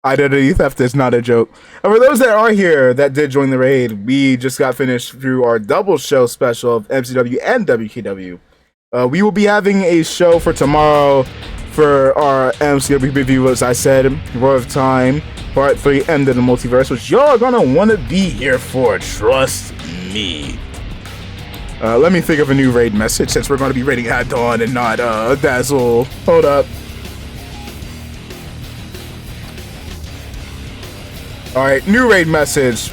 Identity theft is not a joke. And for those that are here that did join the raid, we just got finished through our double show special of MCW and WKW. We will be having a show for tomorrow for our MCW review, as I said, Roar of Time, Part 3, End of the Multiverse, which y'all are gonna want to be here for, trust me. Let me think of a new raid message since we're gonna be raiding at Dawn and not Dazzle. Hold up. Alright, new raid message.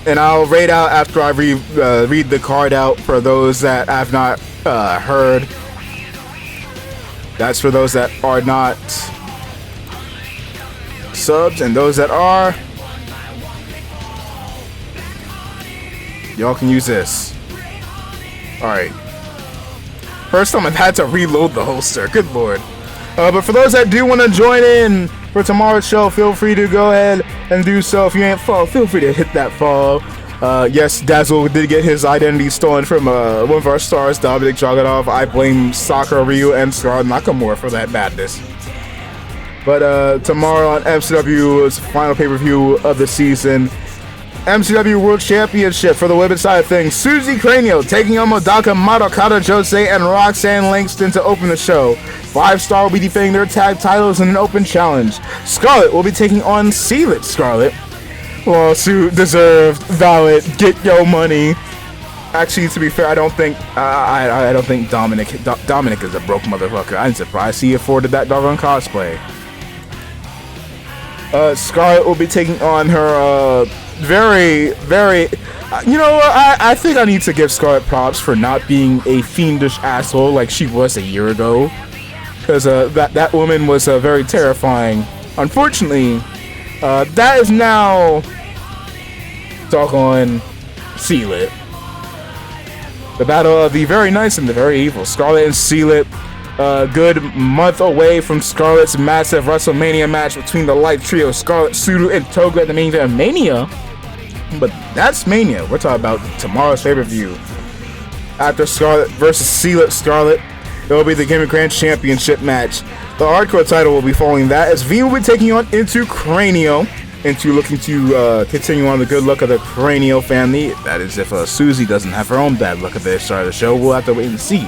And I'll raid out after I read the card out for those that have not heard. That's for those that are not subs, and those that are, y'all can use this. Alright. First time I've had to reload the holster. Good lord. But for those that do want to join in for tomorrow's show, feel free to go ahead and do so. If you ain't follow, feel free to hit that follow. Yes, Dazzle did get his identity stolen from one of our stars, Dominic Dragunov. I blame Sakura Ryu and Scarlet Nakamura for that madness. But tomorrow on MCW's final pay-per-view of the season, MCW World Championship for the women's side of things. Suzy Cranio taking on Modaka Madokata Jose and Roxanne Langston to open the show. 5-Star will be defending their tag titles in an open challenge. Scarlett will be taking on Sealet Scarlett. Lawsuit deserved, valid, get your money. Actually, to be fair, I don't think Dominic is a broke motherfucker. I'm surprised he afforded that doggone cosplay. Scarlett will be taking on her very, you know what? I think I need to give Scarlett props for not being a fiendish asshole like she was a year ago, because that woman was very terrifying. Unfortunately, that is now doggone Sealet. The battle of the very nice and the very evil. Scarlett and Sealet, a good month away from Scarlett's massive WrestleMania match between the Light Trio, Scarlett, Suru, and Toga at the main event of Mania. But that's Mania. We're talking about tomorrow's pay-per-view. After Scarlett versus Sealet Scarlett, it will be the Game of Grand Championship match. The hardcore title will be following that, as V will be taking on Into Cranio. Into looking to continue on the good luck of the Cranio family. That is if Suzy doesn't have her own bad luck at the start of the show. We'll have to wait and see.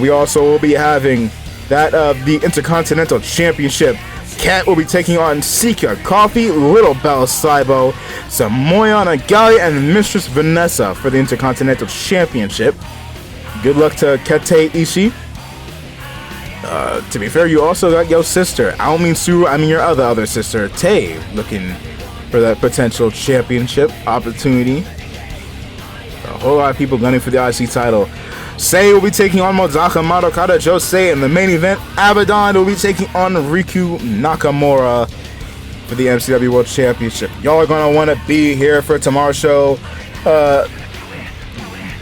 We also will be having that of the Intercontinental Championship. Kat will be taking on Sika, Coffee, Little Bell Saibo, Samoya Nagali, and Mistress Vanessa for the Intercontinental Championship. Good luck to Kete Ishii. To be fair, you also got your sister. I don't mean Sue, I mean your other sister, Tay, looking for that potential championship opportunity. A whole lot of people gunning for the IC title. Sei will be taking on Modaka Madokata Jose in the main event. Abaddon will be taking on Riku Nakamura for the MCW World Championship. Y'all are gonna want to be here for tomorrow's show.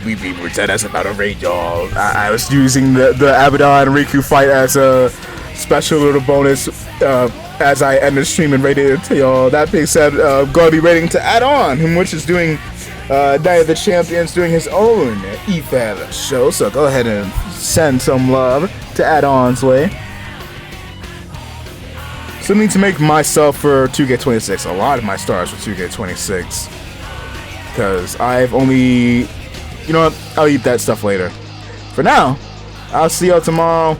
We pretend that's about a raid, y'all. I was using the Abaddon Riku fight as a special little bonus as I end the stream and rated it to y'all. That being said, gonna be rating to add on, which is doing Night of the Champions doing his own EFAB show. So go ahead and send some love to Add On's way. So I need to make myself for 2K26 a lot of my stars for 2K26, because I've only. You know what? I'll eat that stuff later. For now, I'll see y'all tomorrow.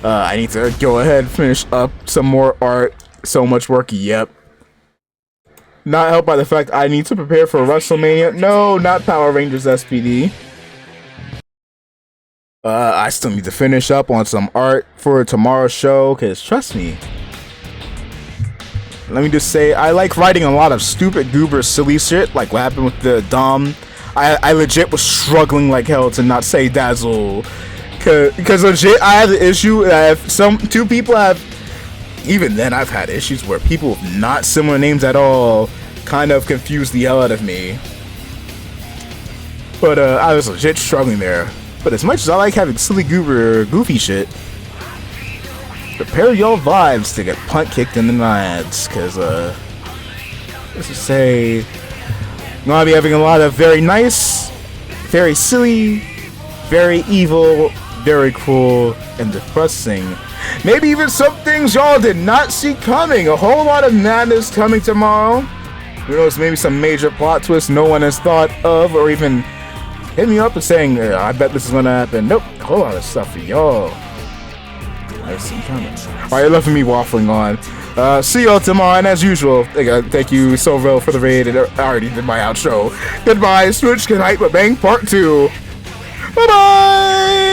I need to go ahead and finish up some more art. So much work. Yep. Not helped by the fact I need to prepare for WrestleMania. No, not Power Rangers SPD. I still need to finish up on some art for tomorrow's show, because trust me, let me just say, I like writing a lot of stupid, goober, silly shit, like what happened with the Dom. I legit was struggling like hell to not say Dazzle, because legit, I have the issue that if two people have, even then I've had issues where people with not similar names at all kind of confuse the hell out of me. But I was legit struggling there. But as much as I like having silly goober goofy shit, prepare your vibes to get punt kicked in the nads, cause let's just say I'm gonna be having a lot of very nice, very silly, very evil, very cool, and depressing. Maybe even some things y'all did not see coming. A whole lot of madness coming tomorrow. Who knows, maybe some major plot twist no one has thought of, or even hit me up and saying, I bet this is gonna happen. Nope, a whole lot of stuff for y'all. I see coming. Alright, enough of me waffling on. See y'all tomorrow, and as usual, thank you so well for the raid. I already did my outro. Goodbye, Switch Can Hype Bang Part 2. Bye-bye!